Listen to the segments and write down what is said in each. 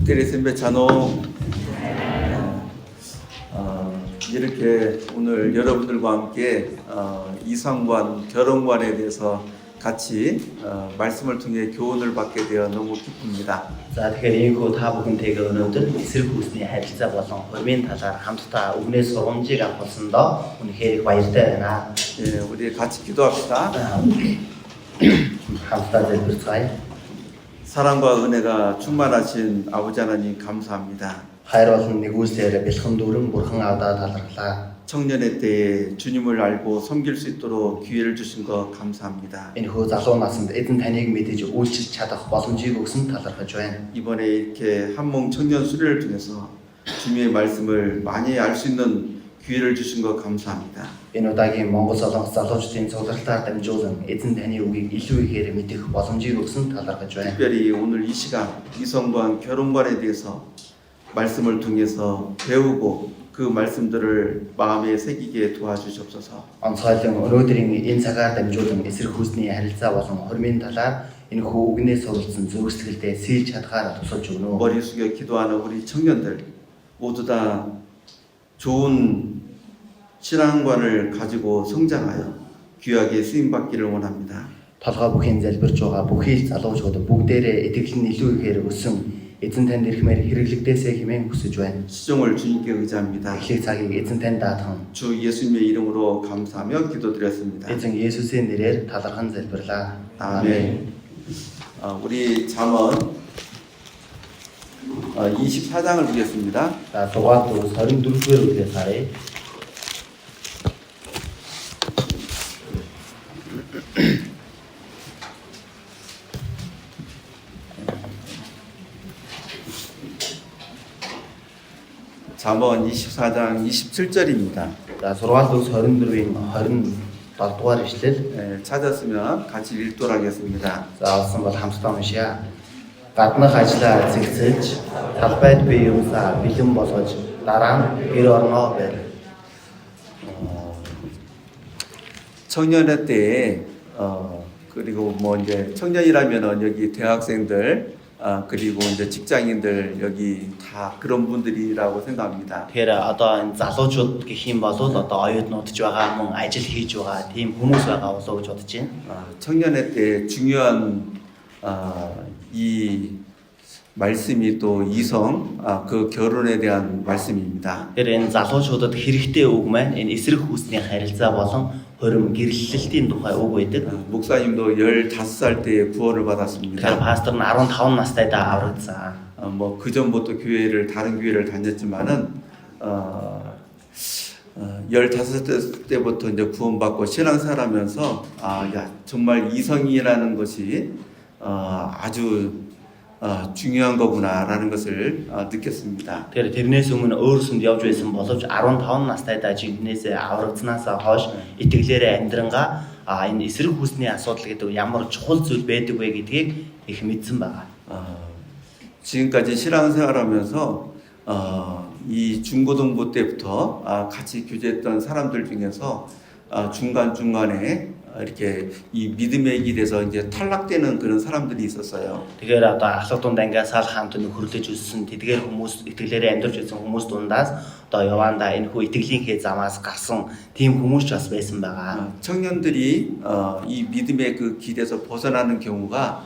때리신 찬호 이렇게 오늘 여러분들과 함께 이성관 결혼관에 대해서 같이 말씀을 통해 교훈을 받게 되어 너무 기쁩니다. За тэгэхээр энэ хүү та бүхэнтэйгээ өнөөдөр эсрэг хүүсний харилцаа болон хормын талаар хамтдаа өгнөөс сургамжийг авах болсондоо үнэхээр их баяртай байна. 예, 우리 같이 기도합시다. хамтдаа залбирцгаая. 사랑과 은혜가 충만하신 아버지 하나님 감사합니다. Хайр болон нэгүслээр бэлхэн дүүрэн бурхан авдаа талархлаа. 청년의 때에 주님을 알고 섬길 수 있도록 기회를 주신 것 감사합니다. Энэ хүү залуу наснд эзэн таныг мэдэж үйлчлж чадах боломжийг өгсөн талархаж байна. 이번에 이렇게 한몽 청년 수련을 통해서 주님의 말씀을 많이 알 수 있는 기회를 주신 것 감사합니다. Энэ удаагийн Монгол солонгос залуучдын цуглалтаар дамжуулан эзэн таны үгийг илүү ихээр мэдэх боломжийг өгсөн талархаж байна. 특별히 오늘 이 시간 이성관 결혼관에 대해서 말씀을 통해서 배우고 그 말씀들을 마음에 새기게 도와주시옵소서. Онцгойлон өнөөдрийн энэ цагаар дамжуулан эсрэг хүүсний харилцаа болон хормын талаар энэ хүү үгнээс суралцсан зөв сэтгэлдээ сэлж чадхаар тусалж өгнө. 머리 숙여 기도하는 우리 청년들 모두 다 좋은 신앙관을 가지고 성장하여 귀하게 쓰임 받기를 원합니다. Толгой бүхэн залбирж байгаа бүхий л залуучууд бүгдээрээ итгэл нь илүү ихээр өссөн эзэн танд ирэхмээр хэрэглэгдээсэй хэмээн хүсэж байна. 시종을 주님께 의지합니다. Эхлэх цагийг эзэн танд даатхан. 주 예수님의 이름으로 감사하며 기도드렸습니다. Эзэн Есүсийн нэрээр талархан залбирлаа. 아멘. 우리 잠언 24장을 보겠습니다. За дугаар 24-р үгээр харъя. 잠언 24장 27절입니다. За 6-р 24-ийн 27-р ишлэл. 찾았으면 같이 읽도록 하겠습니다. За олсон бол хамтдаа уншъя. Гаднах ажлаа зэгцэлж, талбайд бие юмсаа бэлэн болгож, дараа нь гэр орноо барь. 청년의 때에 그리고 뭐 이제 청년이라면은 여기 대학생들 그리고 이제 직장인들 여기 다 그런 분들이라고 생각합니다. Тэгэхээр одоо энэ залуучууд гэх юм бол одоо оюутнууд ч байгаа мөн ажил хийж байгаа тийм хүмүүс байгаа болов уу гэж бодож байна. 청년의 때 중요한 이 말씀이 또 이성 그 결혼에 대한 말씀입니다. Тэгэхээр энэ залуучуудад хэрэгтэй үг маань энэ эсрэг хүүсний харилцаа болон хорим гэрлэлтийн тухай үг байдаг. 목사님도 15살 때 구원을 받았습니다. Тэгэхээр пастор нь 15 настайдаа аврагдсан. 뭐 그 전부터 교회를 다른 교회를 다녔지만은 15살 때부터 이제 구원받고 신앙생활하면서 야 정말 이성이라는 것이 아주 중요한 거구나라는 것을 느꼈습니다. Тэгэхээр тэрнээс өмнө өөрсөнд явж байсан боловч 15 настайдаа жинхнээс аврагдсанаас хойш итгэлээрээ амьдрангаа энэ эсрэг хүүсний асуудал гэдэг ямар чухал зүйл байдаг вэ гэдгийг их мэдсэн байгаа. 지금까지 신앙생활하면서 이 중고등부 때부터 같이 교제했던 사람들 중에서 중간중간에 이렇게 이 믿음의 길에서 이제 탈락되는 그런 사람들이 있었어요. Тэгэхээр одоо ахлах дунд ангиасаа хамт нөхөрлөж өссөн тэдгээр хүмүүс итгэлээрээ амьдарч байсан хүмүүс дундаас одоо явандаа энэ хүү итгэлийнхээ замаас гарсан тийм хүмүүс ч бас байсан байгаа. 청년들이 이 믿음의 그 길에서 벗어나는 경우가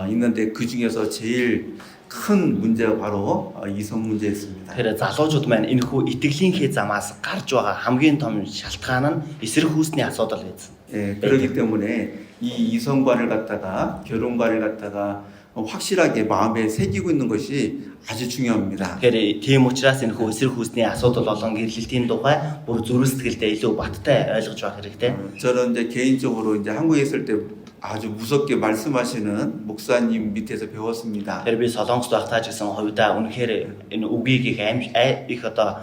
있는데 그 중에서 제일 큰 문제가 바로 이성 문제였습니다. Тэгэхээр залуучууд маань энэ хүү итгэлийнхээ замаас гарч байгаа хамгийн том шалтгаан нь эсрэг хүүсний асуудал байсан. 예, 그렇기 때문에 이 이성관을 갖다가 결혼관을 갖다가 확실하게 마음에 새기고 있는 것이 아주 중요합니다. Тэгэхээр тийм учраас энэ хүү эсрэг хүүсний асуудал болон гэрлэлтийн тухай бүр зүрх сэтгэлдээ илүү баттай ойлгож байх хэрэгтэй. 저는 이제 개인적으로 이제 한국에 있을 때 아주 무섭게 말씀하시는 목사님 밑에서 배웠습니다. Тэгэхээр би Солонгост байхдаа ч гэсэн хувьдаа үнэхээр энэ үгийг их одоо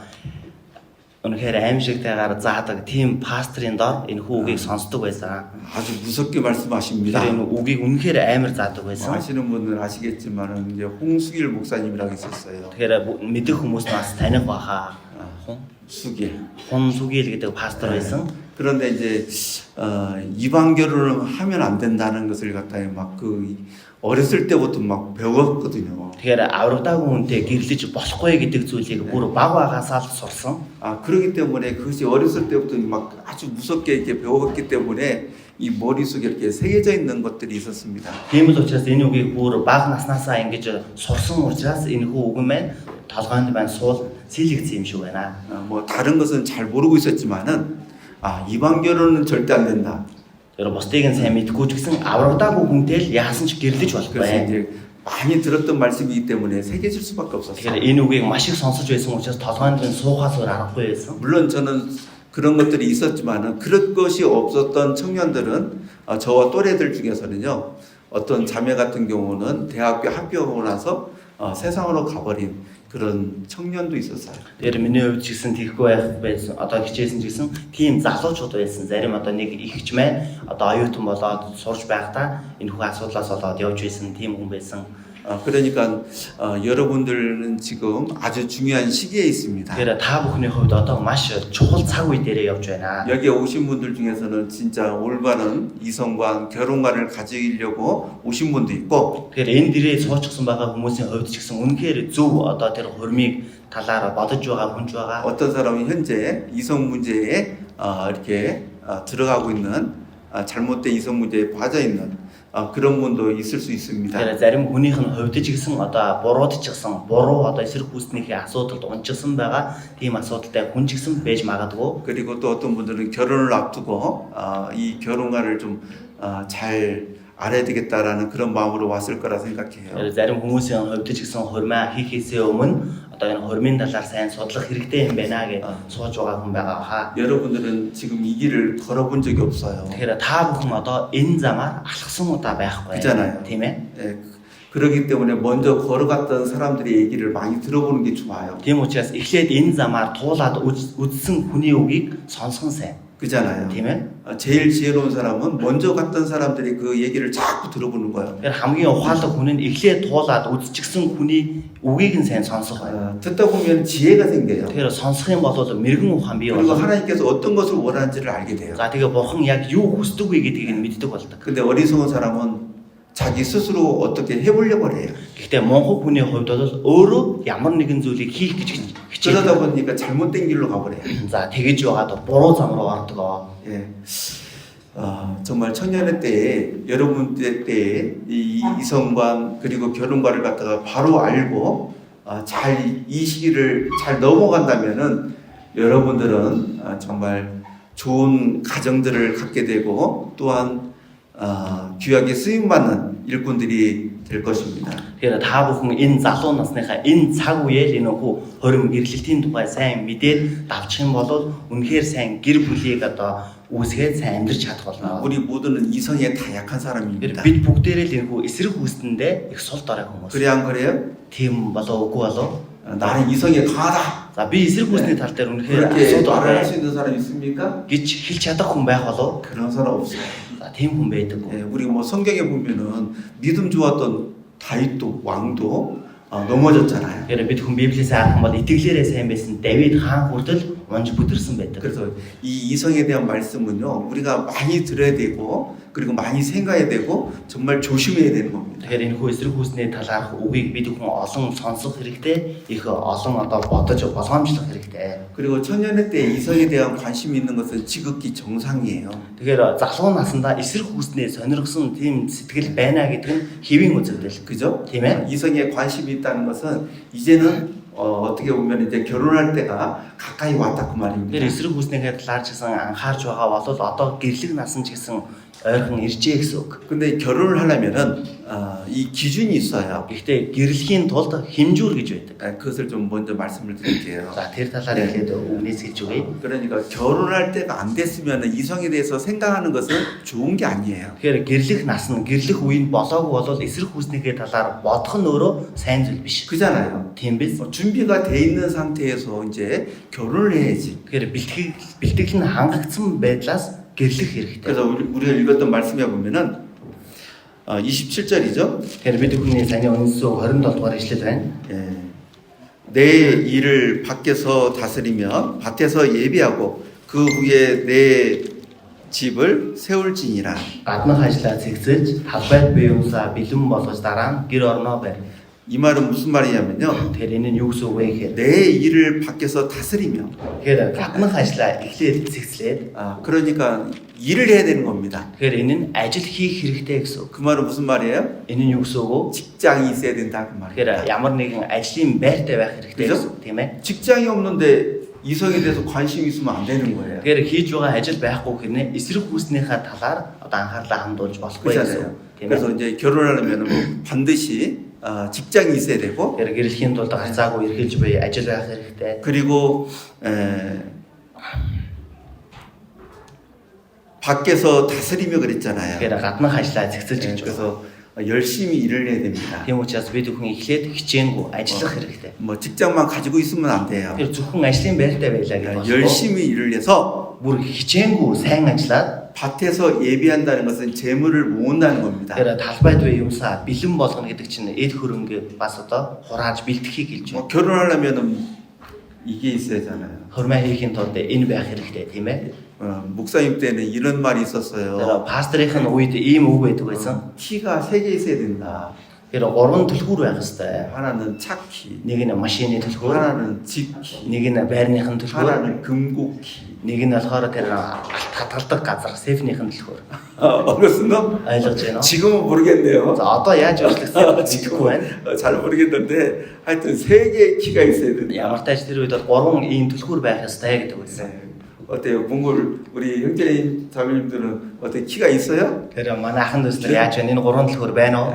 үнэхээр аимшигтайгаар заадаг тийм пастрын дор энэ хүүгийг сонсдог байсан. 아주 무섭게 말씀하십니다. Тэр энэ үгийг үнэхээр амар заадаг байсан. 아시는 분들은 아시겠지만은 이제 홍수길 목사님이라고 있었어요. Тэгэхээр мэдэх хүмүүс бас таних баха. 수길. Хүн Сүгийл гэдэг пастор байсан. 그런데 이제 이방 결혼을 하면 안 된다는 것을 갖다가 막 그 어렸을 때부터 막 배웠거든요. Тэгэхээр аврагдаагүй хүнтэй гэрлэж болохгүй гэдэг зүйлийг бүр баг багасаа л сурсан. 그렇기 때문에 그것이 어렸을 때부터 막 아주 무섭게 이렇게 배웠기 때문에 이 머릿속에 이렇게 새겨져 있는 것들이 있었습니다. Тийм л учраас энэ үгийг бүр баг наснаасаа ингэж сурсан учраас энэ хүү үг маань толгойд маань суул сэлгэгдсэн юм шиг байна. 뭐 다른 것은 잘 모르고 있었지만은 이방 결혼은 절대 안 된다. Тэр бусдыг нь сайн мэдгүй ч гэсэн аврагдаагүй хүнтэй л яасан ч гэрлэж 그래서 болохгүй. 이제 많이 들었던 말씀이기 때문에 새겨질 수밖에 없었어요. Тэгэхээр энэ үгийг маш их сонсож байсан учраас толгойд нь суухаас өөр аргагүй байсан. 물론 저는 그런 것들이 있었지만은 그런 것이 없었던 청년들은 저와 또래들 중에서는요. 어떤 자매 같은 경우는 대학교 합격하고 나서 세상으로 가버린 그런 청년도 있었어요. Тэр миний хувьд ч гэсэн тийхгүй байх байсан. Одоо хичээсэн ч гэсэн тийм залуучууд байсан. Зарим одоо нэг ихч маань одоо оюутан болоод сурж байхдаа энэ хүү асуудлаас болоод явж байсан тийм хүн байсан. 그러니까 여러분들은 지금 아주 중요한 시기에 있습니다. Тэгэхээр та бүхний хувьд одоо маш чухал цаг үе дээрээ явж байна. 여기에 오신 분들 중에서는 진짜 올바른 이성관, 결혼관을 가지려고 오신 분도 있고 Тэгэхээр энэ дээрээ суучихсан байгаа хүмүүсийн хувьд ч гэсэн үнэхээр зөв одоо тэр хурмыг талаар бодож байгаа хүнж байгаа. 어떤 사람은 현재 이성 문제에 이렇게 들어가고 있는 잘못된 이성 문제에 빠져 있는 그런 분도 있을 수 있습니다. Тэгэхээр зарим хүнийх нь хувьд ч гэсэн одоо буруудчихсан, буруу одоо эсрэг хүснийхээ асуудалд унчихсан байгаа тийм асуудалтай хүн ч гэсэн байж магадгүй. 그리고 또 어떤 분들은 결혼을 앞두고 이 결혼관을 좀 잘 알아야 되겠다라는 그런 마음으로 왔을 거라 생각해요. Тэгэхээр зарим хүмүүсийн хувьд ч гэсэн хурмаа хийхээсээ өмнө одоо энэ хурмын талаар сайн судлах хэрэгтэй юм байна гэж сууж байгаа хүн байгаа хаа. 여러분들은 지금 이 길을 걸어본 적이 없어요. Тэгэхээр та бүхэн одоо энэ замаар алхсан удаа байхгүй. 그잖아요. Тийм ээ. 예, 그렇기 때문에 먼저 걸어갔던 사람들의 얘기를 많이 들어보는 게 좋아요. Тийм учраас эхлээд энэ замаар туулаад үзсэн хүний үгийг сонсхон сайн. 그잖아요. Тийм ээ. 제일 지혜로운 사람은 먼저 갔던 사람들이 그 얘기를 자꾸 들어보는 거예요. Тэгэхээр хамгийн ухаалаг хүн нь эхлээд туулаад үзчихсэн хүний үгийг нь сайн сонсох байна. 듣다 보면 지혜가 생겨요. Тэгэхээр сонсох юм бол мэрэгэн ухаан бий 그리고 болно. 하나님께서 어떤 것을 원하는지를 알게 돼요. За тэгээ бурхан яг юу хүсдэг вэ гэдгийг нь мэддэг болдог. 근데 어리석은 사람은 자기 스스로 어떻게 해보려고 해요. Гэхдээ монхог хүний хувьд бол өөрөө ямар нэгэн зүйлийг хийх гэж 그러다 хичээдэг. 보니까 잘못된 길로 가버려요. За тэгэж байгаад буруу зам руу ордог. 예. 정말 청년의 때에 여러분들 때에 이 이성관 그리고 결혼관을 갖다가 바로 알고 잘 이 시기를 잘 넘어간다면은 여러분들은 정말 좋은 가정들을 갖게 되고 또한 귀하게 쓰임 받는 일꾼들이 될 것입니다. Тэгэхээр та бүхэн энэ залуу насныхаа энэ цаг үеэл энэ хүү хорим гэрлэлтийн тухай сайн мэдээд давчих юм бол үнэхээр сайн гэр бүлийг одоо үүсгээд сайн амьдрч чадах болно. 우리 모두는 이성에 다 약한 Тэгэхээр 사람입니다. бид бүгдээрээ л энэ хүү эсрэг хүстэндээ их сул дорой хүмүүс. 그래 안 그래요? Тийм болоо үгүй болоо. 나는 이성에 강하다. За би эсрэг хүсний тал дээр үнэхээр 그렇게 асуудал 말을 할 байна 수 있는 사람 있습니까? гэж хэлж чадах хүн байх болоо. 그런 사람 없어요. За тийм хүн байдаггүй. 예, 우리 뭐 성경에 보면은 믿음 좋았던 다윗도 왕도 넘어졌잖아요. Тэгэхээр бид хүн Библиэс харах юм бол итгэлээрээ сайн байсан Давид хаан хүртэл унж бүдэрсэн байдаг. 그래서 이 이성에 대한 말씀은요, 우리가 많이 들어야 되고, 그리고 많이 생각해야 되고, 정말 조심해야 되는 겁니다. Тэгэхээр энэ хүү эсрэг хүсний талаарх үгийг бид хүн олон сонсох хэрэгтэй, их олон одоо бодож болгоомжлох хэрэгтэй. 그리고 청년의 때 이성에 대한 관심이 있는 것은 지극히 정상이에요. Тэгэхээр залуу наснда эсрэг хүснээ сонирхсон тийм сэтгэл байна гэдэг нь хэвийн үзэгдэл. 그죠? Тийм ээ. 이성에 관심이 있다는 것은 이제는 어떻게 보면 이제 결혼할 때가 가까이 왔다 그 Тэгэхээр 말입니다. эсрэг хүснийхээ талаар ч гэсэн анхаарч байгаа бол одоо гэрлэг насан ч гэсэн ойрхон иржээ гэсэн үг. 근데 결혼을 하려면은 이 기준이 있어요. Гэхдээ гэрлийн тулд хэмжүүр гэж байдаг. 그것을 좀 먼저 말씀을 드릴게요. За тэр талаар ихэд үгнээс хэлж өгье. 그러니까 결혼할 때가 안 됐으면 이성에 대해서 생각하는 것은 좋은 게 아니에요. Тэгэхээр гэрлэх нас нь гэрлэх үе нь болоогүй бол эсрэг хүснийхээ талаар бодох нь өөрөө сайн зүйл биш. 그잖아요. Тийм биз? 준비가 돼 있는 상태에서 이제 결혼을 해야지. Тэгэхээр бэлтгэл нь хангагдсан байдлаас гэрлэх хэрэгтэй. 그래서 우리가 읽었던 말씀에 보면은 27절이죠. Тэгэхээр бид хүний саний өнсөн 27 дугаар ишлэл байна. 내 일을 밖에서 다스리며 밭에서 예비하고 그 후에 내 집을 세울지니라. Гаднах ажлаа зэгзэж талбайд бие юмсаа бэлэн болгож дараа нь гэр орноо барь. 이 말은 무슨 말이냐면요. Тэгэхээр энэ нь юу гэсэн үг вэ гэхээр 내 일을 밖에서 다스리며. тэгэхээр гаднах ажлаа эхлээд зэгслээд 그러니까 일을 해야 되는 겁니다. тэгэхээр энэ нь ажил хийх хэрэгтэй гэсэн үг. 그 말은 무슨 말이에요? Энэ нь юу гэсэн үг вэ? 직장이 있어야 된다 그 말이에요. Тэгэхээр ямар нэгэн ажлын байртай байх хэрэгтэй 그죠? гэсэн үг тийм ээ. 직장이 없는데 이성에 대해서 관심이 있으면 안 되는 거예요. Тэгэхээр хийж байгаа ажил байхгүй хэрнээ эсрэг хүүснийхээ талаар одоо анхаарлаа хандуулж болохгүй гэсэн 그렇잖아요. үг. Тийм ээ. 그래서 이제 결혼하려면 반드시 직장이 있어야 되고 Тэгэхээр гэрлэхийн тулд гарцаагүй эрхэлж буй ажил байх хэрэгтэй. 그리고 밖에서 다스리며 그랬잖아요. Тэгэхээр гаднах ажлаа зэгцэж гэж байна. 그래서 열심히 일을 해야 됩니다. Тийм учраас бид бүхэн эхлээд хичээнгүй ажиллах хэрэгтэй. 뭐 직장만 가지고 있으면 안 돼요. Тэгэхээр зөвхөн ажлын байртай байлаа гэж болохгүй. 열심히 일을 해서 бүр хичээнгүй сайн ажиллаад 밭에서 예비한다는 것은 재물을 모은다는 겁니다. тэгэхээр талбайд буй юмсаа бэлэн болгоно гэдэг чинь эд хөрөнгө бас одоо хурааж бэлтгэхийг хэлж 뭐 байна. 결혼하려면은 이게 있어야잖아요. Хормой хийхийн тулд энэ байх хэрэгтэй тийм ээ. 목사님 때는 이런 말이 있었어요. Тэгэхээр пасторын үед ийм үг байдаг байсан. 키가 3개 있어야 된다. Тэгэхээр 3 түлхүүр байх хэрэгтэй. 하나는 차키, Нэг нь машины түлхүүр, 하나는 집키, нэг нь байрныхын түлхүүр, 하나는 금고키. нэг нь болохоор тэр хатгалдаг газар сейфнийхэн түлхүүр. 어렸었나? ойлгож байна уу? 지금은 모르겠네요. За одоо яаж өөрчлөгдсөн мэдэхгүй байна. 잘 모르겠는데 하여튼 3개의 키가 있어야 된다. Ямар тач тэр үед бол 3 ийм түлхүүр байх ёстой гэдэг байсан. 어때요? 몽골 우리 형제님 자매님들은 어떻게 키가 있어요? Тэр манай ахын дүүслэр яаж вэ? Энэ 3 түлхүүр байна уу?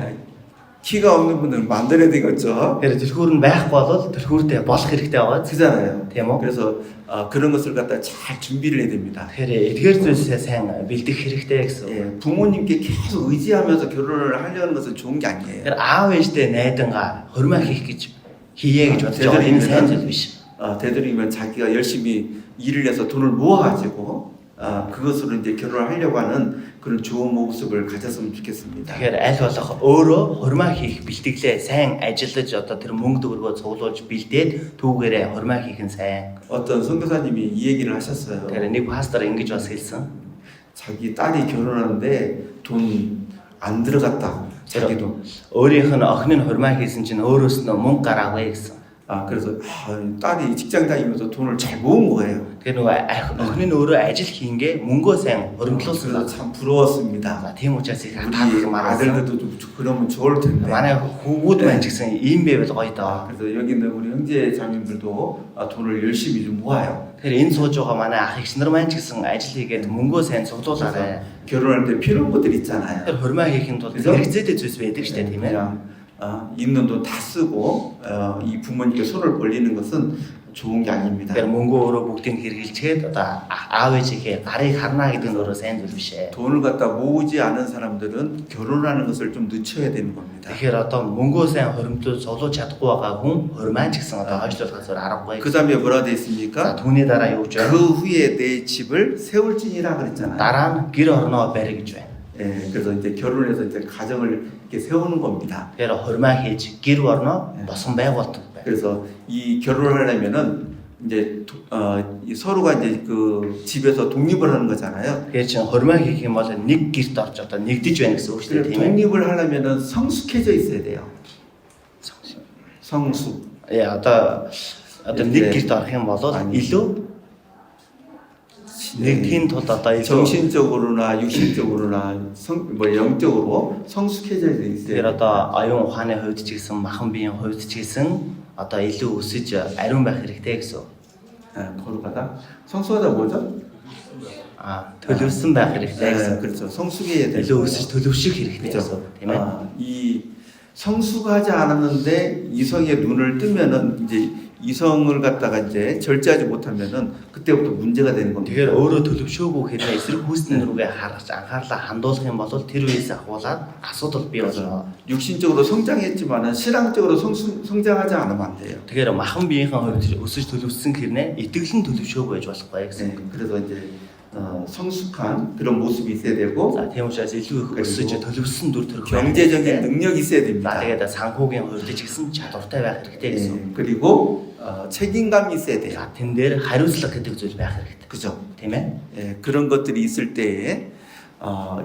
키가 없는 분들은 만들어야 되겠죠. Тэр түлхүүр нь байхгүй бол түлхүүртэй болох хэрэгтэй байгаа. 그잖아요. Тийм үү? 그래서 그런 것을 갖다 잘 준비를 해야 됩니다. Тэгэхээр эдгээр зүйлсээ сайн бэлдэх хэрэгтэй гэсэн. 예, 부모님께 계속 의지하면서 결혼을 하려는 것은 좋은 게 아니에요. Тэгэхээр 아ав ээжтэй найдангаа хормой хийх гэж хийе гэж бодож байгаа энэ сайн зүйл биш. 되도록이면 자기가 열심히 일을 해서 돈을 모아가지고 그것으로 이제 결혼을 하려고 하는 그런 좋은 모습을 가졌으면 좋겠습니다. Тэгэхээр аль болох өөрөө хормой хийх бэлтгэлээ сайн ажиллаж одоо тэр мөнгө төгрөгөө цуглуулж бэлдээд түүгээрээ хормой хийх нь сайн. 어떤 선교사님이 이 얘기를 하셨어요. Тэгэхээр нэг пастор ингэж бас хэлсэн. 자기 딸이 결혼하는데 돈 안 들어갔다. 자기도. өөрийнх нь охин нь хормой хийсэн чинь өөрөөс нь мөнгө гараагүй гэсэн. 그래서 딸이 직장 다니면서 돈을 잘 모은 거예요. Тэгэхээр нөгөө охин нь өөрөө ажил хийнгээ мөнгөө сайн өргөмжлүүлсэн. 그래서 참 부러웠습니다. За тийм учраас их 우리 таалах маргаасан. 아들들도 좀 그러면 좋을 텐데. манай хүүгүүд маань ч гэсэн ийм байвал гоё доо. 그래서 여기 있는 우리 형제 자매들도 돈을 열심히 좀 모아요. Тэгэхээр энэ сууж байгаа манай ах эгч нар маань ч гэсэн ажил хийгээд мөнгөө сайн цуглуулаарай. 결혼할 때 필요한 것들 있잖아요. Тэгэхээр хормой хийхин тулд хэрэгцээтэй зүйлс байдаг шүү дээ тийм ээ. 그냥 있는 돈 다 쓰고 이 부모님께 손을 벌리는 것은 좋은 게 아닙니다. Тэгэхээр мөнгөө өөрөө бүгдийг хэрэгжилчгээд одоо аав ээжийнхээ гарыг харна гэдэг нь өөрөө сайн зүйл биш ээ. 돈을 갖다 모으지 않은 사람들은 결혼하는 것을 좀 늦춰야 되는 겁니다. Тэгэхээр одоо мөнгөө сайн хоримтлуулж цуглуулж чадахгүй байгаа хүн хормой ч гэсэн одоо хойшлуулах зүйл аргагүй. 그 다음에 뭐라 되어 За 있습니까? түүний дараа юу гэж 그 байна? 후에 내 집을 세울지니라 그랬잖아요. Дараа нь гэр орноо барь гэж байна. 예, 그래서 이제 결혼해서 이제 가정을 이렇게 세우는 겁니다. Тэгэхээр хормой хийж гэр орноо босон байгуулдаг байна. 그래서 이 결혼을 하려면은 이제 이 서로가 이제 그 집에서 독립을 하는 거잖아요. Тэгэхээр чинь хормой хийх юм бол нэг гэрт орж одоо нэгдэж байна гэсэн үг шүү дээ тийм ээ. 독립을 하려면은 성숙해져 있어야 돼요. 성숙. Одоо нэг гэрт орох юм бол илүү нэгдэхийн тулд одоо илүү 정신적으로나 육신적으로나 뭐 영적으로 성숙해져야 돼 тэгэхээр 있어요. одоо оюун ухааны хувьд ч гэсэн махан биеийн хувьд ч гэсэн одоо илүү өсөж ариун байх хэрэгтэй гэсэн. 거룩하다. 성숙하다 뭐죠? төлөвсөн байх хэрэгтэй гэсэн. 그렇죠. 성숙해야 돼요. илүү өсөж төлөвших хэрэгтэй гэсэн. 그렇죠. тийм ээ. 이 성숙하지 않았는데 이성의 눈을 뜨면은 이제 이성을 갖다가 이제 절제하지 못하면은 그때부터 문제가 되는 겁니다. Тэгэхээр өөрөө төлөвшөөгүй хэрэг эсрэг хүүсний рүүгээ харж анхаарлаа хандуулах юм бол тэр үеэс ахуулаад асуудал бий болно. 육신적으로 성장했지만은 신앙적으로 성장하지 않으면 안 돼요. Тэгэхээр махан биеийнхэн хувьд өсөж төлөвсөн хэрнээ итгэлэн төлөвшөөгүй байж болохгүй гэсэн. 네, 그래서 이제 성숙한 그런 모습이 있어야 되고 За тийм учраас илүү их өсөж төлөвсөн дүр төрх 경제적인 능력이 있어야 За 됩니다. тэгээд санхүүгийн хувьд ч гэсэн чадвартай байх хэрэгтэй гэсэн. 네, 그리고 책임감이 있어야 돼요. За тэн дээр хариуцлага гэдэг зүйл байх хэрэгтэй. 그죠? тийм ээ. 예, 그런 것들이 있을 때에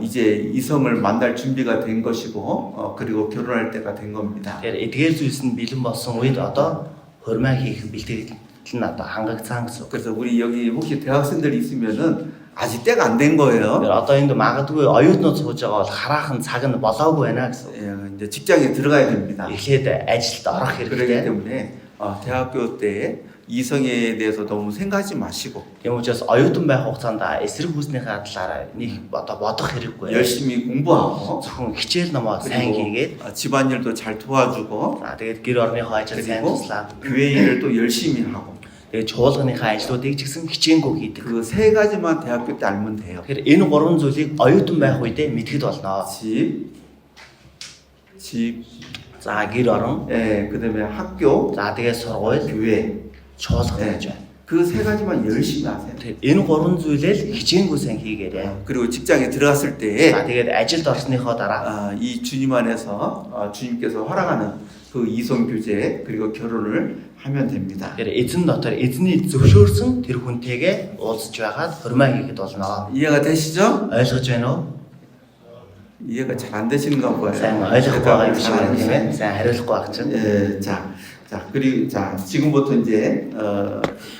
이제 이성을 만날 준비가 된 것이고 그리고 결혼할 때가 된 겁니다. Тэгэхээр эдгээр зүйлс нь бэлэн болсон үед одоо хурмаа хийх бэлтгэл нь одоо хангагдсан гэсэн. 그래서 우리 여기 혹시 대학생들이 있으면은 아직 때가 안 된 거예요. Тэгэхээр одоо энд магадгүй оюутнууд сууж байгаа бол хараахан цаг нь болоогүй байна гэсэн. 예, 이제 직장에 들어가야 됩니다. Эхлээд ажилд орох 그렇기 хэрэгтэй. 때문에 대학교 때 이성에 대해서 너무 생각하지 마시고 Тийм учраас оюутан байх хугацаанд эсрэг хүснийхээ талаар нэг одоо бодох хэрэггүй. 열심히 공부하고 зөвхөн хичээл номоо сайн хийгээд 집안일도 잘 도와주고 тэгээд гэр орныхоо ажил сайн 그리고 туслаад 교회 일을 또 열심히 하고 тэгээд чуулганыхаа ажлуудыг ч гэсэн хичээнгүй хийдэг. 그 세 가지만 대학교 때 알면 돼요. Тэгэхээр энэ гурван зүйлийг оюутан байх үедээ мэдхэд болно. 집, За гэр орон, 예, 그다음에 학교, за тэгээд сургууль, 교회. чуулган 예, гэж байна. 그 세 가지만 열심히 하세요. Тэгэхээр энэ гурван зүйлэл хичээнгүй сайн хийгээрэй. 그리고 직장에 들어갔을 때에 За тэгээд ажилд орсныхоо дараа 이 주님 안에서 주님께서 허락하는 그 이성 교제 그리고 결혼을 하면 됩니다. тэгэхээр эзэн дотор эзний зөвшөөрсөн тэр хүнтэйгээ уулзж байгаад хурмаа хийхэд болно. 이해가 되시죠? ойлгож байна уу? 이해가 잘 안 되시는가 봐요. сайн ойлгохгүй байгаа юм шиг 잘 안 байна тийм 되시네. ээ. сайн хариулахгүй байх чинь. 예, 그리고 지금부터 이제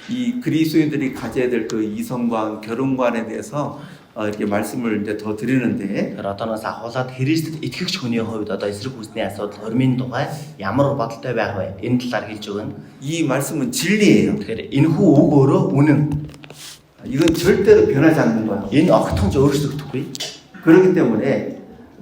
이 그리스도인들이 가져야 될 그 이성관 결혼관에 대해서 이렇게 말씀을 이제 더 드리는데 Тэгэхээр одооноос ахуулаад Христэд итгэгч хүний хувьд одоо эсрэг хүсний асуудал хормын тухай ямар бодолтой байх вэ? Энэ талаар хэлж өгнө. 이 말씀은 진리예요. Тэгэхээр энэхүү үг өөрөө үнэн. 이건 절대로 변하지 않는 거예요. Энэ огтхонч өөрчлөгдөхгүй. 그렇기 때문에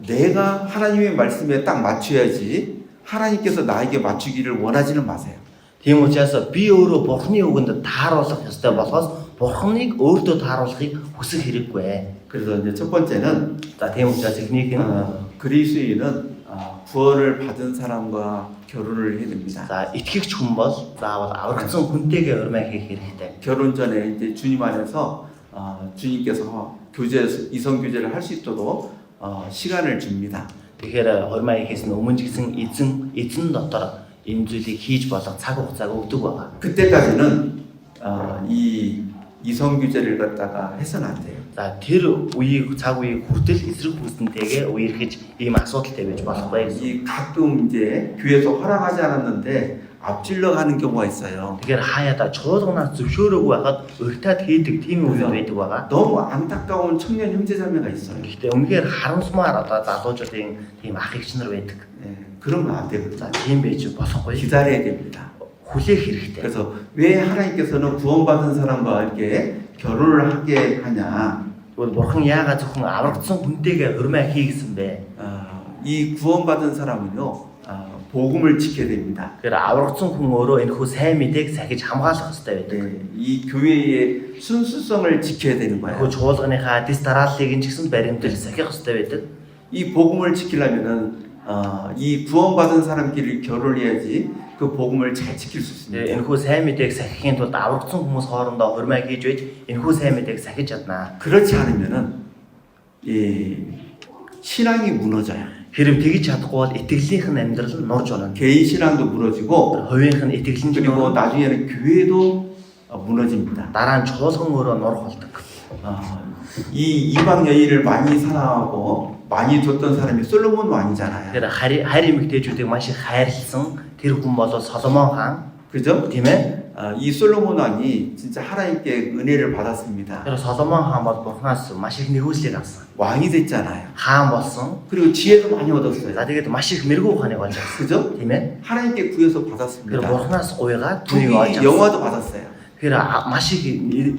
내가 하나님의 말씀에 딱 맞춰야지 하나님께서 나에게 맞추기를 원하지는 마세요. Тийм учраас би өөрөө Бурхны үгэнд тааруулах ёстой болохоос Бурхныг өөртөө тааруулахыг хүсэх хэрэггүй. 그래서 이제 첫 번째는 За тийм учраас эхнийх нь 그리스도인은 구원을 받은 사람과 결혼을 해야 됩니다. за итгэгч хүн бол заавал аврагдсан хүнтэйгээ урмаа хийх хэрэгтэй. 결혼 전에 이제 주님 안에서 주님께서 이성 교제를 할 수 있도록 시간을 줍니다. Тэгэхээр урмаа хийхээс нь өмнө ч гэсэн эзэн дотор энэ зүйлийг хийж болох цаг хугацааг өгдөг байгаа. 그때까지는 이 이성 교제를 갖다가 해서는 안 돼요. За тэр үеийг цаг үеийг хүртэл эсрэг хүснэнтэйгээ үерхэж ийм асуудалтай байж болохгүй гэсэн. 이 가끔 이제 교회에서 허락하지 않았는데 앞질러 가는 경우가 있어요. Тэгэхээр хаяада чуулганаас зөвшөөрөөгүй байхад урьтаад хийдэг тийм үйл байдаг байгаа. 너무 안타까운 청년 형제자매가 있어요. Гэхдээ үнэхээр харамсмаар одоо залуучуудын тийм ах эгч нар байдаг. 예, 그러면 안 되거든요. За тийм байж болохгүй. 기다려야 됩니다. Хүлээх хэрэгтэй. 그래서 왜 하나님께서는 구원받은 사람과 이렇게 결혼을 하게 하냐? Тэгвэл бурхан яагаад зөвхөн аврагдсан хүнтэйгээ урмаа хий гэсэн бэ? 이 구원받은 사람은요, 복음을 지켜야 됩니다. Тэгэхээр аврагдсан хүн өөрөө энэхүү сайн мэдээг сахиж хамгаалах хэрэгтэй байдаг. 예, 이 교회의 순수성을 지켜야 되는 Энэхүү 거예요. чуулганыхаа дэс дарааллыг нь ч гэсэн баримтал сахих хэрэгтэй байдаг. 이 복음을 지키려면은 이 구원받은 사람끼리 결혼해야지 그 복음을 잘 지킬 수 있습니다. Энэхүү сайн мэдээг сахихын тулд аврагдсан хүмүүс хоорондоо урмаа хийж байж энэхүү сайн мэдээг сахиж чаднаа. 그렇지 않으면은 신앙이 무너져요. Хэрэг тэгж чадахгүй бол итгэлийнх нь амьдрал нь нурж болно. 개인 신앙도 무너지고 Хувийнх нь итгэл нь 그리고 나중에는 교회도 무너집니다. дараа нь чуулган өөрөө нурах болдог. 이 이방 여인을 많이 사랑하고 많이 줬던 사람이 솔로몬 왕이잖아요. Тэгэхээр харь эмэгтэйчүүдийг маш их хайрлсан тэр хүн бол Соломон хаан. 그죠? Тийм ээ. 이 솔로몬 왕이 진짜 하나님께 은혜를 받았습니다. Тэр Соломон хаан бол Бурханаас маш их нэрвүүлсийг авсан. 왕이 됐잖아요. Хаан болсон. 그리고 지혜도 많이 얻었어요. За тэгээд маш их мэрэгүү ухааныг олж авсан. 그죠? Тийм ээ. 하나님께 구해서 Тэр 받았습니다. Бурханаас гуйгаад түүнийг олж 이 авсан. 영화도 받았어요. Тэр маш их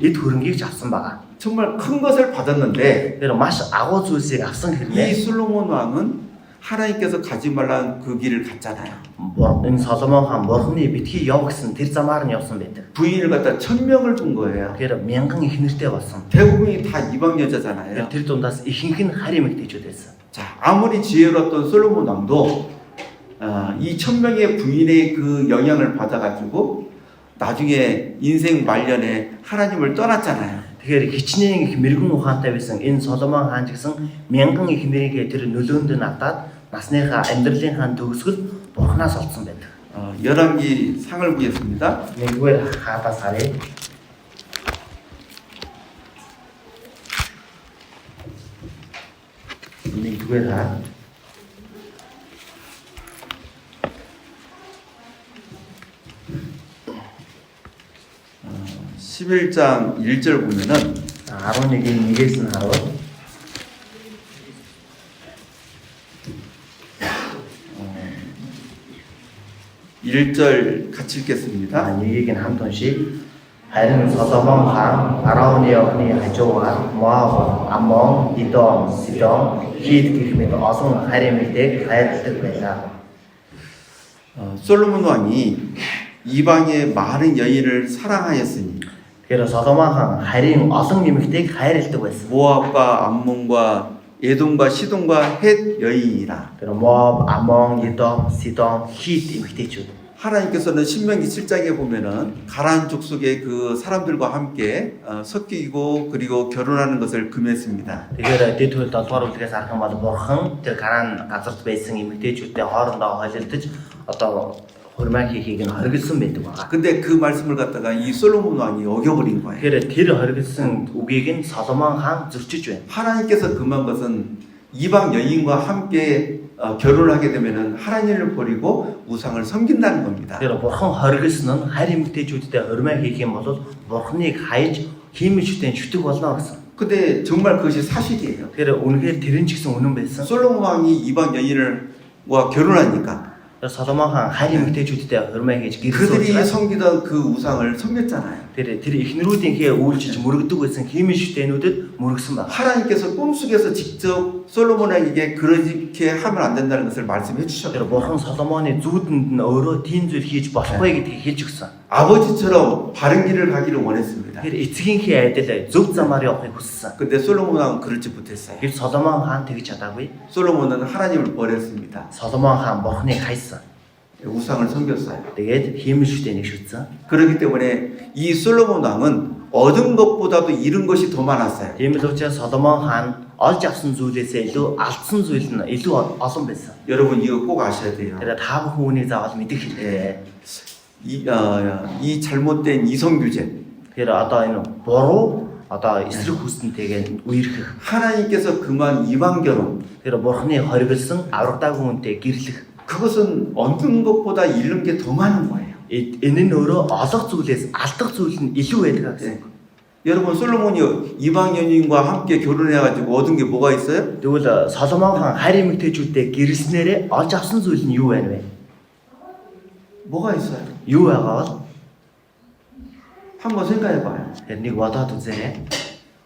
эд хөрөнгийг ч авсан байгаа. 정말 큰 것을 받았는데 Тэр маш агуу зүйлсийг авсан 이 хэрнээ 솔로몬 왕은 하나님께서 가지 말라는 그 길을 갔잖아요. энэ Соломон хаан Бурханы битгий яв гэсэн тэр замаар нь явсан байдаг. 부인을 갖다 1000명을 둔 거예요. Тэгэхээр мянган их нэртэй болсон. 대부분이 다 이방 여자잖아요. Тэр дундаас ихэнх нь харь эмэгтэйчүүд байсан. 자, 아무리 지혜로웠던 솔로몬 왕도 이 1000명의 부인의 그 영향을 받아가지고 나중에 인생 말년에 하나님을 떠났잖아요. Тэгэхээр хичнээн их мэрэгэн ухаантай байсан энэ Соломон хаан ч гэсэн мянган их нэрийг тэр нөлөөнд нь автаад насныхаа амьдралынхаа төгсгөл Бурханаас олсон байдаг. 열왕기 상을 보겠습니다. Нэгдүгээр хаадаас харъя. нэгдүгээр хаа 11장 1절 보면은 11гийн 1-ээс нь харуул 1절 같이 읽겠습니다. 1-ийг нь хамт уншийе. Харин Соломон хаан Фараоны охины хажуугаар Моаб, Аммон, Идом, Сидом, Хит гэх мэт олон харийн мэдээ хайрладаг байлаа. 솔로몬 왕이 이방의 많은 여인을 사랑하였으니 Тэгэхээр Соломон хаан харийн олон эмэгтэйг хайрладаг байсан. 모압과 암몬과 에돔과 시돈과 헷 여인이라. Тэр Моаб, Аммон, Идом, Сидом, Хит эмэгтэйчүүд. 하나님께서는 신명기 7장에 보면은 가나안 족속의 그 사람들과 함께 섞이고 그리고 결혼하는 것을 금했습니다. Тэгэхээр дэд хууль 7-р бүлгээс харах юм бол бурхан тэр Канаан газарт байсан эмэгтэйчүүдтэй хоорондоо холилдож одоо хурмаа хийхийг нь хориглосон байдаг байна. 근데 그 말씀을 갖다가 이 솔로몬 왕이 어겨버린 거예요. Тэгэхээр тэр хориглосон үгийг нь Соломон хаан зөрчиж байна. 하나님께서 금한 것은 이방 여인과 함께 결혼을 하게 되면은 하나님을 버리고 우상을 섬긴다는 겁니다. Тэр бурхан хориглосон нь харь эмэгтэйчүүдтэй хурмаа хийх юм бол бурханыг хайж хиймэлчтэй шүтэх болно гэсэн. 근데 정말 그것이 사실이에요. Тэгэхээр үнэхээр тэрэн ч гэсэн үнэн байсан. 솔로몬 왕이 이방 여인과 결혼하니까 Тэр Соломон хаан харь эмэгтэйчүүдтэй хурмаа хийж гэрэлсэн 그들이 учраас 섬기던 그 우상을 섬겼잖아요. тэр эхнэрүүдийнхээ үйлчилж мөрөгдөг байсан хиймэлчтэйнүүдэд мөрөгсөн байна. 하나님께서 꿈속에서 직접 솔로몬에게 그렇게 하면 안 된다는 것을 말씀해 주셨어요. Тэр бурхан Соломоны зүүдэнд нь өөрөө тийм зүйл хийж болохгүй гэдгийг хэлж өгсөн. 아버지처럼 바른 길을 가기를 원했습니다. Тэр эцгийнхээ адил зөв замаар явахыг хүссэн. 근데 솔로몬 왕은 그렇지 못했어요. Тэр Соломон хаан тэгж чадаагүй. 솔로몬은 하나님을 버렸습니다. Соломон хаан бурхныг хайсан. 우상을 섬겼어요. Тэгээд хиймэлчтэйнийг шүтсэн. 그렇기 때문에 이 솔로몬 왕은 얻은 것보다도 잃은 것이 더 많았어요. Тийм л учраас Соломон хаан олж авсан зүйлээсээ илүү алдсан зүйл нь илүү олон байсан. 여러분 이거 꼭 아셔야 돼요. Тэр та бүхэн үүнийг заавал мэдэх хэрэгтэй. 이 잘못된 이성 규제. Тэр одоо энэ буруу одоо эсрэг хүснэнтэйгээ үерхэх. 하나님께서 금한 이방 결혼. Тэр бурхны хориглосон аврагдаагүй хүнтэй гэрлэх. 그것은 얻는 것보다 잃는 게 더 많은 거예요. Энэ нь өөрөө олох зүйлээс алдах зүйл нь илүү байдаг гэсэн. 여러분 솔로몬이 이방 여인과 함께 결혼해가지고 얻은 게 뭐가 있어요? Тэгвэл Соломон хаан харь эмэгтэйчүүдтэй гэрэлснээрээ олж авсан зүйл нь юу байна вэ? 뭐가 있어요? Юу байгаа бол 한번 생각해봐요. нэг бодоод үзээрэй.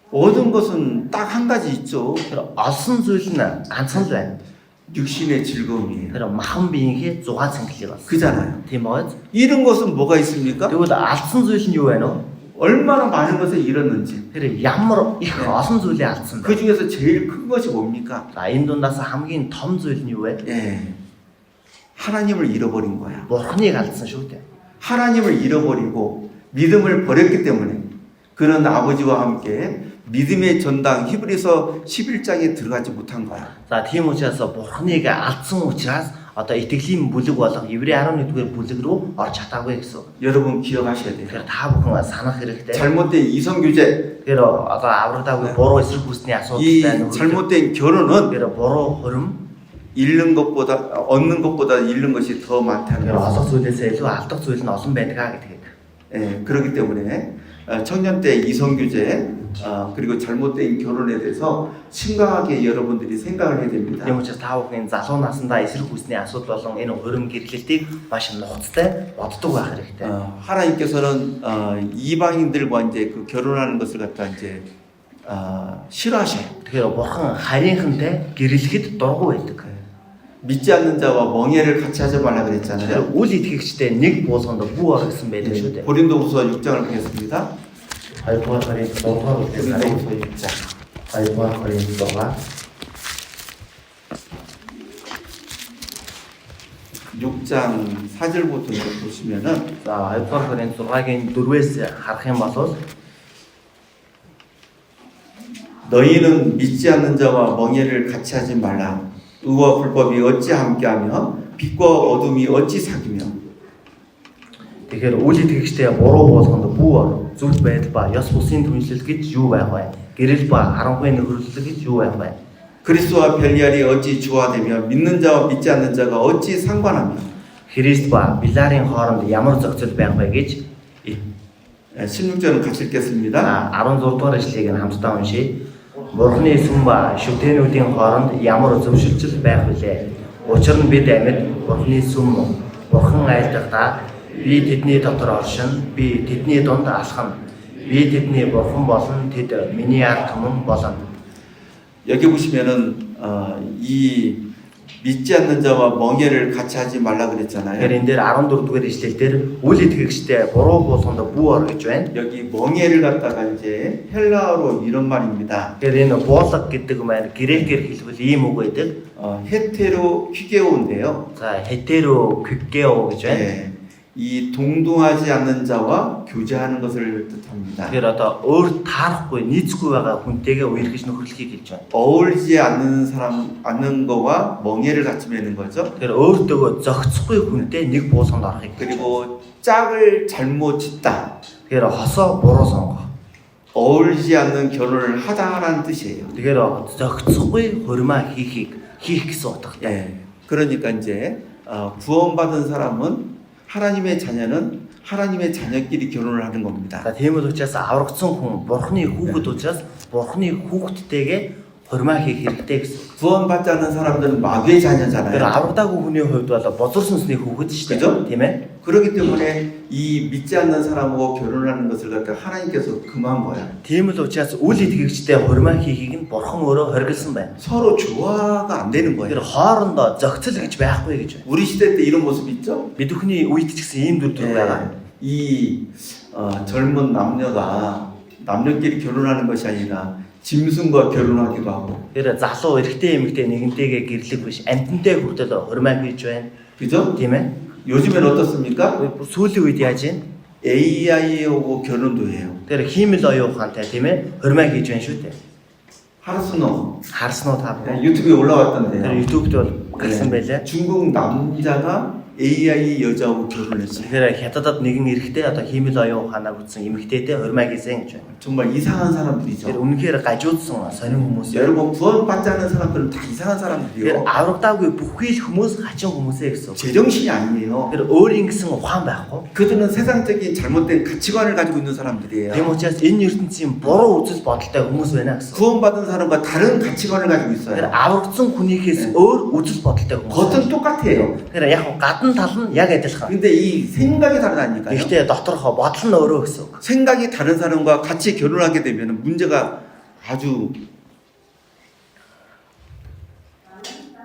얻은 것은 딱 한 가지 있죠. Тэр олсон зүйл нь ганцхан л байна. 육신의 즐거움이에요. Тэр махан биеийнхээ зугаа цэнгэлэг болсон. 그잖아요. Тийм бооз. 잃은 것은 뭐가 있습니까? Тэгвэл алдсан зүйл нь юу байна вэ? 얼마나 많은 것을 잃었는지. Тэр ямар их олон зүйлийг алдсан бэ? 그 중에서 제일 큰 것이 뭡니까? За энэ дундаас хамгийн том зүйл нь юу вэ? 예, 하나님을 잃어버린 거야. Бурхныг алдсан шүү дээ. 하나님을 잃어버리고 믿음을 버렸기 때문에 그는 아버지와 함께 믿음의 전당 히브리서 11장에 들어가지 못한 거야. За тийм учраас Бурхныг алдсан учраас одоо итгэлийн бүлэг болох Еврей 11-р бүлэг рүү орж чадаагүй гэсэн. 여러분 기억하셔야 돼요. Тэгэхээр та бүхэн санах хэрэгтэй. 잘못된 이성 규제, Тэр одоо аврагдаагүй буруу эсрэг хүсний 이 асуудалтай 잘못된 결혼은 тэр буруу хурим 잃는 것보다 얻는 것보다 잃는 것이 더 많다는 тэр 거죠. олох зүйлээс илүү алдах зүйл нь олон байдгаа гэдэг. 예, 그렇기 때문에 청년 때 이성 규제 그리고 잘못된 결혼에 대해서 심각하게 여러분들이 생각을 해야 됩니다. Тийм учраас та бүхэн залуу наснда эсрэг хүсний асуудал болон энэ хурим гэрлэлтийг маш нухацтай боддог байх хэрэгтэй. 하나님께서는 이방인들과 이제 그 결혼하는 것을 갖다 이제 싫어하셔요. Тэгэхээр бурхан харийнхантай гэрлэхэд дургу байдаг. 믿지 않는 자와 멍해를 같이 하지 말라 Тэр 그랬잖아요. үл итгэгчтэй нэг буулганд бүү ор гэсэн байдаг шүү дээ. 고린도후서 6장을 보겠습니다. 2-р Коринт 3-р бүлгээс харъя. 고린도후서 6장. 2-р Коринт 6. 6장 4절부터 이제 보시면은 За 2-р Коринт 6-гийн 4-ээс харах юм бол 너희는 믿지 않는 자와 멍해를 같이 하지 말라. 의와 불법이 어찌 함께하며 빛과 어둠이 어찌 사귀며. тэгэхээр үл итгэгчтэй буруу буулганд бүү ор зөв байдал ба ёс бусын түншлэл гэж юу байх вэ? Гэрэл ба харанхуй нөхөрлөл гэж юу байх вэ? 그리스도와 벨리알이 어찌 조화되며 믿는 자와 믿지 않는 자가 어찌 상관하며 Христ ба Биларын хооронд ямар зохицол байх вэ гэж 16절은 같이 읽겠습니다. 16 дугаар ишлэгийг нь хамтдаа уншийе. Бурхны сүм ба шүтэнүүдийн хооронд ямар зөвшөлтөл байх вүлээ? Учир нь бид амьд Бурхны сүм, Бурхан айлдахдаа би тэдний дотор оршин, би тэдний дунд алхам. Би тэдний Бурхан болон тэд миний ард түмэн болно. 여기 보시면은 이 믿지 않는 자와 멍해를 같이 하지 말라 그랬잖아요. Тэгэхээр энэ дээр 14 дугаар ишлэл дээр үл итгэгчтэй буруу болгонд бүү ор гэж байна. 여기 멍해를 갖다가 이제 헬라어로 이런 말입니다. Тэгэхээр энэ буулга гэдэг маань грекээр хэлбэл ийм үг байдаг. 헤테로 퀴게오인데요. За 헤테로 퀵게오 гэж байна. 네, 이 동등하지 않는 자와 교제하는 것을 뜻합니다. Тэгэхээр одоо өөр таарахгүй нийцгүй байгаа хүнтэйгээ үерхэж нөхөрлөхийг хэлж байна. 어울리지 않는 거와 멍해를 같이 맺는 거죠. Тэгэхээр өөртөөгөө зохицохгүй хүнтэй нэг буулганд орохыг хэлж байна. 그리고 짝을 잘못 짓다. Тэгэхээр хосоо буруу сонгох. 어울리지 않는 결혼을 하다라는 뜻이에요. Тэгэхээр зохицохгүй хурмаа хийх гэсэн утгатай. 예. 그러니까 이제 구원받은 사람은 하나님의 자녀는 하나님의 자녀끼리 결혼을 하는 겁니다. За тийм л учраас аврагдсан хүн Бурхны хүүхэд учраас Бурхны хүүхэдтэйгээ хурмаа хийх хэрэгтэй гэсэн. 구원받지 않는 사람들은 마귀의 Тэгэхээр 자녀잖아요. аврагдаагүй хүний хувьд бол бозор сүнсний хүүхэд шүү 그죠? дээ. Тийм ээ. 그렇기 때문에 이 믿지 않는 사람하고 결혼하는 것을 갖다 하나님께서 금한 거야. Тийм л учраас үл итгэгчтэй хурмаа хийхийг нь Бурхан өөрөө хоригдсан байна. 서로 조화가 안 되는 Тэгэхээр 거예요. хоорондоо зохицол гэж байхгүй гэж байна. 우리 시대 때 이런 모습 있죠? Бид бүхний үед ч гэсэн ийм дүр төрх байгаа. 이 젊은 남녀가 남녀끼리 결혼하는 것이 아니라 짐승과 결혼하기도 하고, Тэгэхээр залуу эрэгтэй эмэгтэй нэгэнтэйгээ гэрлэх биш амьтантай хүртэл хурмаа хийж байна. 그죠? Тийм ээ. 요즘엔 어떻습니까? Сүүлийн үед яаж байна? AI하고 결혼도 해요. Тэгэхээр хиймэл оюухантай тийм ээ хурмаа хийж байна шүү дээ. 하르스노 Харсан уу та бүхэн? 유튜브에 Тэр 올라왔던데요. YouTube-д бол гарсан байлаа. 중국 남자가 AI 여자하고 결혼했어요. Тэгэхээр хятадд нэгэн эрэгтэй одоо хиймэл оюуханаар үзсэн эмэгтэйтэй хурмаа хийсэн гэж байна. 정말 이상한 Тэр 사람들이죠. үнэхээр гажуудсан сонин хүмүүс. 여러분 구원받지 않는 사람들은 다 이상한 Тэр 사람들이요. аврагдаагүй бүхий л хүмүүс хачин хүмүүсээ гэсэн. 제정신이 아니에요. Тэр өөрийн гэсэн ухаан байхгүй. 그들은 세상적인 잘못된 가치관을 가지고 있는 사람들이에요. Тийм учраас энэ ертөнцийн буруу үзэл бодолтой хүмүүс байна гэсэн. 구원받은 사람과 다른 가치관을 가지고 Тэр 있어요. аврагдсан хүнийхээс өөр үзэл бодолтой хүмүүс. 겉은 똑같아요. Тэр яг гадна тал нь яг адилхан. 근데 이 생각이 다르다니까요. Гэхдээ доторх бодол нь өөрөө гэсэн үг. 생각이 다른 사람과 같이 결혼하게 되면 문제가 아주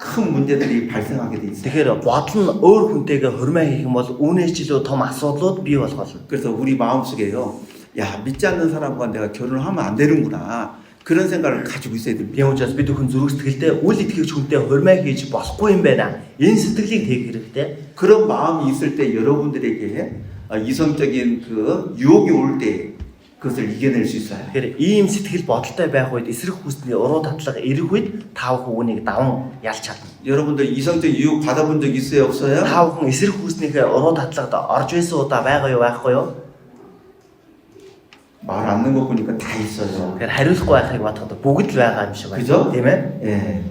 큰 문제들이 발생하게 돼 있어요. Тэгэхээр бодол нь өөр хүнтэйгээ хурмаа хийх юм бол үүнээс ч илүү том асуудлууд бий болох болно. 그래서 우리 마음속에요. 야, 믿지 않는 사람과 내가 결혼을 하면 안 되는구나. 그런 생각을 가지고 있어야 됩니다. Тийм учраас бид бүхэн зүрх сэтгэлдээ үл итгэгч хүнтэй хурмаа хийж болохгүй юм байна. Энэ сэтгэлийг тээх хэрэгтэй. 그런 마음이 있을 때 여러분들에게 이성적인 그 유혹이 올 때 그것을 이겨낼 수 있어요. Тэгэхээр ийм сэтгэл бодолтой байх үед эсрэг хүсний уруу татлага ирэх үед та бүхэн үүнийг даван ялж чадна. 여러분들 이성적 유혹 받아본 적 있어요, 없어요? Та бүхэн эсрэг хүснийхээ уруу татлагад орж байсан удаа байгаа юу байхгүй юу? 말 않는 거 보니까 다 있어요. Тэгэхээр хариулахгүй байхыг бодоход бүгд л байгаа юм шиг байна. 그죠? Тийм ээ? 예.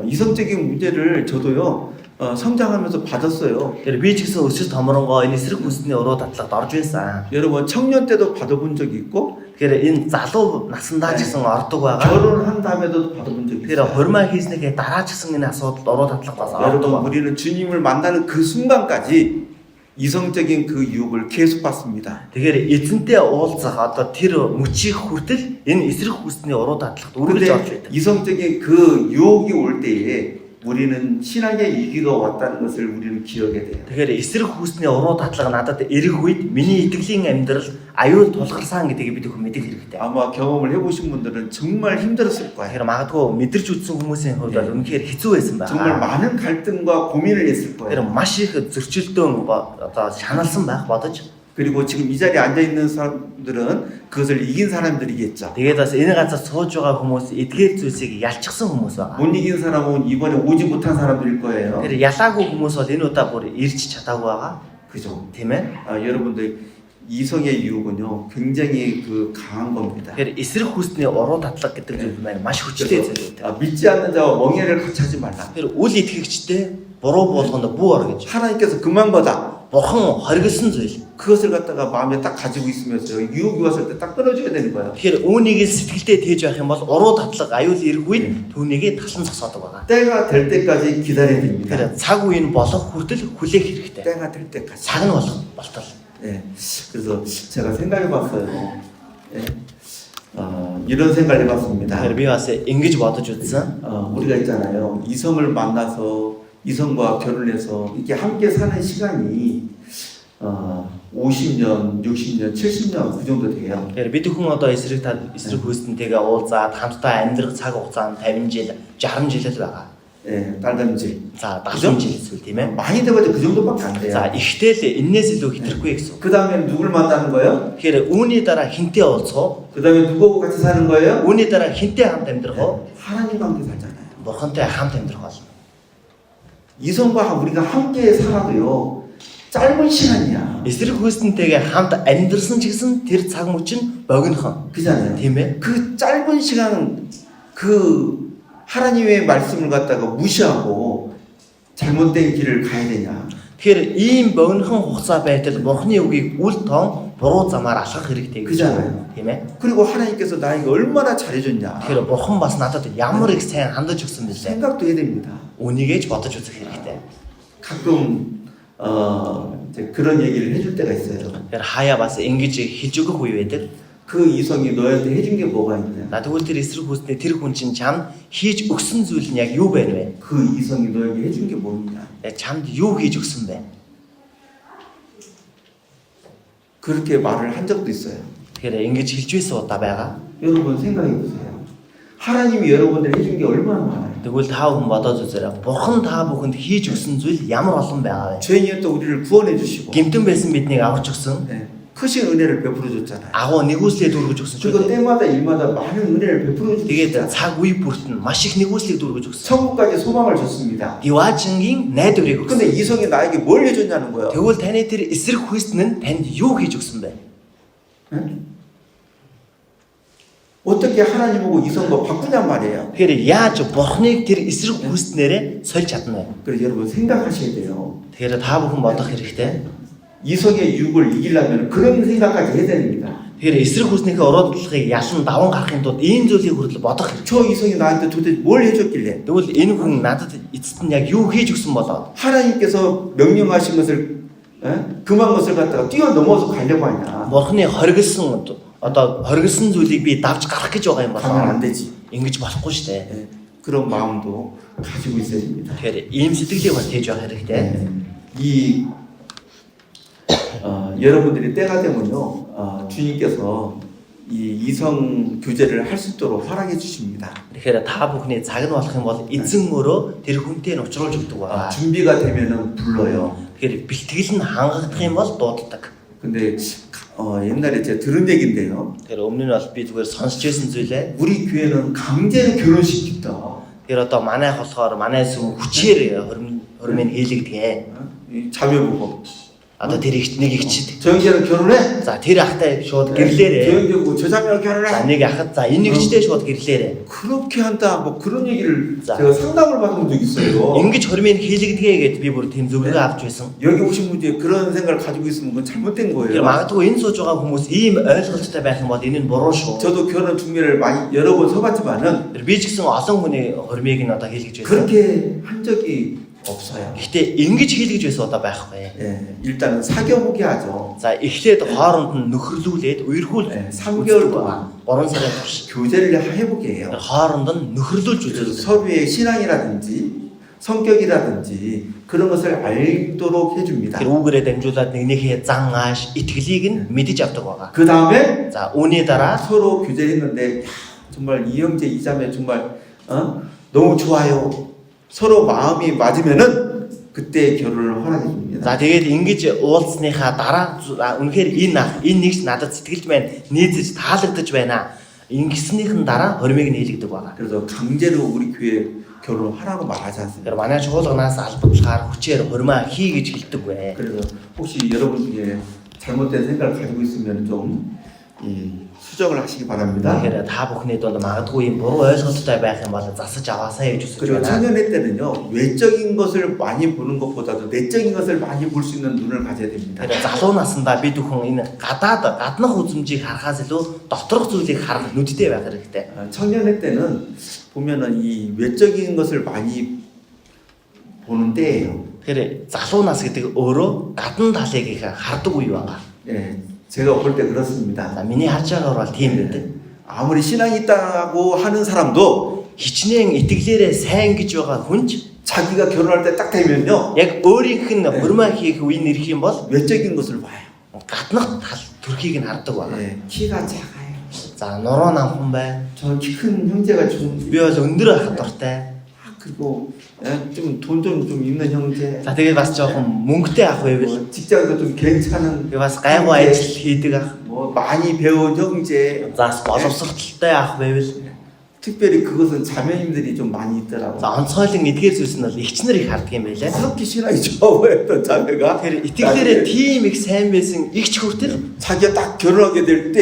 이성적인 문제를 저도요, 성장하면서 받았어요. Тэгэхээр би ч гэсэн өсөж томронгоо энэ эсрэг хүсний уруу татлагад орж байсан. 여러분, 청년 때도 받아본 적이 있고, Тэгэхээр энэ залуу насандаа ч гэсэн ордог байгаа. 결혼한 다음에도 받아본 적이 Тэгэхээр 있어요. хурмаа хийснийхээ дараа ч гэсэн энэ асуудалд уруу татлах бас ордог 여러분, байна. 우리는 주님을 만나는 그 순간까지 이성적인 그 유혹을 계속 받습니다. Тэгэхээр эзэнтэй уулзах одоо тэр мөчийг хүртэл энэ эсрэг хүсний уруу татлагад үргэлж орж 근데 байдаг. 이성적인 그 유혹이 올 때에 우리는 신앙의 위기가 왔다는 것을 우리는 기억해야 돼요. Тэгэхээр эсрэг хүсний уруу татлага надад ирэх үед миний итгэлийн амьдрал аюул тулгарсан гэдгийг бид бүхэн мэдэх хэрэгтэй. 아마 경험을 해보신 분들은 정말 힘들었을 거예요. Тэгэхээр магадгүй мэдэрч үзсэн хүмүүсийн хувьд бол үнэхээр хэцүү байсан 정말 байна. 많은 갈등과 고민을 했을 Тэгэхээр 거예요. маш их зөрчилдөөн одоо шаналсан байх бодож. 그리고 지금 이 자리에 앉아 있는 사람들은 그것을 이긴 사람들이겠죠. Тэгээд бас энэ газар сууж байгаа хүмүүс эдгээр зүйлсийг ялчихсан хүмүүс байгаа. 못 이긴 사람은 이번에 오지 못한 사람들일 거예요. Тэгэхээр ялаагүй хүмүүс бол энэ удаа бүр ирж чадаагүй байгаа. 그죠? Тийм ээ? 여러분들 이성의 유혹은요 굉장히 그 강한 겁니다. Тэгэхээр эсрэг хүсний уруу татлаг гэдэг зүйл маань маш хүчтэй зүйл үү. 믿지 않는 자와 멍해를 같이 하지 말라. Тэгэхээр үл итгэгчтэй буруу болгонд бүү ор гэж. 하나님께서 그만 거다. Бурхан хоригдсон зүйл. 그것을 갖다가 마음에 딱 가지고 있으면서 유혹이 왔을 때 딱 끊어줘야 되는 거예요. Тэгэхээр үүнийг сэтгэлдээ тээж байх юм бол уруу татлаг аюул ирэх үед түүнийг талан зогсоодог байгаа. 때가 될 때까지 기다려야 됩니다. Тэгэхээр цаг үе нь болох хүртэл хүлээх хэрэгтэй. 때가 될 때까지. цаг нь болох болтол. 예. 그래서 제가 생각해봤어요. 예. 이런 생각을 해봤습니다. Тэгэхээр би бас ингэж бодож үзсэн. 우리가 있잖아요. 이성을 만나서 이성과 결혼해서 이렇게 함께 사는 시간이 50년, 60년, 70년 그 정도 돼요. Тэгэхээр бид хүн одоо эсрэг хүснэнтэйгээ уулзаад хамтдаа амьдрах цаг хугацаа нь 50 жил, 60 жил л байгаа. 예, 딸감질. За 70 жил эсвэл тийм ээ. 많이 돼가지고 그 정도밖에 안 돼요. За ихтэй л энээс илүү хэтрэхгүй гэсэн. 그 다음에 누굴 만나는 거예요? Тэгэхээр үүний дараа хинтээ уулзах, 그 다음에 누구하고 같이 사는 거예요? үүний дараа хинтээ хамт амьдрах уу? 하나님과 함께 살잖아요. Бурхантай хамт амьдрах болно. 이성과 우리가 함께 살아도요 짧은 시간이야. Эсрэг хүснэнтэйгээ хамт амьдрсан ч гэсэн тэр цаг мөч нь богинохон. 그잖아요. Тийм ээ. 그 짧은 시간 그 하나님의 말씀을 갖다가 무시하고 잘못된 길을 가야 되냐? Тэгэхээр ийм богинохон хугацаа байтал Бурханы үгийг үл тоон буруу замаар алхах хэрэгтэй гэж 그잖아요. тийм ээ. 그리고 하나님께서 나에게 얼마나 잘해줬냐? Тэгэхээр Бурхан бас надад ямар их сайн хандаж өгсөн бэлээ. 생각도 해야 됩니다. Үнийгээж бодож үзэх хэрэгтэй. 가끔 이제 그런 얘기를 해줄 때가 있어요. Тэгэхээр хаяа бас ингэж хэлж өгөх үе байдаг. 그 이성이 너한테 해준 게 뭐가 있냐? На тэгвэл тэр эсрэг хүснээ тэр хүн чинь чамд хийж өгсөн зүйл нь яг юу байна вэ? 그 이성이 너에게 해준 게 뭐냐? Яг чамд юу хийж өгсөн бэ? 그렇게 말을 한 적도 있어요. Тэгэхээр ингэж хэлж байсан удаа байгаа. 여러분 생각해 보세요. 하나님이 여러분들 해준 게 얼마나 많아요. Тэгвэл та бүхэн бодоод үзээрэй. Бурхан та бүхэнд хийж өгсөн зүйл ямар олон байгаа вэ? 죄인이었던 우리를 구원해 주시고 Гэмтэн байсан биднийг аварч өгсөн. 네, 크신 은혜를 베풀어 줬잖아요. Агуу нэгүслээ дүүргэж өгсөн ч 그리고 үү. 때마다 일마다 많은 은혜를 베풀어 Тэгээд 주셨어요. цаг үе бүртэн маш их нэгүслийг дүүргэж өгсөн. 천국까지 소망을 줬습니다. Диваачингийн найдварыг өгсөн. 근데 이성이 나에게 뭘 해줬냐는 거예요. Тэгвэл таны тэр эсрэг хүсн нь танд юу хийж өгсөн бэ? 네? 어떻게 하나님하고 이성과 바꾸냔 말이에요. Тэгэхээр яаж Бурханыг тэр эсрэг хүснээрээ сольж чадна вэ? 그래서 여러분 생각하셔야 돼요. Тэгэхээр та бүхэн бодох хэрэгтэй. 이성의 유혹을 이기려면 그런 생각까지 해야 됩니다. Тэгэхээр эсрэг хүснийхээ уруудлахыг ялан даван гарахын тулд ийм зүйлийг хүртэл бодох хэрэгтэй. 저 이성이 나한테 도대체 뭘 해줬길래? Тэгвэл энэ хүн надад эцэст нь яг юу хийж өгсөн болоо? 하나님께서 명령하신 것을 금한 것을 갖다가 뛰어넘어서 가려고 하냐? Бурханы хоригдсон зүйлийг би давж гарах гэж байгаа юм 가면 안 болоо. 되지. Ингэж болохгүй шүү дээ. 예, 그런 마음도 가지고 있어야 됩니다. Тэгэхээр ийм сэтгэлийг бас тээж байх хэрэгтэй. 이 여러분들이 때가 되면요, 주님께서 이 이성 교제를 할 수 있도록 허락해 주십니다. Тэгэхээр та бүхний цаг нь болох юм бол эзэн өөрөө тэр хүнтэй нь уулзруулж өгдөг байгаа. 준비가 되면은 불러요. Тэгэхээр бэлтгэл нь хангагдах юм бол дууддаг. 근데 옛날에 제가 들은 얘기인데요. Тэгэхээр өмнө нь бол би зүгээр сонсч байсан зүйлээ. 우리 교회는 강제로 결혼시킨다. Тэгэхээр одоо манайх болохоор манай сүм хүчээр хормын хийлэгдэгэ. 이 자매부부. Одоо тэр нэг ихчид. 저 형제는 결혼해? За тэр ахтай шууд гэрлээрээ. 저 형제고 저 자매가 За 결혼해? нэг ахад за энэ нэгчтэй шууд гэрлээрээ. 그렇게 한다. 뭐 그런 얘기를 자. 제가 상담을 받은 적 있어요. Ингэж хормын хийлэгдэгэ гэдээ би бүр тийм зөвлөгөө авч байсан. 여기 오신 분들이 그런 생각을 가지고 있으면 그건 잘못된 Тэгэхээр 거예요. магадгүй энэ сууж байгаа хүмүүс ийм ойлголттой байх юм бол энэ нь буруу шүү. 저도 결혼 중매를 많이 여러 번 서봤지만은 Тэр би ч гэсэн олон хүний хормыг нь одоо хийлгэж байсан. 그렇게 한 적이 없어요. Гэхдээ ингэж хийлгэж байсан одоо байхгүй. 예, 일단은 사귀어보게 하죠. За эхлээд хооронд нь нөхөрлүүлээд үерхүүл 네, 3개월 동안 3 сарын турш 교제를 해보게 해요. хооронд нь нөхөрлүүлж 그래서 үзүүлсэн. 서로의 신앙이라든지 성격이라든지 그런 것을 알도록 해줍니다. Тэр үүгээрээ дамжуулаад нэгнийхээ зан ааш итгэлийг нь мэдэж авдаг байгаа. 그 다음에 За үүний дараа 서로 교제했는데 정말 이 형제 이 자매 정말 너무 좋아요. 서로 마음이 맞으면은 그때 결혼을 허락해 줍니다. за тэгээд ингэж уулзсныхаа дараа үнэхээр энэ нэгч надад сэтгэлд байна. Нийцэж таалагдаж байна. Ингэснийхэн дараа хормыг нь хийлгдэг байгаа. 그래서 강제로 우리 교회 결혼하라고 말하지 않습니다. Тэр манай чуулганаас албадлахаар хүчээр хормоо хий гэж хэлдэг вэ. 그래서 혹시 여러분 중에 잘못된 생각을 가지고 있으면 좀 수정을 하시기 바랍니다. Тэгэхээр та бүхний дунд магадгүй юм буруу ойлголттой байх юм бол засаж аваасаа гэж 그리고 хүсэж байна. 청년의 때는요 외적인 것을 많이 보는 것보다도 내적인 것을 많이 볼 수 있는 눈을 가져야 됩니다. Тэгэхээр залуу наснда бид бүхэн энэ гаднах үзмжийг харахаас илүү доторх зүйлийг харах нүдтэй байх хэрэгтэй. 청년의 때는 보면은 이 외적인 것을 많이 보는 때예요. Тэгэхээр залуу нас гэдэг өөрөө гадна талыг их хардаг үе байна. 예, 제가 볼 때 그렇습니다. За миний харж байгаагаар бол тийм байдаг. 아무리 신앙이 있다고 하는 사람도 Хичнээн итгэлээрээ сайн гэж байгаа хүнч 자기가 결혼할 때 딱 되면요 яг өөрийнх нь хурмаа хийх үе нэрх юм бол 외적인 것을 봐요. гаднах тал төрхийг нь хардаг байна. 예, 키가 작아요. За нуруу намхан байна. 저 키 큰 형제가 좀 Би бол өндөр байх дуртай. 그리고 좀 돈 좀 있는 형제. За тэгээд бас жоохон мөнгөтэй ах байвал 직장도 좀 괜찮은. би бас гайгүй ажил хийдэг ах. 뭐 많이 배운 형제. За боловсролтой ах байвал 특별히 그것은 자매님들이 좀 많이 있더라고. за онцгойлон эдгээр зүйлс нь бол эгч нар их хардаг юм байлаа. 그렇게 신앙이 좋아 보였던 자매가. Тэгэхээр итгэлээрээ тийм их сайн байсан эгч хүртэл 자기가 딱 결혼하게 될 때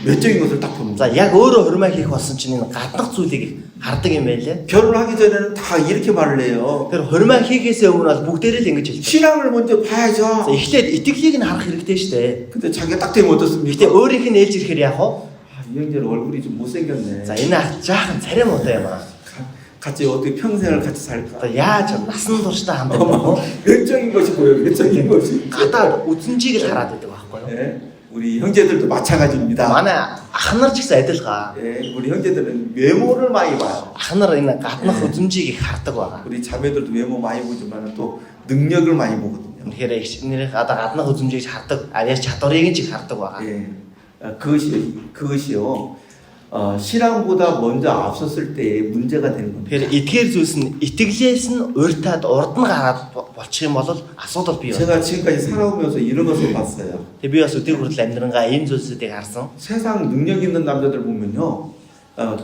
외적인 것을 딱 보는 за 거야. яг өөрөө хурмаа хийх болсон чинь энэ гаднах зүйлийг хардаг юм байлаа. 결혼하기 전에는 다 이렇게 말을 해요. Тэр хурмаа хийхээс өмнө бол бүгдээрээ л ингэж хэлдэг. 신앙을 먼저 За 봐야죠. эхлээд итгэлийг нь харах хэрэгтэй шүү дээ. 근데 자기가 딱 되면 Гэтэ 어떻습니까? өөрийнх нь ээлж ирэхээр яах вэ? 이 형제는 얼굴이 좀 못생겼네. За энэ ах жаахан царай муутай юм аа. 같이 어떻게 평생을 같이 За 살까? яаж насан туршдаа хамт байх вэ? 외적인 것이 보여요. 외적인 것이. Гадаад үзмжийг л хараад байдаг байхгүй юу? 예, 우리 형제들도 마찬가지입니다. Манай ах нар ч гэсэн адилхан. 예, 우리 형제들은 외모를 많이 봐요. Ах нар энэ гаднах үзмжийг их хардаг байгаа. 우리 자매들도 외모 많이 보지만 또 능력을 많이 보거든요. Тэгэхээр их нэрийн гаднах үзмжийг хардаг, авьяас чадварыг нь ч их хардаг байгаа. 예, 그것이요. 신앙보다 먼저 앞섰을 때 문제가 되는 겁니다. Тэгэхээр эдгээр зүйлс нь итгэлээс нь урьдтаад урд нь гараад болчих юм бол асуудал бий байна. 제가 지금까지 살아오면서 이런 것을 봤어요. Тэгээ би бас өдөр хүртэл амьдрангаа ийм зүйлсүүдийг харсан. 세상 능력 있는 남자들 보면요,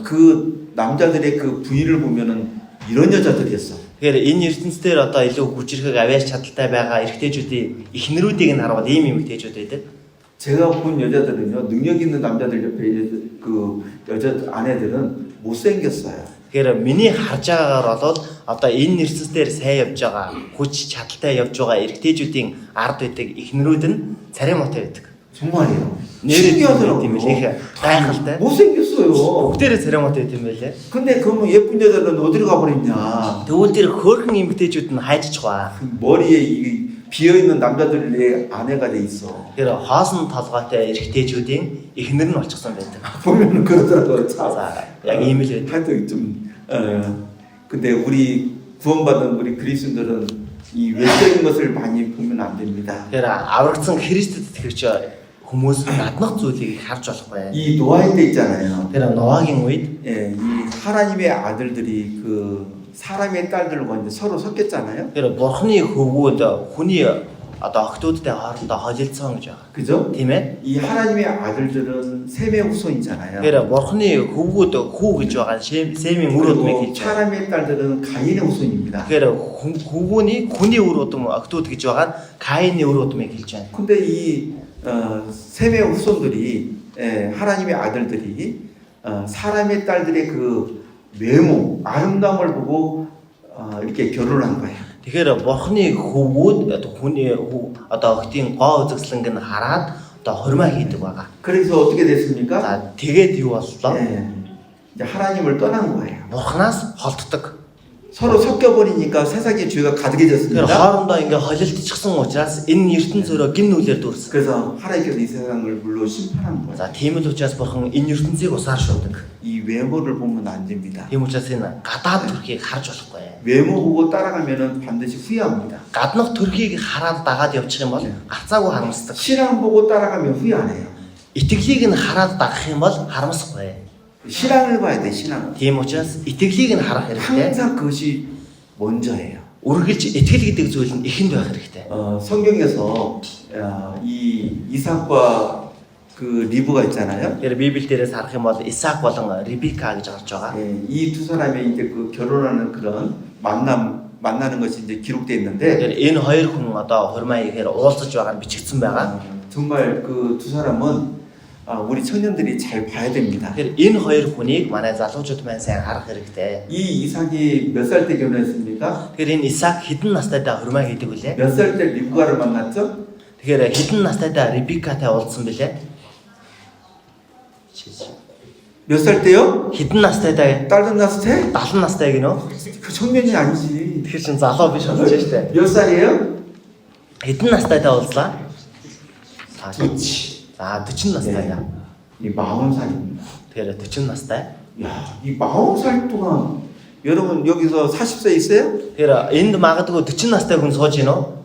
그 남자들의 그 부위를 보면은 이런 여자들이었어. Тэгэхээр энэ ертөнцийн одоо илүү хүчрхэг авьяас чадaltaй байгаа эрэгтэйчүүдийн эхнэрүүдийг нь хараад ийм эмэгтэйчүүд байдаг. 제가 본 여자들은요, 능력 있는 남자들 옆에 그 여자 아내들은 못생겼어요. Тэгэхээр миний харж байгаагаар бол одоо энэ ертөнцийн сайн явж байгаа хүч чадaltaй явж байгаа эрэгтэйчүүдийн ард байдаг эхнэрүүд нь царай муутай байдаг. 정말이에요. Нэрээ 신기하더라고요. тийм ээ. Гайхалтай. 못생겼어요. Бүгдээрээ царай муутай байт юм байлээ. 근데 그러면 예쁜 여자는 어디로 가버렸냐? Тэгвэл тэр хөөрхөн эмэгтэйчүүд нь хайжчих ба. 그 머리에 이 비어있는 남자들의 아내가 돼 있어. Тэр хоосон толгойтой эрэгтэйчүүдийн эхнэр нь болчихсон байдаг. 보면은 그러더라고요. 참. За яг ийм л байдаг. 하여튼 좀 근데 우리 구원받은 우리 그리스도인들은 이 외적인 것을 많이 보면 안 됩니다. Тэр аврагдсан Христэд итгэвч хүмүүс гаднах зүйлийг харж болохгүй. 이 노아의 때 있잖아요. Тэр Ноагийн үед 예, 이 하나님의 아들들이 그 사람의 딸들과 이제 서로 섞였잖아요. тэр бурхны хөвгүүд хүний одоо охтуудтай хоорондоо холилдсон гэж байгаа. 그죠? Тийм ээ? 이 하나님의 아들들은 셈의 후손이잖아요. Тэр бурхны хөвгүүд хүү гэж байгаа Сэмийн үр удмыг 그리고 хийж байгаа. 사람의 딸들은 가인의 후손입니다. Тэгэхээр хөвгүүний хүний үр удм охтууд гэж байгаа нь Каины үр удмыг хэлж байна. 근데 이 셈의 후손들이 하나님의 아들들이 사람의 딸들의 그 외모, 아름다움을 보고 이렇게 결혼을 한 거예요. Тэгэхээр бурхны хөвгүүд хүний одоо охтын гоо үзэсгэлэнг нь хараад одоо хурмаа хийдэг байгаа. 그래서 어떻게 됐습니까? За тэгээд юу боллоо? 이제 하나님을 떠난 거예요. Бурханаас холддог. 서로 섞여버리니까 세상의 죄가 Тэгэхээр 가득해졌습니다. хоорондоо ингээ холилдчихсан учраас энэ ертөнцөөрөө гин нүлээр дүүрсэн. 그래서 하나님께서 이 세상을 물로 심판한 거예요. За тийм л учраас бурхан энэ ертөнцийг усаар шуудаг. 이 외모를 보면 안 됩니다. Тийм учраас энэ гадаад төрхийг харж болохгүй. 외모 보고 따라가면은 반드시 후회합니다. Гаднах төрхийг хараад дагаад явчих юм бол гарцаагүй харамсдаг. 신앙 보고 따라가면 후회 안 해요. Итгэлийг нь хараад дагах юм бол харамсахгүй. 신앙을 봐야 돼, 신앙을. Тийм учраас итгэлийг нь харах хэрэгтэй. 항상 그것이 먼저예요. Үргэлж итгэл гэдэг зүйл нь эхэнд байх хэрэгтэй. 성경에서 이 이삭과 그 리브가 있잖아요. Тэгэхээр Библи дээрээс харах юм бол Исаак болон Ребека гэж гарч байгаа. 이 두 사람의 이제 그 결혼하는 그런 만남 만나는 것이 이제 기록되어 있는데 Тэгэхээр энэ хоёр хүн одоо хурмаа ихээр уулзаж байгаа нь бичигдсэн байгаа. 정말 그 두 사람은 우리 청년들이 잘 봐야 됩니다. Тэгэхээр энэ хоёр хүнийг манай залуучууд маань сайн харах хэрэгтэй. 이 이삭이 몇 살 때 결혼했습니까? Тэгэхээр энэ Исаак хэдэн настайдаа хурмаа хийдэг вүлээ? 몇 살 때 리브가를 만났죠? Тэгэхээр хэдэн настайдаа Ребекатай уулзсан бэлээ? 몇 살 때요? Хэдэн настайдаа? 딸 낳았을 때? 70 настай гинөө. 그 청년이 아니지. Тэгэхээр чин залуу биш болж штэ. 몇 살이에요? Хэдэн настайдаа уулзлаа? За 40 настайдаа. 이 40살입니다. Тэгэхээр 40 настай. 야, 이 40살 동안 여러분 여기서 40세 있어요? Тэгэхээр энд магадгүй 40 настай хүн сууж гинөө?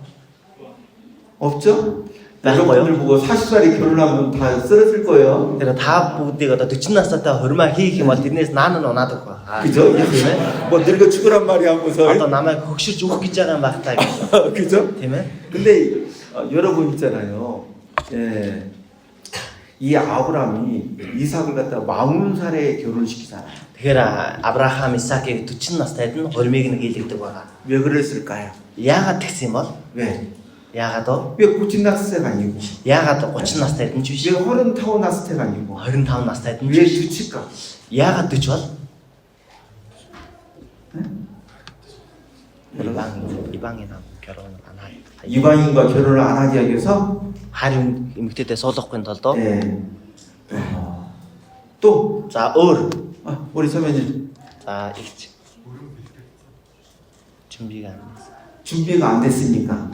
없죠? байхгүй юу? 여러분들 보고 40살이 결혼하면 다 쓰러질 거예요. Тэгэхээр та бүгдийг одоо 40 настайтай хурмаа хийх юм бол тэрнээс наан нь унаадаг ба. 그죠? тийм ээ. 뭐 늙어 죽으란 말이 하면서. Одоо намайг хөгшөрж өгөх гэж байгаа юм байх таа гэж. 그죠? Тийм ээ. 근데 여러분 있잖아요. 예. 이 아브라함이 이삭을 갖다 40살에 결혼시키잖아요. Тэгэхээр Авраам Исаакийг 40 настайд нь хурмыг нь хийлэгдэг байгаа. 왜 그랬을까요? Яагаад тэгсэн юм бол? 왜? Яагаад вэ? 왜 90 났을 때가 아니고? Яагаад 30 настайд нь ч биш. 왜 30 타고 났을 때가 아니고? 25 настайд нь ч 왜 биш. 뒤칠까? Яагаад 40 бол? 이방인 결혼을 안 해. 이방인과 결혼을 안 하게 하기 위해서? 하륜 эмэгтэйдээ суулгахгүй тулд 네. 또 за өөр 우리 선배님 за ихч 준비가 안 됐어. 준비가 안 됐으니까.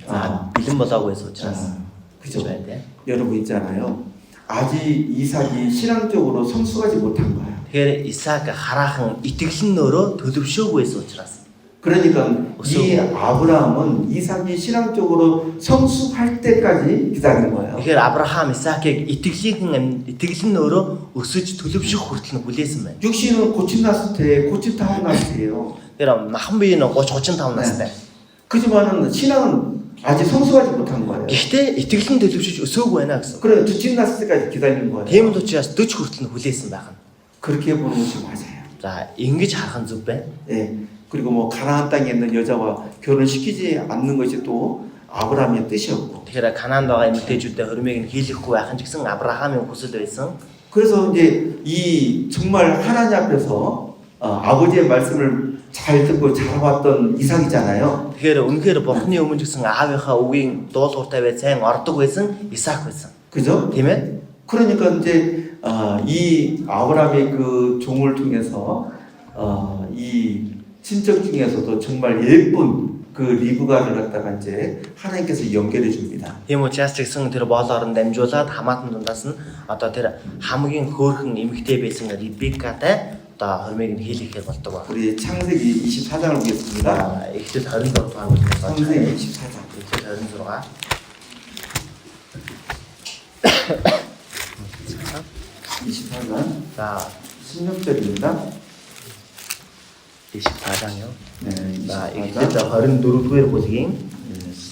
자 бэлэн болоогүй байсан учраас 그죠? 줘야 돼. 여러분 있잖아요. 아직 이삭이 신앙적으로 성숙하지 못한 거예요. Тэгэхээр Исаак хараахан итгэлэн нөрөө төлөвшөөгүй байсан учраас. 그러니까 이 아브라함은 이삭이 신앙적으로 성숙할 때까지 기다린 거예요. Тэгэхээр Авраам Исаакийг итгэлэн нөрөө өсөж төлөвшөх хүртэл нь хүлээсэн байна. 육신은 고침 났을 때 고침 타고 났을 때예요. Тэгэхээр махан бие нь 30 35 настай. 그지만은 신앙은 아직 성숙하지 못한 거예요. Гэхдээ итгэлэн төлөвшөж өсөөгүй байна гэсэн. 그래 두침 났을 때까지 기다린 거예요. Тийм л учраас 40 хүртэл нь хүлээсэн байх нь. 그렇게 보는 것이 맞아요. За ингэж харах нь зөв байна. 예. 그리고 뭐 가나안 땅에 있는 여자와 결혼시키지 않는 것이 또 아브라함의 뜻이었고. Тэгэхээр Канаанд байгаа эмэгтэйчүүдэд хөрмийг нь хийлэхгүй байх нь ч гэсэн Авраамийн хүсэл байсан. 그래서 이제 이 정말 하나님 앞에서 아버지의 말씀을 잘 듣고 자라왔던 이삭이잖아요. Тэгэхээр үнэхээр Бурхны өмнө ч гэсэн аавынхаа үгийн дуулууртай байж сайн ордог байсан Исаак байсан. 그죠? Тийм ээ? 그러니까 이제 이 아브라함의 그 종을 통해서 이 친척 중에서도 정말 예쁜 그 리브가를 갖다가 이제 하나님께서 연결해 줍니다. Тийм учраас ч гэсэн тэр боолоор нь дамжуулаад хамаатан дундаас нь одоо тэр хамгийн хөөрхөн эмэгтэй байсан Ребекатай одоо хөрмийг нь хийлгэхээр болдог ба. 우리 창세기 24장을 보겠습니다. Эхлэл 26 дугаар бүлгээс 창세기 24장. Эхлэл 26. 24장 За 16절입니다. 24장이요. 네, За 24장. Эхлэл 24-р бүлгийн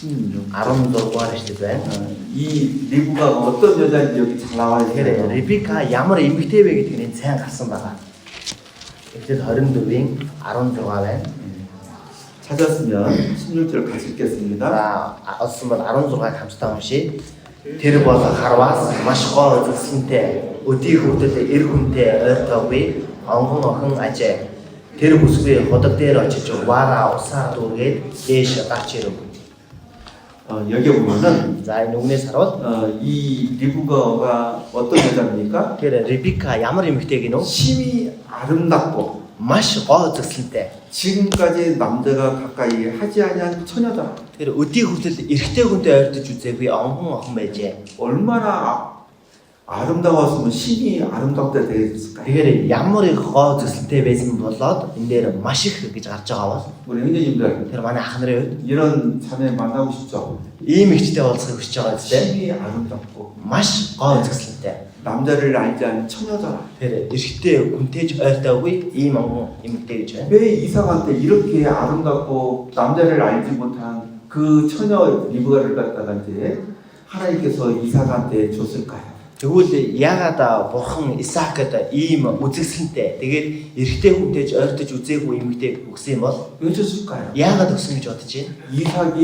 16. 16-р эшлэл байна. 이 리브가 어떤 여자인지 여기 잘 나와 Тэгэхээр 있어요. Ребека ямар эмэгтэй вэ гэдгийг нь сайн гарсан байгаа. Эхлэл 24-ийн 16 байна. 찾았으면 16절 같이 읽겠습니다. За олсон бол 16-ыг хамтдаа уншийе. Тэр бол харваас маш гоо үзэсгэлэнтэй, өдий хөвдөл эр хүнтэй ойртоогүй, онгон охин ажээ. Тэр бүсгүй ходог дээр очиж ваараа усаар дүүргээд дээш гарч ирэв. 여기 보면은 За энэ үгнээс харуул 이 리브가가 어떤 여자입니까? тэр Ребека ямар эмэгтэй гинөө? 심히 아름답고 Маш гоо үзэсгэлэнтэй. 지금까지 남자가 가까이 하지 아니한 처녀다. Тэр өдий хөвдөл эрэгтэй хүнтэй ойртож үзээгүй онгон охин байжээ. 얼마나 아름다웠으면 심히 아름답다 되겠을까요? Тэгэхээр ямар их гоо үзэсгэлэнтэй байсан болоод энэ дээр маш их гэж гарч байгаа бол 우리 형제님들 тэр манай ах нарын хувьд 이런 자매 만나고 싶죠? ийм ихтэй болцохыг хүсэж байгаа үстэй. 심히 아름답고 Маш гоо үзэсгэлэнтэй. 남자를 알지 않은 처녀다. Тэр эрэгтэй хүнтэйж ойртоогүй ийм онгон эмэгтэй гэж байна. 왜 이삭한테 이렇게 아름답고 남자를 알지 못한 그 처녀 리브가를 갖다가 이제 하나님께서 이삭한테 줬을까요? Тэгвэл яагаад бурхан Исаакад ийм үзэгсэлэнтэй тэгээд эрэгтэй хүнтэйж ойртож үзээгүй эмэгтэй өгсөн юм бол 왜 줬을까요? яагаад өгсөн гэж бодож байна? 이삭이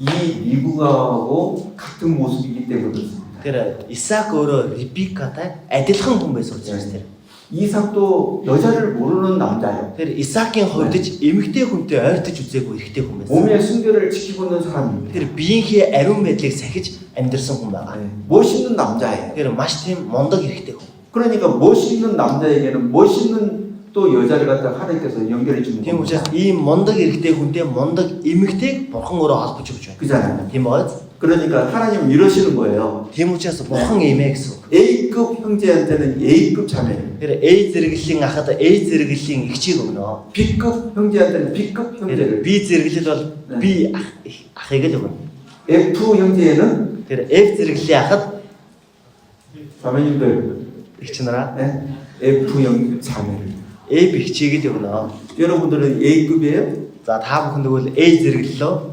이 리브가하고 같은 모습이기 때문에 그렇습니다. Тэр Исаак өөрөө Ребекатай адилхан хүн байсан учраас тэр. 이삭도 여자를 모르는 남자예요. Тэр Исаакийн хувьд ч эмэгтэй хүнтэй ойртож үзээгүй эрэгтэй хүн байсан. 몸의 순결을 지키고 있는 사람입니다. Тэр биеийнхээ ариун байдлыг сахиж амьдрсан хүн байгаа. 멋있는 남자예요. Тэр маш тийм мундаг эрэгтэй хүн. 그러니까 멋있는 남자에게는 멋있는 또 여자를 갖다 하나님께서 연결해 주는 Тийм 겁니다. учраас ийм мундаг эрэгтэй хүнтэй мундаг эмэгтэйг бурхан өөрөө холбож өгч байна. 그잖아요. Тийм бод. 그러니까 하나님은 이러시는 거예요. Тийм учраас бурхан иймээ гэсэн үг. A급 형제한테는 A급 자매예요. Тэр A зэрэглэлийн ахад A зэрэглэлийн эгчийг өгнө. B급 형제한테는 B급 Тэр 형제를. B зэрэглэл бол B ахыг л өгнө. F 형제에는 Тэр F зэрэглэлийн ахад 자매님들 эгч нараа F 형 자매를. A эгчийг л өгнө. 여러분들은 A급이에요? За та бүхэн тэгвэл A зэрэглэлөө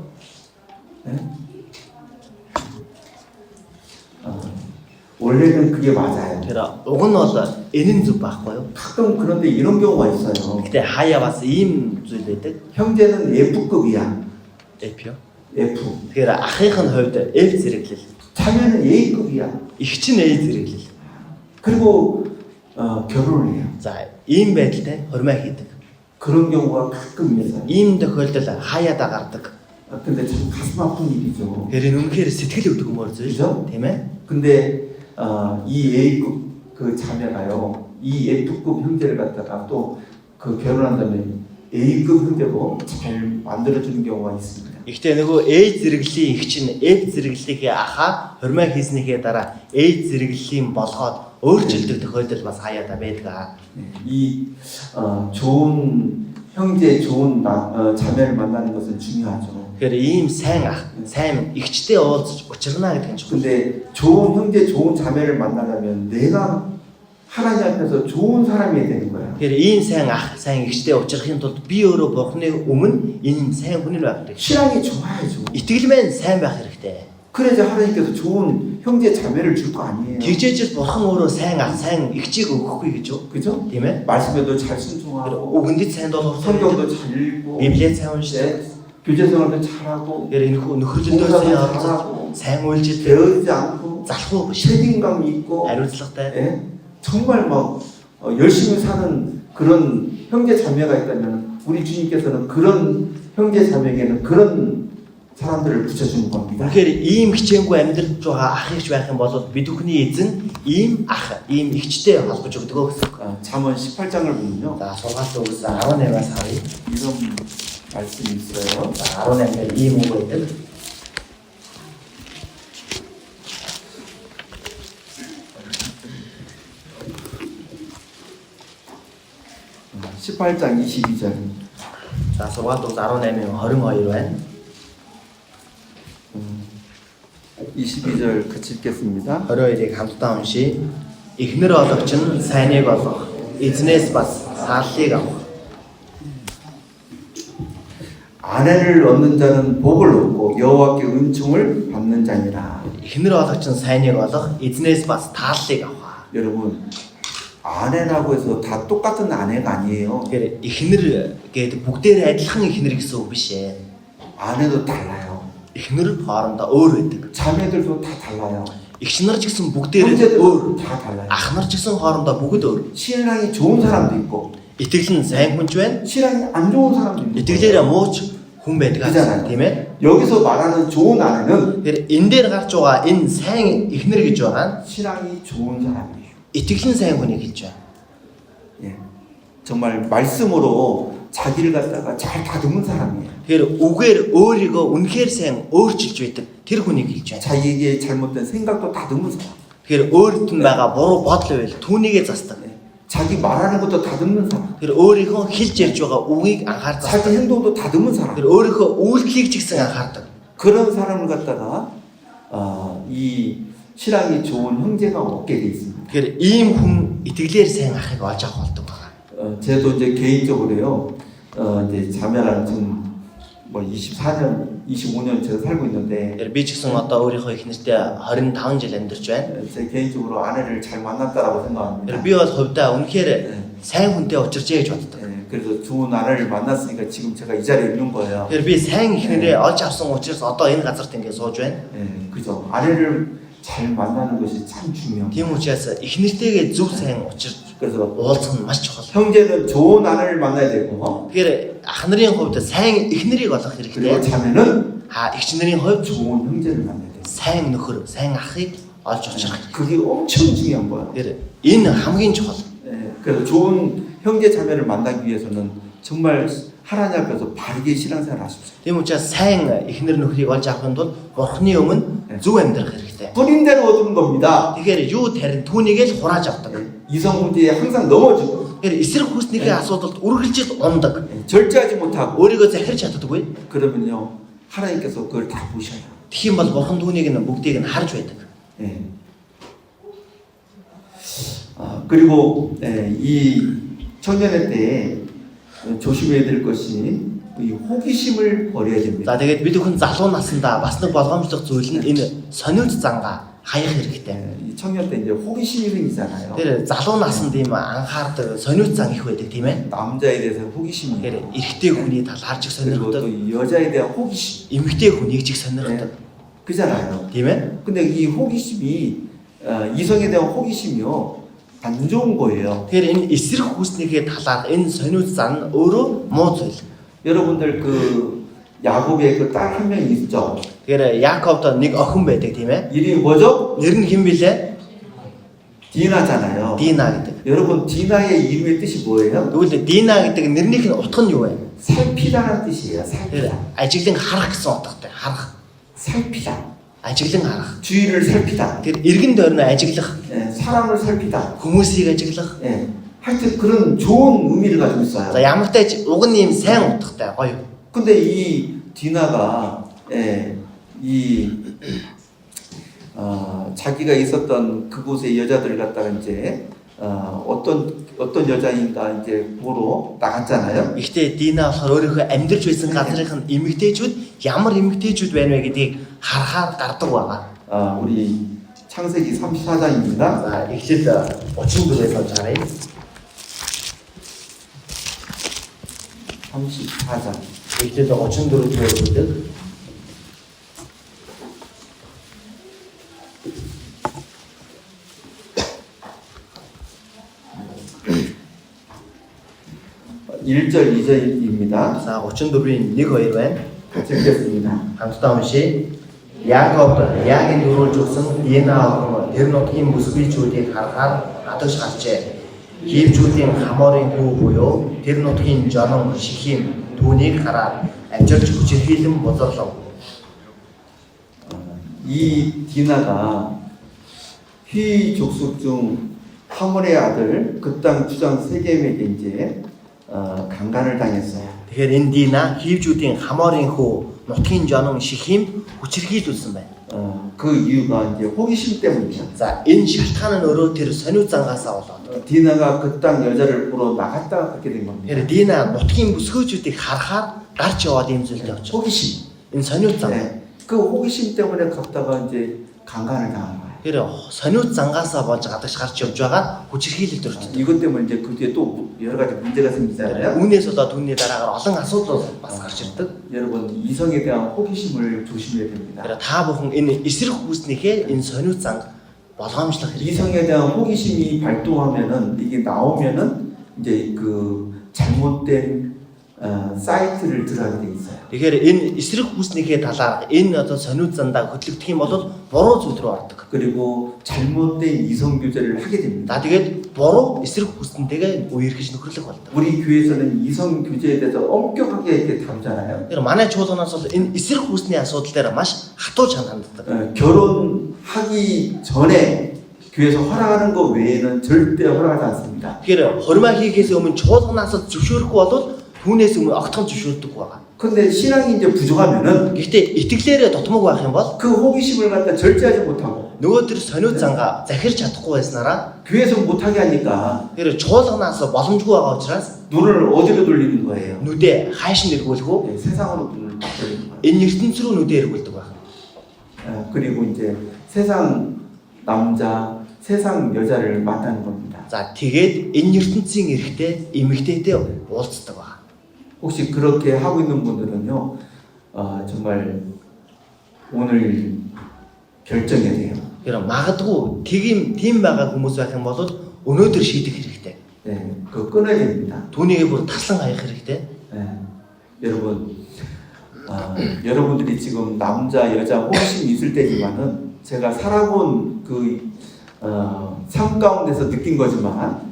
원래는 그게 맞아요. тэр уг нь бол энэ нь зөв байхгүй юу? 가끔 그런데 이런 경우가 있어요. Гэтэ хаяа бас ийм зүйл байдаг. 형제는 F급이야. F-요. F. Тэгэхээр ахын хувьд F зэрэглэл. 자매는 A급이야. Эгч нь A зэрэглэл. 그리고 결혼을 해요. За ийм байдалтай хормой хийдэг. 그런 경우가 가끔 있어요. Ийм тохиолдол хаяада гардаг. 근데 참 가슴 아픈 일이죠. Тэр энэ үнэхээр сэтгэл өвдгмөр зүйл 그죠? тийм ээ. 근데 이 A급 그 자매가요, 이 F급 형제를 갖다가 또 그 결혼한 다음에 A급 형제로 잘 만들어주는 경우가 있습니다. Гэхдээ нөгөө A зэрэглэлийн эгч нь F зэрэглэлийнхээ ахаа хормой хийснийхээ дараа A зэрэглэлийн болгоод өөрчилдөг тохиолдол бас хаяада байдаг. 이 좋은 형제, 좋은 자매를 만나는 것은 중요하죠. Тэгэхээр ийм сайн ах, сайн эгчтэй уулзч учрна гэдэг нь чухал. 근데 좋은 형제, 좋은 자매를 만나려면 내가 하나님 앞에서 좋은 사람이 되는 거야. Тэгэхээр ийм сайн ах, сайн эгчтэй уулзрахын тулд би өөрөө Бурхны өмнө энэ сайн хүн байх хэрэгтэй. 신앙이 좋아야죠. Итгэл маань сайн байх хэрэгтэй. 그래야 하나님께서 좋은 형제, 자매를 줄 거 아니에요. Тэгжээж л Бурхан өөрөө сайн ах, сайн эгчийг өгөхгүй гэж юу? 그죠? Тийм ээ. 말씀에도 잘 Тэр 순종하고 үгэндээ сайн дуулах, 성경도 잘 읽고 Библийг сайн уншдаг. 교제 생활도 잘하고 Тэр энэ хүн нөхөрлөлдөө сайн оролцох, сайн үйлчлэл, 배우지 않고 залхуу биш, 책임감 있고 хариуцлагатай. 예? 정말 막 열심히 사는 그런 형제 자매가 있다면 우리 주님께서는 그런 형제 자매에게는 그런 사람들을 붙여주는 겁니다. Тэгэхээр ийм хичээнгүй амьдрж байгаа ах эгч байх юм бол бид бүхний эзэн ийм ах, ийм эгчтэй холбож өгдөг гэсэн. 잠언 18장을 보면요. За сургаалт өгс 18-аас харъя. 이런 말씀이 있어요. За 18-ээр ийм үг байдаг. 18장 22절. За сургаалт өгс 18-ийн 22 байна. 22절 같이 읽겠습니다. 22-ыг хамтдаа уншийе. Эхнэр ологч нь сайныг олох, эзнээс бас сааллыг авах. 아내를 얻는 자는 복을 얻고 여호와께 은총을 받는 자니라. Эхнэр ологч нь сайныг олох, эзнээс бас тааллыг авах. 여러분, 아내라고 해서 다 똑같은 아내가 아니에요. Тэгэхээр эхнэр гэдэг бүгдээр адилхан эхнэр гэсэн үг биш ээ. 아내도 달라요. Эхнэр хоорондоо өөр байдаг. 자매들도 다 달라요. Эгч нар ч гэсэн бүгдээр өөр. 형제들도 다 달라요. Ах нар ч гэсэн хоорондоо бүгд өөр. 신랑이 좋은 사람도 있고 Итгэл нь сайн хүнч байна. 신랑이 안 좋은 사람도 있고. Итгэлээрээ мууч хүн байдаг аа. Тийм ээ. 여기서 말하는 좋은 아내는 Тэгэхээр энэ дээр гарч байгаа энэ сайн эхнэр гэж байгаа нь 신랑이 좋은 사람이에요. итгэл нь сайн хүнийг хэлж байна. 예, 정말 말씀으로 자기를 갖다가 잘 다듬은 사람이에요. Тэгэхээр үгээр өөрийгөө үнэхээр сайн өөрчилж байдаг тэр хүнийг хэлж байна. 자기에게 잘못된 생각도 다듬은 사람. Тэгэхээр өөрт нь байгаа буруу бодол байл түүнийгээ застдаг. 자기 말하는 것도 다듬는 사람. Тэгэхээр өөрийнхөө хэлж ярьж байгаа үгийг анхаардаг. 자기 행동도 다듬은 사람. Тэгэхээр өөрийнхөө үйлдэлийг ч гэсэн анхаардаг. 그런 사람을 갖다가 이 신랑이 좋은 형제가 얻게 돼 있습니다. Тэгэхээр ийм хүн итгэлээр сайн ахыг олж авах болдог байна. 저도 이제 개인적으로요. 이제 자매랑 좀 뭐 24년, 25년 제가 살고 있는데 Би ч гэсэн одоо өөрийнхөө их нэртэй 25 жил амьдарч байна. 제 개인적으로 아내를 잘 만났다라고 생각합니다. Би бол хувьдаа үнэхээр сайн хүнтэй учирч яаж боддог. 그래서 좋은 아내를 만났으니까 지금 제가 이 자리에 있는 거예요. Би сайн их нэрээ олж авсан учраас одоо энэ газарт ингэ сууж байна. 그죠? 아내를 잘 만나는 것이 참 중요해요. Тийм учраас их нэртэйгээ зөв сайн учирч 그래서 уулзах нь маш чухал. 형제는 좋은 아내를 만나야 되고, Тэгэхээр ах нарын хувьд сайн их нэрийг олох 그리고 хэрэгтэй. 자매는 Эгч нарын хувьд 좋은 형제를 만나야 돼요. сайн нөхөр, сайн ахыг олж авчих хэрэгтэй. 그게 엄청 중요한 거예요. Тэгэхээр энэ хамгийн чухал. 그래서 좋은 형제 자매를 만나기 위해서는 정말 하나님 앞에서 바르게 신앙생활을 하십시오. Тийм учраас сайн эхнэр нөхрийг олж авахын тулд Бурхны өмнө зөв амьдрах хэрэгтэй. 뿌린 대로 얻는 겁니다. Тэгэхээр юу тарин түүнийгээ л хурааж авдаг. 이성 문제에 항상 넘어지고, Тэгэхээр эсрэг хүснийхээ асуудалд үргэлжил ундаг. 절제하지 못하고, өөрийгөө захирч чаддаггүй. 그러면요 하나님께서 그걸 다 보셔요. Тэгхийн бол Бурхан түүнийг нь бүгдийг нь харж байдаг. 그리고 이 청년의 때에 조심해야 될 것이 이 호기심을 버려야 됩니다. За тэгээд бид хүн залуу наснда бас нэг болгоомжлох зүйл нь энэ сониуд зангаа хаях хэрэгтэй. 이 청년 때 이제 호기심이 생기잖아요. Тэр залуу наснд ийм анхаардаг сониуд зан их байдаг тийм ээ. 남자에 대해서 호기심이, Тэгэхээр эрэгтэй хүний талаар ч 그리고 또 сонирхдаг, 이 여자에 대한 호기심, эмэгтэй хүнийг ч их сонирхдаг. 그잖아요. Тийм ээ. 근데 이 호기심이 이성에 대한 호기심이요 안 좋은 거예요. Тэгэхээр энэ эсрэг хүснийхээ талаар энэ сониуд зан өөрөө муу зүйл. 여러분들 그 야곱의 그 딸 한 명 있죠. Тэгэхээр Яаковд нэг охин байдаг тийм ээ. 이름이 뭐죠? Нэр нь хэн билээ? 디나잖아요. Дина гэдэг. 여러분 디나의 이름의 뜻이 뭐예요? Тэгвэл Дина гэдэг нэрнийх нь утга нь юу вэ? 살피다라는 뜻이에요. Тэгэхээр 살피다. ажиглан харах гэсэн утгатай. Харах. 살피다. Ажиглан харах. 주위를 살피다. Тэр эргэн тойрноо ажиглах, 사람을 살피다. хүмүүсийг ажиглах. 하여튼 그런 좋은 의미를 가지고 있어요. За ямар ч уг нь ийм сайн утгатай гоё. 근데 이 디나가 자기가 있었던 그곳의 여자들 갖다가 이제 어떤 여자인가 이제 보러 나갔잖아요. Гэхдээ Дина болохоор өөрийнхөө амьдарч байсан газрын эмэгтэйчүүд ямар эмэгтэйчүүд байна вэ гэдгийг харахад гардаг байгаа. 우리 창세기 34장입니다. За эхлээд 34-ээс олж харъя. 34장. Эхлээд 34 дугаар бүлэг. (1절) (2절입니다) За 34-ийн 1-2 байна. 같이 읽겠습니다. Хамтдаа уншия. Яаковд яагийн дөрүүлж өгсөн Дина охин тэр нутгийн бүсгүйчүүдийг харахаар хатаж гарчээ. Хивчүүдийн Хаморын хүү буюу тэр нутгийн жонон Шихим түүнийг хараад амжилж хүчирхийлэн бузарлав. 이 디나가 휘 족속 중 하몰의 아들 그 땅 주장 세겜에게 이제 강간을 당했어요. Тэгэхээр энэ Дина хивчүүдийн Хаморын хүү нутгийн жонон Шихим хүчирхийлүүлсэн байна. 그 이유가 이제 호기심 때문이죠. За энэ шалтгаан нь өөрөө тэр сониуд зангаасаа болоод. 디나가 그 땅 여자를 보러 나갔다가 그렇게 된 겁니다. Тэгэхээр Дина нутгийн бүсгүйчүүдийг харахаар гарч яваад ийм зүйлтэй очив. 호기심. Энэ сониуд зан. 그 호기심 때문에 갔다가 이제 강간을 당한 거예요. Тэгэхээр сониуд зангаасаа болж гадагш гарч явж байгаа хүчирхийлэлд орчив. 이것 때문에 이제 그 뒤에 또 여러 가지 문제가 생기잖아요. Үүнээс болоод түүний дараагаар олон асуудал бас гарч ирдэг. 여러분 이성에 대한 호기심을 조심해야 됩니다. Тэгэхээр та бүхэн энэ эсрэг хүснийхээ энэ сониуд занг болгоомжлох хэрэгтэй. 이성에 대한 호기심이 발동하면은 이게 나오면은 이제 그 잘못된 사이트를 들어가게 돼 있어요. Тэгэхээр энэ эсрэг хүснийхээ талаар энэ одоо сониуд зандаа хөтлөгдөх юм бол буруу зүйл рүү ордог. 그리고 잘못된 이성 교제를 하게 됩니다. За тэгээд буруу эсрэг хүснэнтэйгээ үерхэж нөхөрлөх болдог. 우리 교회에서는 이성 교제에 대해서 엄격하게 이렇게 다루잖아요. Тэгэхээр манай чуулганаас бол энэ эсрэг хүсний асуудал дээр маш хатуу ханддаг. 결혼하기 전에 교회에서 허락하는 것 외에는 절대 허락하지 않습니다. Тэгэхээр хормоо хийхээс өмнө чуулганаас зөвшөөрөхгүй бол түүнээс өмнө огтхон зөвшөөрдөг байгаа. 근데 신앙이 이제 부족하면은 Гэхдээ итгэлээрээ дотмог байх юм бол 그 호기심을 갖다 절제하지 못하고 нөгөө төр сониуд зангаа захирч чадахгүй байснараа 교회에서 못하게 하니까 тэр чуулганаас боломжгүй байгаа учраас 눈을 어디로 돌리는 거예요? нүдэ хааш нь эргүүлэх үү? 세상으로 눈을 Энэ ертөнц рүү нүдээ эргүүлдэг байна. 그리고 이제 세상 남자, 세상 여자를 만나는 겁니다. За тэгээд энэ ертөнцийн эрэгтэй эмэгтэйтэй уулздаг байна. 혹시 그렇게 하고 있는 분들은요, 정말 오늘 결정해야 돼요. Тэр магадгүй тийм байгаа хүмүүс байх юм бол өнөөдөр шийдэх хэрэгтэй. 네, 그거 끊어야 됩니다. Түүнийг бүр таслан хаях хэрэгтэй. 네, 여러분, 여러분들이 지금 남자, 여자 호기심이 있을 때지만은 제가 살아본 그 삶 가운데서 느낀 거지만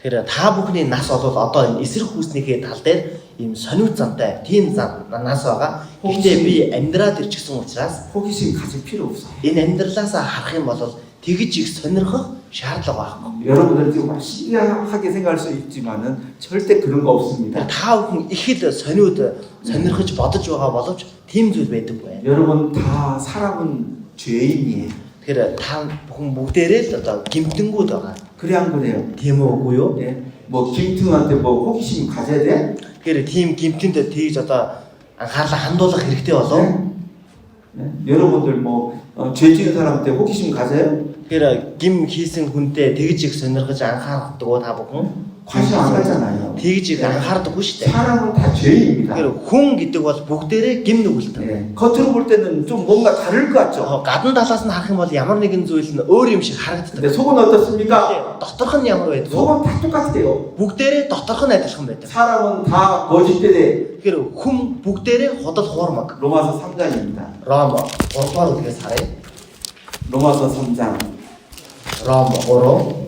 Тэр та бүхний нас бол одоо энэ эсрэг хүүснийхээ тал дээр ийм сониуц зантай тийм зан нас байгаа. Гэхдээ би амьдраад ирчихсэн учраас 호기심 가질 필요 없어요. энэ амьдралаасаа харах юм бол тэгж их сонирхох шаардлага байхгүй. 여러분들은 지금 막 신기하게 생각할 수 있지만은 절대 그런 거 없습니다. Та бүхэн их л сонирхож бодож байгаа боловч тийм зүйл байдаггүй. 여러분 다 사람은 죄인이에요. Тэгэхээр та бүхэн бүгдээрээ л одоо гимтэнгүүд байгаа. 그래 안 그래요? Тийм үгүй юу? 예. 뭐 김등한테 뭐 호기심 가져야 돼? Тэгэхээр тийм гимтэнд тэгж одоо анхаарлаа хандуулах хэрэгтэй болов. 네? 여러분들 뭐 죄 지은 사람한테 호기심 가져요? Тэгэхээр гим хийсэн хүнтэй тэгж их сонирхож анхаардаг уу та бүхэн? 관심 안 가잖아요. тэгж их анхаардаггүй шүү дээ. 사람은 다 죄인입니다. Тэгэхээр хүн гэдэг бол бүгдээрээ гим нүгэлтэй. 예. 겉으로 볼 때는 좀 뭔가 다를 것 같죠? Гадна талаас нь харах юм бол ямар нэгэн зүйл нь өөр юм шиг харагддаг. 근데 속은 어떻습니까? Доторх нь ямар байдаг вэ? 속은 다 똑같아요. Бүгдээрээ доторх нь адилхан байдаг. 사람은 다 거짓되대. Тэгэхээр хүн бүгдээрээ худал хуурмаг. 로마서 3장입니다. Ром 3-р үгээс харъя. 로마서 3장. Ром 3.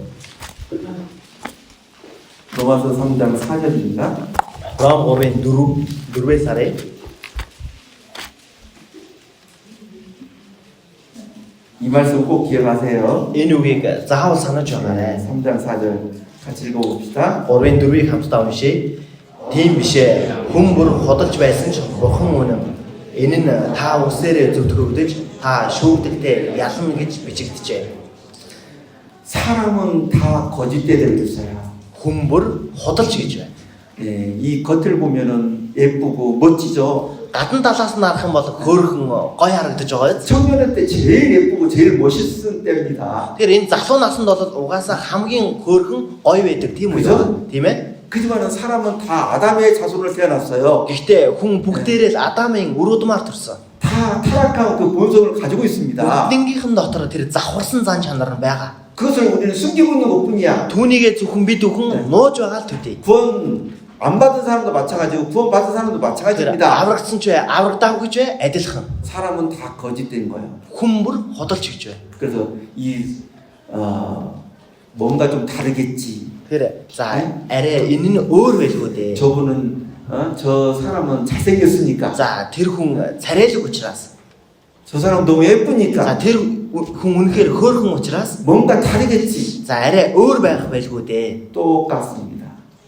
로마서 3장 4절입니다. Ром 3-ын 4-ээс харъя. 이 말씀 꼭 기억하세요. Энэ үгийг заавал санаж байгаарай. 3장 4절 같이 읽어봅시다. 3-ын 4-ийг хамтдаа уншъя. Тийм биш ээ. Хүн бүр ходолж байсан ч бурхан үнэн. Энэ нь та үсээрээ зүтгэгдэж та шүүгдэгтэй ялна гэж бичигдэжээ. 사람은 다 거짓되게 있어요. Хүн бүр ходолж гэж байна. 예, 이 겉을 보면은 예쁘고 멋지죠. Гадна талаас нь харах юм бол хөөрхөн гой харагдаж байгаа. 청년의 때 제일 예쁘고 제일 멋있은 때입니다. Тэгэхээр энэ залуу наснд бол угаасаа хамгийн хөөрхөн гой байдаг тийм үү? 그죠? Тийм ээ. 그지만은 사람은 다 아담의 자손을 태어났어요. Гэхдээ хүн бүгдээрээ л Адамын үр удмаар төрсөн. 다 타락한 그 본성을 가지고 있습니다. Бүгднгийнхэн дотор тэр завхарсан зан чанар нь байгаа. 그것을 우리는 숨기고 있는 것뿐이야. Түүнийгээ зөвхөн бид бүхэн нууж байгаа л төдий. 구원 안 받은 사람도 마찬가지고 구원 받은 사람도 Тэр 마찬가지입니다. аврагдсан ч бай, аврагдаагүй ч бай адилхан. 사람은 다 거짓된 거예요. Хүн бүр ходолж гэж бай. 그래서 이 뭔가 좀 다르겠지. Тэгэхээр за арай энэ нь өөр байлгүй дээ. 저분은 저 사람은 잘생겼으니까. За тэр хүн царайлаг учраас. 저 사람 너무 За 예쁘니까. тэр хүн үнэхээр хөөрхөн учраас. 뭔가 다르겠지. За арай өөр байх байлгүй дээ. 똑같습니다.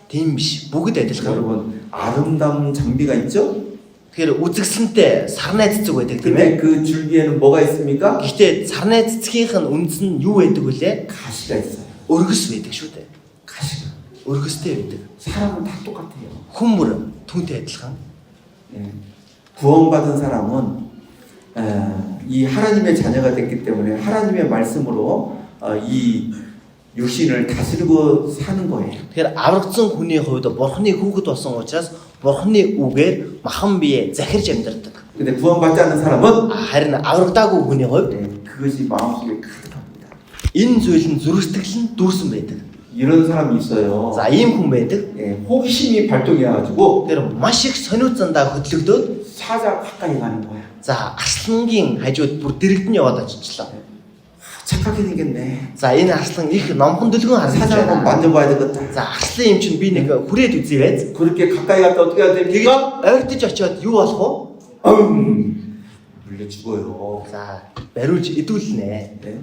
Тийм биш. Бүгд адилхан. 여러분 아름다운 장비가 있죠? Тэгэхээр үзэгсэнтэй сарнай цэцэг байдаг тийм 근데 ээ. 그 줄기에는 뭐가 있습니까? Гэхдээ сарнай цэцгийнх нь үндэс нь юу байдаг вүлээ? 가시가 있어요. Өргөс байдаг шүү дээ. 가시가. Өргөстэй байдаг. 사람은 다 똑같아요. Хүмүүр түүнтэй адилхан. 예. 구원받은 사람은 이 하나님의 자녀가 됐기 때문에 하나님의 말씀으로 이 육신을 다스리고 사는 거예요. Тэгэхээр аврагдсан хүний хувьд бурхны хүүхэд болсон учраас бурхны үгээр махан бие захирж амьдардаг. 근데 구원받지 않는 사람은 Харин аврагдаагүй хүний хувьд 그것이 마음속에 가득합니다. энэ зүйл нь зүрх-сэтгэл нь дүүрсэн байдаг. 이런 사람이 있어요. За ийм хүн байдаг. 예, 호기심이 발동해가지고 Тэр маш их сониуцсандаа хөдлөгдөөд 사자 가까이 가는 거야. за арслангийн хажууд бүр дэрэгдэн яваад очичлаа. 착하게 생겼네. За энэ арслан их номхон дүлгэн харагдаж 사자 한번 байна. 만져봐야 되겠다. За арслан юм чинь би нэг хүрээд үзье байз. 그렇게 가까이 갔다 어떻게 해야 Тэгээд 됩니까? ойртож очиод юу болох вэ? 물려 죽어요. За бариулж идүүлнэ. 네.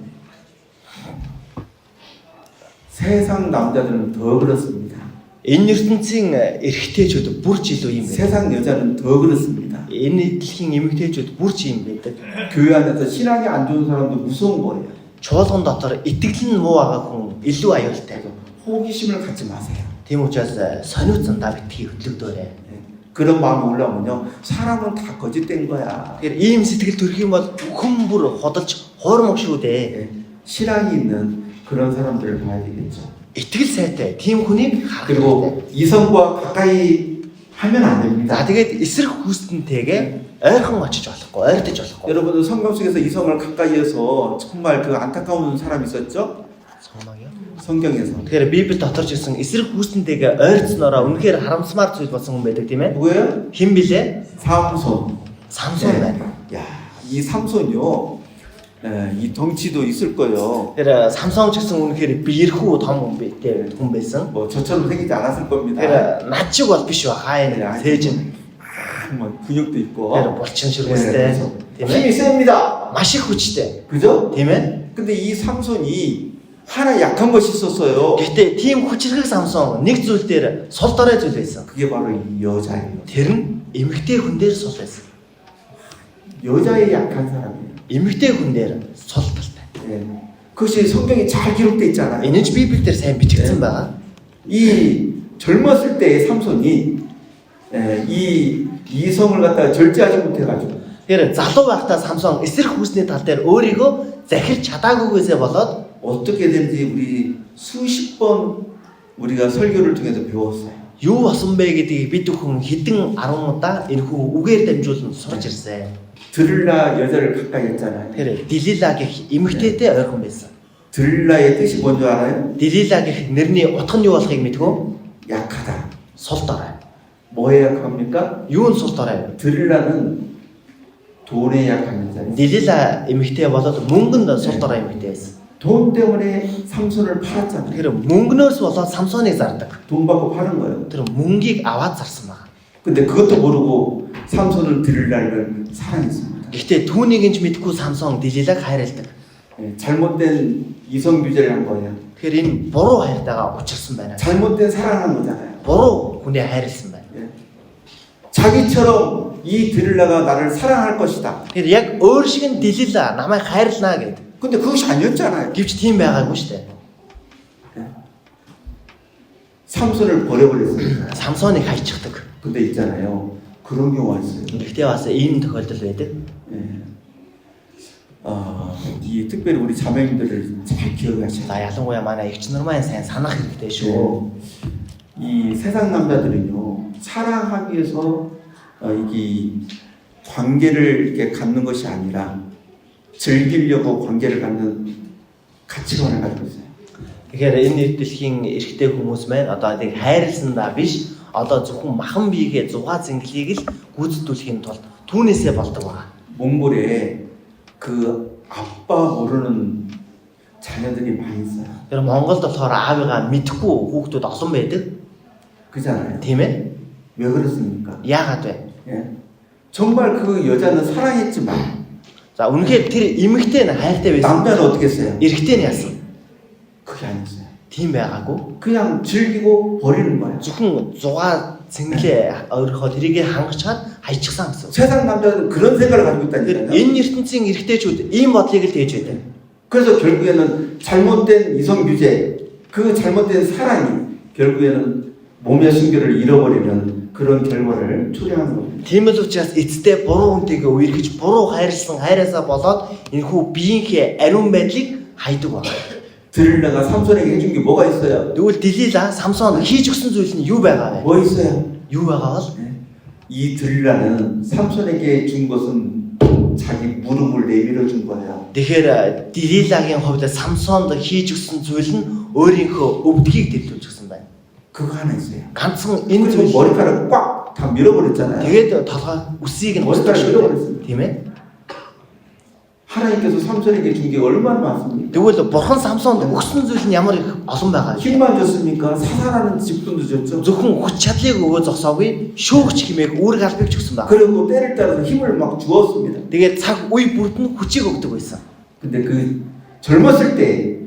세상 남자들은 더 그렇습니다. Энэ ертөнцийн эрэгтэйчүүд бүр ч илүү юм байна. 세상 여자는 더 그렇습니다. Энэ дэлхийн эмэгтэйчүүд бүр ч юм байдаг. 교회 안에서 신앙이 안 좋은 사람도 무서운 거예요. Чуулган дотор итгэл нь муу байгаа хүн илүү аюултай. 호기심을 갖지 마세요. Тийм учраас сониуцсандаа битгий хөдлөгдөөрэй. 네. 그런 마음이 올라오면요. 사람은 다 거짓된 거야. Тэгэхээр ийм сэтгэл төрөх юм бол хүн бүр hodolж хоормог шүү дээ. 예, 신앙이 있는 그런 사람들을 봐야 되겠죠. Итгэл сайтай тийм хүнийг харах хэрэгтэй. 그리고 이성과 가까이 하면 안 됩니다. За тэгээд эсрэг хүснэнтэйгээ ойрхон очиж болохгүй, ойртож болохгүй. 여러분은 성경 속에서 이성을 가까이해서 정말 그 안타까운 사람이 있었죠? Сонгомоё. 성경에서. Тэгэхээр Библи дотор ч гэсэн эсрэг хүснэнтэйгээ ойрцсноороо үнэхээр харамсмаар зүйл болсон хүн байдаг тийм ээ. 누구예요? Хэн билээ? 삼손. Самсон байна. 야, 이 삼손이요. 이 덩치도 있을 거예요. Тэгэхээр Самсон ч гэсэн үнэхээр биерхүү том хүн байсан. 뭐 저처럼 생기지 않았을 겁니다. Тэгэхээр над шиг бол биш ба хаа энэ цээж нь. 뭐 근육도 있고. Тэгэхээр булчин ширхстэй тийм 힘이 ээ. 셉니다. Маш их хүчтэй. 그죠? Тийм ээ. 근데 이 삼손이 하나 약한 것이 있었어요. Гэхдээ тийм хүчрхэг Самсон нэг зүйл дээр сул дорой зүйл байсан. 그게 바로 이 여자예요. Тэр нь эмэгтэй хүн дээр сул байсан. 여자의 약한 사람이에요. Эмэгтэй хүн дээр сул талтай. 예. 그것이 성경에 잘 기록돼 있잖아요. Энэ ч Библиэлд сайн бичигдсэн байгаа. 이 젊었을 때의 삼손이 이 이성을 갖다가 절제하지 못해가지고 Тэгэхээр залуу байхдаа Самсон эсрэг хүсний тал дээр өөрийгөө захирч чадаагүйгээсээ болоод 어떻게든지 우리 수십 번 우리가 설교를 통해서 배웠어요. юу болсон бэ гэдгийг бид бүхэн хэдэн 10 удаа энэхүү үгээр дамжуулан сурч ирсэн. 드릴라 여자를 가까이 했잖아요. Тэгэхээр Делила гэх эмэгтэйтэй ойрхон байсан. 드릴라의 뜻이 뭔지 알아요? Делила гэх нэрний утга нь юу болохыг мэдгүй? 약하다. Сул дорой. 뭐에 약합니까? Юу нь сул дорой вэ? 드릴라는 돈에 약한 여자예요. Делила эмэгтэй болоод мөнгөнд сул дорой эмэгтэй байсан. 돈 때문에 삼손을 팔았잖아요. Тэгэхээр мөнгнөөс болоод Самсоныг зардаг. 돈 받고 파는 거예요. Тэр мөнгийг аваад зарсан байна. 근데 그것도 모르고 삼손은 드릴라를 사랑했습니다. Гэхдээ түүнийг нь ч мэдгүй Самсон Делилаг хайрладаг. 예, 잘못된 이성규제를 한 거예요. Тэгэхээр энэ буруу хайртайгаа учирсан байна. 잘못된 사랑한 거잖아요. Буруу хүнээ хайрлсан байна. 예. 자기처럼 이 드릴라가 나를 사랑할 것이다. Тэгэхээр яг өөр шиг нь Делила намайг хайрлнаа гэд. 근데 그것이 아니었잖아요. Гэвч тийм байгаагүй шүү дээ. 삼손을 버려버렸습니다. Самсоныг хайчихдаг. 근데 있잖아요. 그런 경우가 있어요. Гэхдээ бас ийм тохиолдол байдаг. 예. 이 특별히 우리 자매님들을 잘 기억하셔야 За ялангуяа манай эгч нар маань сайн санах хэрэгтэй шүү. 돼요. 이 세상 남자들은요, 사랑하기 위해서 이게 관계를 이렇게 갖는 것이 아니라 즐기려고 관계를 갖는 가치관을 가지고 있어요. Тэгэхээр энэ дэлхийн эрэгтэй хүмүүс маань одоо нэг хайрласандаа биш, одоо зөвхөн махан биегээ зугаа зинглийг л гүйцэтгүүлэхийн тулд түүнээсээ болдог байна. 몽골에 그 아빠 모르는 자녀들이 많이 있어요. Тэр Монголд болохоор аавыгаа мэдхгүй хүүхдүүд олон байдаг. 그잖아요. Тийм ээ? 왜 그렇습니까? Яагаад вэ? 예. 정말 그 여자는 사랑했지만 За үнэхээр тэр эмэгтэй нь хайртай байсан. 남자는 어떻게 했어요? Эрэгтэй нь яасан? 그게 아니었어요. Тийм байгаагүй. 그냥 즐기고 버리는 거예요. Зөвхөн зугаа цэнгэлээ өөрийнхөө тэрийг хангачаад хайчихсан гэсэн. 세상 남자들은 그런 생각을 가지고 Тэгэхээр 있다니까요. энэ ертөнцийн эрэгтэйчүүд ийм бодлыг л тээж байдаг. 그래서 결국에는 잘못된 이성 규제, 그 잘못된 사랑이 결국에는 몸의 순결을 잃어버리는 그런 결과를 초래하는 겁니다. Тийм л учраас эцэстээ буруу хүнтэйгээ үерхэж буруу хайрлсан хайраасаа болоод энэхүү биеийнхээ ариун байдлыг хайдаг байна. 드릴라가 삼손에게 해준 게 뭐가 있어요? Тэгвэл Делила Самсон хийж өгсөн зүйл нь юу байгаа вэ? 뭐 있어요? Юу байгаа бол 이 드릴라는 삼손에게 준 것은 자기 무릎을 내밀어 준 거예요. тэгэхээр Делилагийн хувьд Самсонд хийж өгсөн зүйл нь өөрийнхөө өвдгийг дэлгүүлж өгсөн байна. 그거 하나 있어요. Ганцхан энэ 그리고 зүйл 머리카락을 꽉 다 밀어버렸잖아요. тэгээд толгой үсийг нь 머리카락 хусдаг шүү 밀어버렸습니다. дээ. Тийм ээ? 하나님께서 삼손에게 준 게 얼마나 많습니까? Тэгвэл бурхан Самсонд өгсөн зүйл нь ямар их олон байгаа вэ? 힘만 줬습니까? 사살하는 직분도 줬죠. Зөвхөн хүч чадлыг өгөө зогсоогүй шүүгч хэмээх үүрэг албыг ч өгсөн байна. 그리고 때를 따라서 힘을 막 주었습니다. Тэгээд цаг үе бүрд нь хүчийг өгдөг байсан. 근데 그 젊었을 때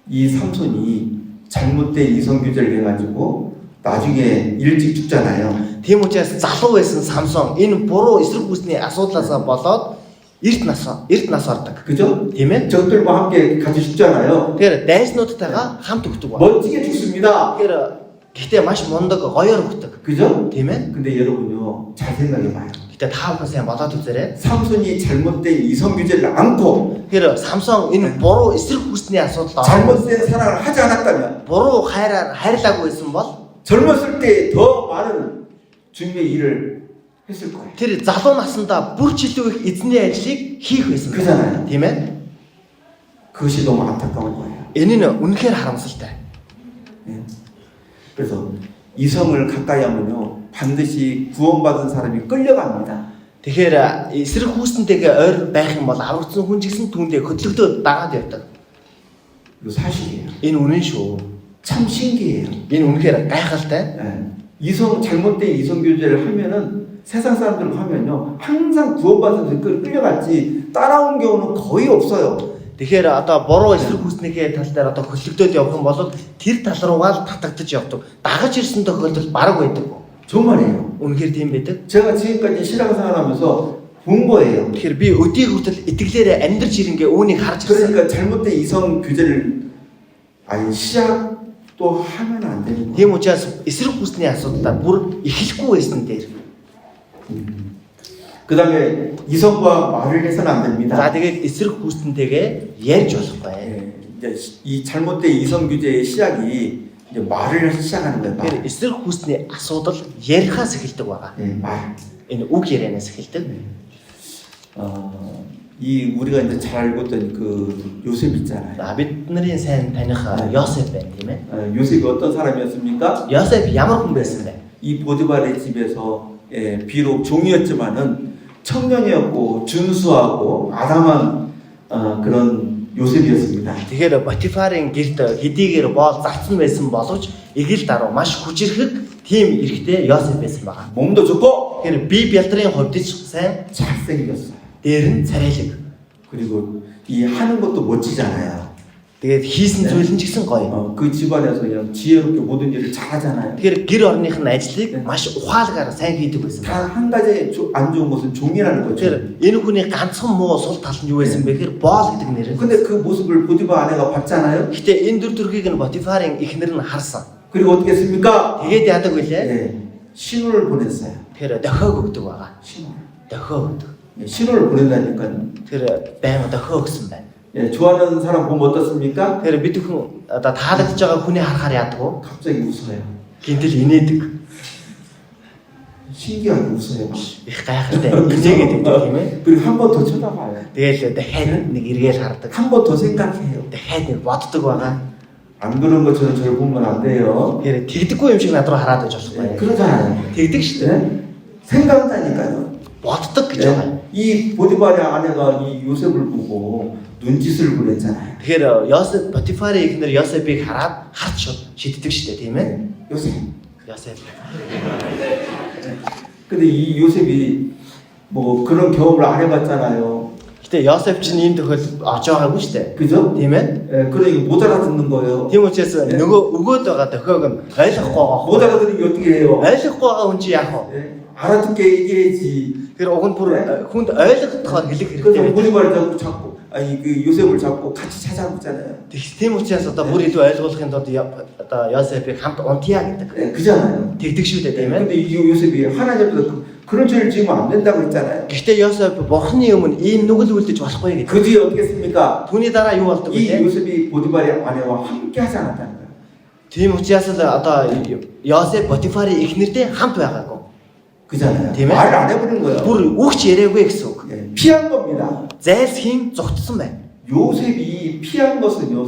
이 삼손이 잘못된 이성 규제를 해가지고 나중에 일찍 죽잖아요. Тийм учраас залуу байсан Самсон энэ буруу эсрэг хүсний асуудлаасаа болоод эрт нас ордог. 그죠? Тийм ээ? 적들과 함께 같이 죽잖아요. Тэгэхээр дайснуудтайгаа хамт өгдөг байна. 멋지게 죽습니다. Тэгэхээр Гэхдээ маш мундаг гоёор өгдөг. 그죠? Тийм ээ. 근데 여러분요, 잘 생각해봐요. Гэтэ та бүхэн сайн бодоод үзээрэй. 삼손이 잘못된 이성 규제를 안고 Тэгэхээр Самсон энэ буруу эсрэг хүсний асуудал 잘못된 사랑을 하지 않았다면 буруу хайраар хайрлаагүй байсан бол 젊었을 때 더 많은 주님의 일을 했을 거예요. тэр залуу наснда бүр чөлөө их эзний ажлыг хийх байсан 그잖아요. тийм ээ. 그것이 너무 안타까운 거예요. Энэ нь үнэхээр харамсалтай. 예. 그래서 이성을 가까이 하면요 반드시 구원받은 사람이 끌려갑니다. Тэгэхээр эсрэг хүснтэйгээ ойр байх юм бол аврагдсан хүн ч гэсэн түүндээ хөдлөгдөд дагаад явдаг. 이거 사실이에요. Энэ үнэн шүү. 참 신기해요. Энэ үнэхээр гайхалтай. 예. 이성 잘못된 이성 교제를 하면은 세상 사람들 하면요 항상 구원받은 사람이 끌려갔지 따라온 경우는 거의 없어요. Тэгэхээр одоо буруу эсрэг хүснийхээ тал дээр одоо хөдлөгдөд явах юм бол тэр тал руугаа л татагдаж явдаг. Дагаж ирсэн тохиолдол бараг байдаг. 정말이에요. Үнэхээр тийм байдаг. 제가 지금까지 신앙생활하면서 본 거예요. Тэгэхээр би өдийг хүртэл итгэлээрээ амьдрж ирэнгээ үүнийг харж ирсэн. 그러니까 잘못된 이성 규제를 아예 시작도 하면 안 되는 거예요. Тийм учраас эсрэг хүсний асуудалтай бүр эхлэхгүй байсан дээр. 그다음에 이성과 말을 해서는 안 За 됩니다. тэгээд эсрэг хүснэнтэйгээ ярьж болохгүй. 예, 이제 이 잘못된 이성 규제의 시작이 이제 말을 시작하는 거예요. Тэгэхээр 말. эсрэг хүсний асуудал ярихаас эхэлдэг байгаа. 예, 말. Энэ үг ярианаас эхэлдэг. 이 우리가 이제 잘 알고 있던 그 요셉 있잖아요. За бид нарын сайн таних Йосеф байна тийм ээ. 요셉이 어떤 사람이었습니까? Йосеф ямар хүн байсан бэ? 이 보디발의 집에서 비록 종이었지만은 청년이었고 준수하고 아담한 그런 요셉이었습니다. Тэгэхээр Ботифарын гэрт хэдийгээр боол загцсан байсан боловч эгэл даруй маш хүчрэхэг тийм эрэгтэй Йосеф байсан байгаа. 몸도 좋고 Тэгэхээр бие бялдрын хувьд ч сайн 잘생겼어요. дээр нь царайлаг. 그리고 이 하는 것도 멋지잖아요. Тэгээд хийсэн зүйл нь ч гэсэн гоё. 그 집안에서 그냥 지혜롭게 모든 일을 잘하잖아요. Тэгэхээр гэр орных нь ажлыг маш ухаалгаар сайн хийдэг байсан. 단 한 가지 안 좋은 것은 종이라는 거죠. Тэгэхээр энэ хүний ганцхан муу сул тал нь юу байсан бэ гэхээр боол гэдэг нэр. 근데 그 모습을 보디발 아내가 봤잖아요. Гэтэ энэ дүр төрхийг нь Ботифарын эхнэр нь харсан. 그리고 어떻게 했습니까? Тэгээд яадаг вүлээ? 신호를 보냈어요. Тэгэхээр дохиог өгдөг байгаа. 신호. Дохиог өгдөг. 신호를 보낸다니까요. Тэгэхээр байнга дохиог өгсөн байна. 좋아하는 사람 보면 어떻습니까? Тэгэхээр бид хүн одоо таалагдж байгаа хүний харахаар яадаг вэ? 갑자기 웃어요. Гинтэл инээдэг. 신기하게 웃어요. Их гайхалтай инээгээд байдаг тийм ээ. 그리고 한 번 더 쳐다봐요. Тэгээл дахиад нэг эргээл хардаг. 한 번 더 생각해요. Дахиад нэг боддог байгаа. 안 그런 것처럼 저를 보면 안 돼요. Тэгэхээр тэгдэггүй юм шиг над руу хараад байж болохгүй. 그러잖아요. Тэгдэг шүү дээ. 네? 생각한다니까요. Боддог гэж байгаа. 네? 이 보디발의 아내가 이 요셉을 보고 눈짓을 부렸잖아요. Тэгэхээр Йосеф Ботифарын эхнэр Йосефийг хараад харч шиддэг шүү дээ тийм ээ. 요셉. Йосеф. 근데 이 요셉이 뭐 그런 경험을 안 해봤잖아요. Гэтэ Йосеф ч ийм тохиолдолд орж байгаагүй шүү дээ. 그죠? Тийм ээ. 그러니까 못 알아듣는 거예요. Тийм учраас нөгөө өгөөд байгаа дохиог нь ойлгохгүй байгаа. 못 알아들으면 어떻게 해요? Ойлгохгүй байгаа хүн чи яах вэ? 알아듣게 얘기해야지. Тэр уг нь бүр хүнд ойлгохоор хэлэх хэрэгтэй 그래서 байдаг. 보디발을 잡고 아니 그 요셉을 잡고 같이 찾아보잖아요. Тийм учраас одоо бүр илүү ойлгуулахын тулд одоо Йосефийг хамт унтъя гэдэг. 네, 그잖아요. Тэгдэг шүү дээ тийм ээ. 근데 이 요셉이 하나님 앞에서 그런 죄를 지으면 안 된다고 했잖아요. Гэхдээ Йосеф бурхны өмнө ийм нүгэл үлдэж болохгүй гэдэг. 그 뒤에 어떻게 했습니까? Түүний дараа юу болдог 이 вэ? 요셉이 보디발의 아내와 함께 하지 않았다는 거예요. Тийм учраас л одоо Йосеф Ботифарын эхнэртэй хамт байгаагүй. 그잖아요. тийм ээ. 말을 안 해버린 거예요. Бүр үгч яриагүй гэсэн үг. 예, 피한 겁니다. Зайлсхийн зогтсон байна. 요셉이 피한 것은요,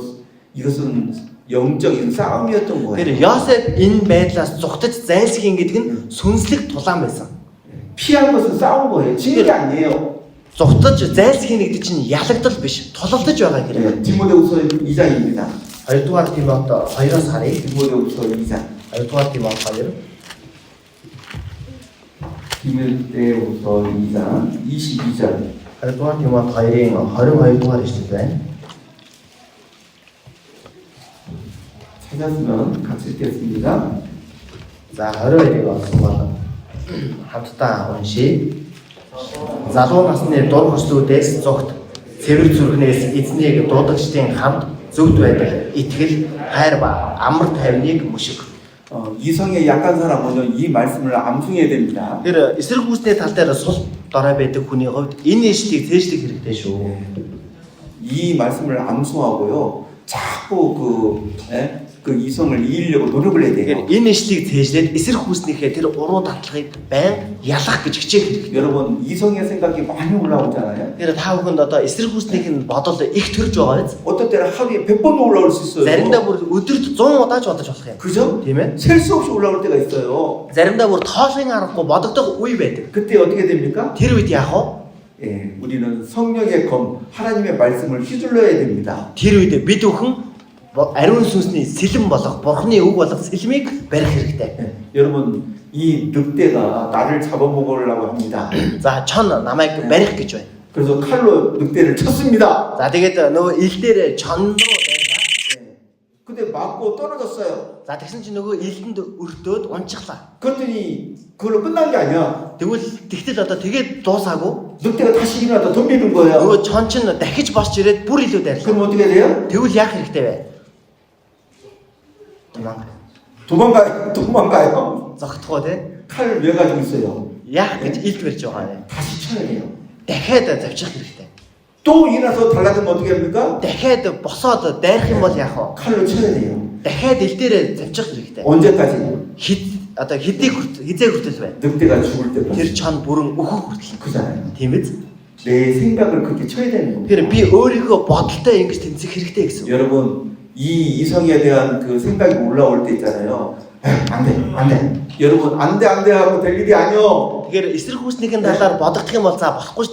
이것은 영적인 싸움이었던 거예요. Тэр Йосеф энэ байдлаас зугтаж зайлсхийн гэдэг нь сүнслэг тулаан байсан. 피한 것은 싸운 거예요. 지는 게 아니에요. Зугтаж зайлсхийн гэдэг чинь ялагдал биш, тулалдаж байгаа хэрэг. 예, 디모데후서 2장입니다. 2-р Тимот 2-оос харъя. 디모데후서 2장. 2-р Тимот 2. 디모데후서 2장 22절. 2-р Тимот 2-ын 22-р эшлэл байна. 찾았으면 같이 읽겠습니다. За 22-ыг олсон бол хамтдаа уншия. Залуу насны дур хүслүүдээс зүгт цэвэр зүрхнээс эзнийг дуудагчдын хамт зөвд байдаг итгэл, хайр ба амар тайвныг мөшиг. 이성에 약한 사람은 이 말씀을 암송해야 됩니다. Тэр эсрэг хүүсний тал дээр сул дорой байдаг хүний хувьд энэ ишийг цээжлэх хэрэгтэй шүү. 이 말씀을 암송하고요. 자꾸 그 이성을 이기려고 노력을 해야 돼요. Тэгэхээр энэ ишийг цээжлээд эсрэг хүүснийхээ тэр уруу татлагыг байн ялах гэж хичээх хэрэгтэй. 여러분 이성의 생각이 많이 올라오잖아요. Тэгэхээр та бүхэнд одоо эсрэг хүүснийх нь бодол их төрж байгаа биз? 어떤 때는 하루에 100번도 올라올 수 있어요. Заримдаа бүр өдөрт 100 удаа ч бодож болох юм. 그죠? Тийм ээ. 셀 수 없이 올라올 때가 있어요. Заримдаа бүр тоошин аргагүй бодогдох үе байдаг. 그때 어떻게 됩니까? Тэр үед яах вэ? 우리는 성령의 검, 하나님의 말씀을 휘둘러야 됩니다. Тэр үед бид бүхэн ариун сүнсний сэлэм болох бурхны үг болох сэлмийг барих хэрэгтэй. 여러분 이 늑대가 나를 잡아먹으려고 합니다. За чон намайг барих гэж байна. 그래서 칼로 늑대를 쳤습니다. За тэгээд нөгөө ил дээр чон руу дайрлаа. 근데 맞고 떨어졌어요. За тэгсэн чинь нөгөө илдэнд өртөөд унчихлаа. 그랬더니 그걸로 끝난 게 아니야. Тэгтэл одоо тэгээд дуусаагүй. 늑대가 다시 일어나서 덤비는 거예요. Нөгөө чон чинь дахиж босч ирээд бүр илүү дайрлаа. 그럼 어떻게 돼요? Тэгвэл яах хэрэгтэй вэ? 도망가요. Зогтохоо тий. 칼을 왜 가지고 있어요? Яах гэж илд барьж байгаа нэ. 다시 쳐야 돼요. Дахиад завчих хэрэгтэй. 또 일어나서 달라지면 어떻게 합니까? Дахиад босоод дайрах юм бол яах вэ? 칼로 쳐야 돼요. Дахиад ил дээрээ завчих хэрэгтэй. 언제까지? Одоо хизээ хүртэл бай. 늑대가 죽을 Тэр 때까지. чон бүрэн өөхөх хүртэл. 그잖아요. Тийм биз? 내 생각을 그렇게 쳐야 되는 겁니다. Тэгэхээр би өөрийнхөө бодолтой ингэж тэнцэх хэрэгтэй гэсэн. 여러분 이 이성에 대한 그 생각이 올라올 때 있잖아요. 안 돼. 여러분 안 돼 하고 될 일이 아니요. Тэгэхээр эсрэг хүснийхэн талаар бодогдох юм бол за болохгүй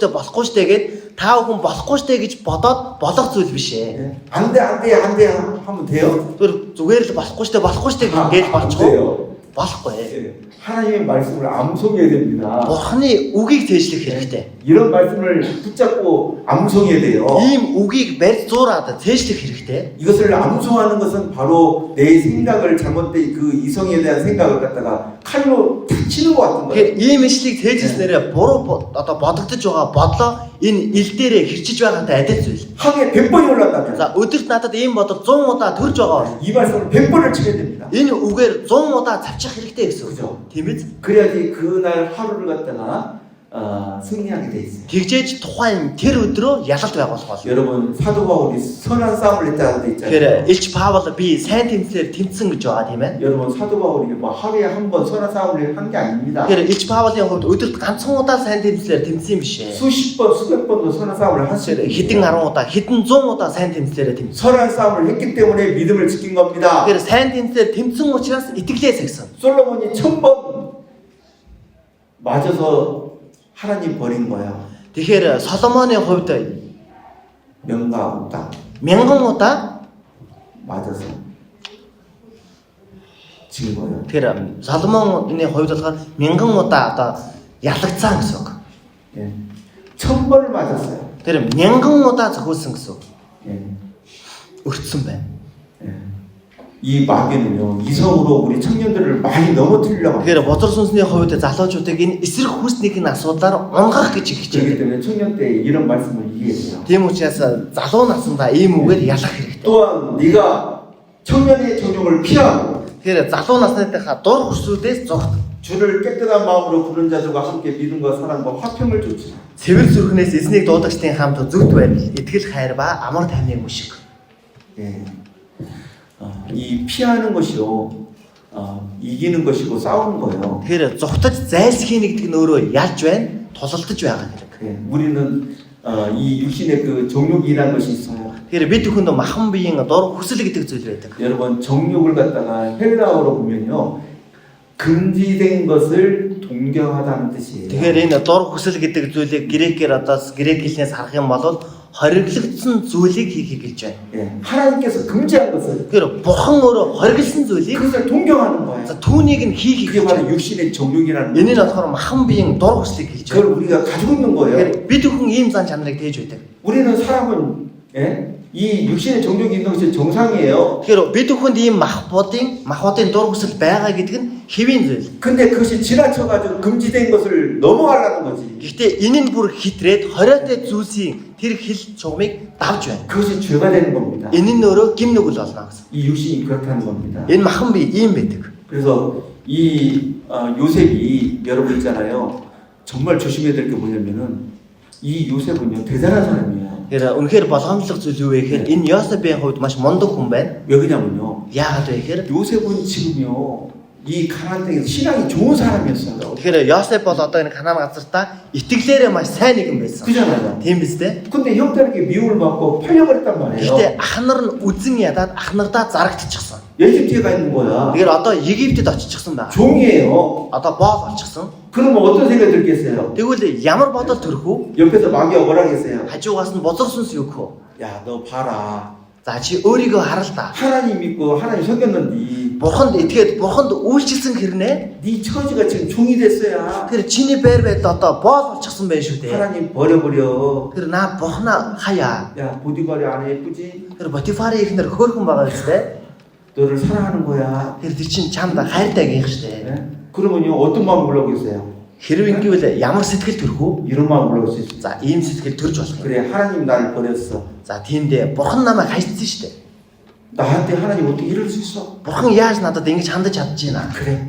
штэ гэд та бүхэн болохгүй штэ гэж бодоод болох зүйл биш ээ. 안 돼 하면 돼요. Зүгээр л болохгүй штэ гэж болчихоо. болохгүй. 하나님의 말씀을 암송해야 됩니다. Бурхны үгийг цээжлэх хэрэгтэй. 이런 말씀을 붙잡고 암송해야 돼요. Ийм үгийг барь зуураад цээжлэх хэрэгтэй. 이것을 암송하는 것은 바로 내 생각을 잘못된 그 이성에 대한 생각을 갖다가 칼로 탁 치는 것 같은 거예요. Тэгэхээр ийм ишлийг цээжлэснээрээ буруу одоо бодогдож байгаа бодлоо энэ ил дээрээ хэрчиж байгаатай адил зүйл. 하루에 100번이 올랐다면 За өдөрт надад ийм бодол 100 удаа төрж байгаа бол 이 말씀을 100번을 치게 됩니다. энэ үгээр 100 удаа завчих хэрэгтэй гэсэн үг. 그죠? Тийм биз? 그래야지 그날 하루를 갖다가 승리하게 돼 있어요. Тэгжээж тухайн тэр өдрөө ялалт байгуулах болно. 여러분 사도 바울이 선한 싸움을 했다고 돼 있잖아요. Тэгэхээр Илч Паул би сайн тэмцээр тэмцсэн гэж байгаа тийм ээ. 여러분 사도 바울이 뭐 하루에 한 번 선한 싸움을 한 게 아닙니다. Тэгэхээр Илч Паулын хувьд өдөрт ганцхан удаа сайн тэмцлэр тэмцсэн биш ээ. 수십 번, 수백 번도 선한 싸움을 하시고 Хэдэн 10 удаа, хэдэн 100 удаа сайн тэмцлэрээ тэмцсэн. 선한 싸움을 했기 때문에 믿음을 지킨 겁니다. Тэгэхээр сайн тэмцлэр тэмцсэн учраас итгэлээ сагсан. 솔로몬이 1000번 맞아서 하나님 버린 거야. Тэгэхээр Соломоны хувьд 명가 없다. 1000 удаа 맞아서 진 거예요. тэгэхээр Соломоны хувьд болохоор 1000 удаа одоо ялагдсан гэсэн үг. 예. 1000번을 맞았어요. Тэр 1000 удаа зохиулсан гэсэн үг. 예. Өртсөн байна. 예. 이 마귀는요 이성으로 우리 청년들을 많이 넘어뜨리려고 합니다. Тэгэхээр бузар сүнсний хувьд залуучуудыг энэ эсрэг хүүснийхний асуудлаар унгах гэж 그렇기 хичээдэг. 때문에 청년 때 이런 말씀을 이해해야 돼요. Тийм учраас залуу насндаа ийм үгээр ялах хэрэгтэй. 또한 네가 청년의 정욕을 피하고 Тэгэхээр залуу насныхаа дур хүслүүдээс зогт. 주를 깨끗한 마음으로 부른 자들과 함께 믿음과 사랑과 화평을 줬지. Цэвэр зүрхнээс эзнийг дуудагчдын хамт зүгт байр, итгэл хайр ба амар тайвныг мушиг. 예. 이 피하는 것이요 이기는 것이고 싸우는 거예요. Тэгэхээр зугтаж зайлсхийнэ гэдэг нь өөрөө ялж байна, тулалдаж байгаа хэрэг. 예. 우리는 이 육신의 그 정욕이라는 것이 있어요. Тэгэхээр бид бүхэнд махан биеийн дур хүсэл гэдэг зүйл байдаг. 여러분 정욕을 갖다가 헬라어로 보면요 금지된 것을 동경하다는 뜻이에요. Тэгэхээр энэ дур хүсэл гэдэг зүйлийг грекээр одоо грек хэлнээс харах юм бол хориглогдсон зүйлийг хийхийг хэлж байна. 예. 하나님께서 금지한 것을 Тэгэхээр бурхан өөрөө хориглосон зүйлийг 그것을 동경하는 거예요. за түүнийг нь хийхийг 그게 хэлж 바로 байна. 육신의 정욕이라는 Энэ нь 거예요. болохоор махан биеийн дур хүслийг хэлж 그걸 байна. 우리가 가지고 있는 거예요. Тэгэхээр бид бүхэн ийм зан чанарыг тээж байдаг. 우리는 사람은 예? 이 육신의 정욕이 있는 것이 정상이에요. Тэгэхээр бид бүхэнд ийм махбодын дур хүсэл байгаа гэдэг нь хэвийн зүйл. 근데 그것이 지나쳐가지고 금지된 것을 넘어가려는 거지. Гэхдээ энэ нь бүр хитрээд хориотой зүйлсийн тэр хил чугмыг давж байна. 그것이 죄가 되는 겁니다. Энэ нь өөрөө гим нүгэл болно гэсэн. 이 육신이 그렇다는 겁니다. Энэ махан бие ийм байдаг. 그래서 이 요셉이 여러분 있잖아요. 정말 조심해야 될 게 뭐냐면은 이 요셉은요 대단한 사람이에요. Тэгэхээр үнэхээр болгоомжлог зүйл юу вэ гэхээр энэ Йосефийн хувьд маш мундаг хүн байна. 왜 그러냐면요. Яагаад вэ гэхээр 요셉은 지금요 이 가나안 땅에서 신앙이 좋은 사람이었어요. тэгэхээр Йосеф бол одоо энэ Канаан газартаа итгэлээрээ маш сайн нэгэн байсан. 그잖아요. Тийм биз дээ. 근데 형들에게 미움을 받고 팔려버렸단 말이에요. Гэхдээ ах нар нь үзэн ядаад ах нартаа зарагдчихсан. 에집트에 가 있는 거야. Тэгэхээр одоо Египтэд очичихсан байна. 종이에요. Одоо боол болчихсон. 그러면 어떤 생각이 들겠어요? Тэгвэл ямар бодол төрөх үү? 옆에서 마귀가 뭐라 했어요? Хажуугаас нь бузар сүнс юу гэх вэ? 야, 너 봐라. За чи өөрийгөө харал та. 하나님 믿고 하나님 섬겼는데 Бурханд итгээд бурханд үйлчилсэн хэрнээ. 네 처지가 지금 종이 됐어야. Тэр чиний байр байдал одоо боол болчихсон байх шүү дээ. 하나님 버려버려. Тэр наа бурхнаа хаяа. 야, 보디발이 안 예쁘지? Тэр Ботифарын ихнэр хөөрхөн байгаа биз дээ. 너를 사랑하는 거야. Тэр чин чамд хайртай гэх шүү дээ. 네? 그러면요 어떤 마음 올라오겠어요? Хэрвээ ингэвэл ямар сэтгэл төрөх үү? 이런 마음 올라올 수 있어요. За ийм сэтгэл төрж болох юм. 그래 하나님 나를 버렸어. За тиймдээ бурхан намайг хайцсан шүү дээ. 나한테 하나님 어떻게 이럴 수 있어? Бурхан яаж надад ингэж хандаж чадчихна? 그래.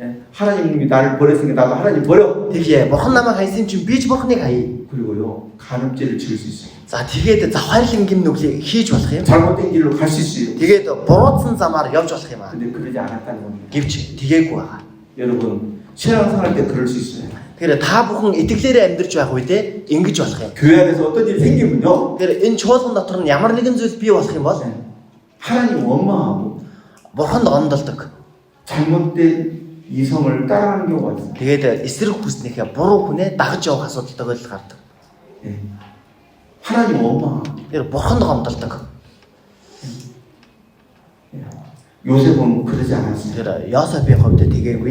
예, 하나님이 나를 버렸으니까 나도 하나님 버려. Тэгээ бурхан намайг хайсан чинь би ч бурханыг хаяа. 그리고요 간음죄를 지을 수 있어요. За тэгээд завхаарлын гим нүглийг хийж болох юм. 잘못된 길로 갈 수 있어요. Тэгээд буруутсан замаар явж болох юм аа. 근데 그러지 않았다는 겁니다. Гэвч тгээггүй байгаа. 여러분 신앙생활 때 그럴 수 있어요. Тэгэхээр та бүхэн итгэлээрээ амьдарч байх үедээ ингэж болох юм. 교회 안에서 어떤 일이 생기면요 Тэгэхээр энэ чуулган дотор нь ямар нэгэн зүйл бий болох юм бол 하나님 원망하고 бурханд гомдолдог. 잘못된 이성을 따라하는 경우가 있어요. Тэгээд эсрэг хүснийхээ буруу хүнээ дагаж явах асуудал тохиолдол гардаг. 예. 하나님 원망하고 Тэгэхээр бурханд гомдолдог. 요셉은 그러지 않았어요. Тэгэхээр Йосефийн хувьд тэгээгүй.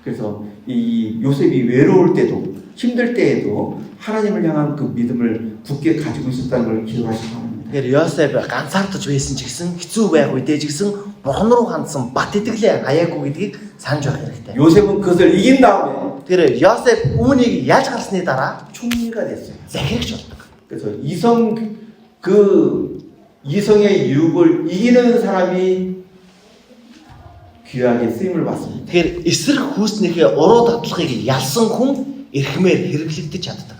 그래서 이 요셉이 외로울 때도 힘들 때에도 하나님을 향한 그 믿음을 굳게 가지고 있었다는 걸 기억하시기 바랍니다. Тэгэхээр Йосеф ганцаардаж байсан ч гэсэн хэцүү байх үедээ ч гэсэн бурхан руу хандсан бат итгэлээ хаяагүй гэдгийг санаж байх хэрэгтэй. 요셉은 그것을 이긴 다음에 Тэгэхээр Йосеф үүнийг яаж гарсны дараа 총리가 됐어요. захирагч болдог. 그래서 이성의 유혹을 이기는 사람이 귀하게 쓰임을 받습니다. Тэгэхээр эсрэг хүүснийхээ уруу дадлахыг ялсан хүн эрхмээр хэрэглэгдэж чаддаг.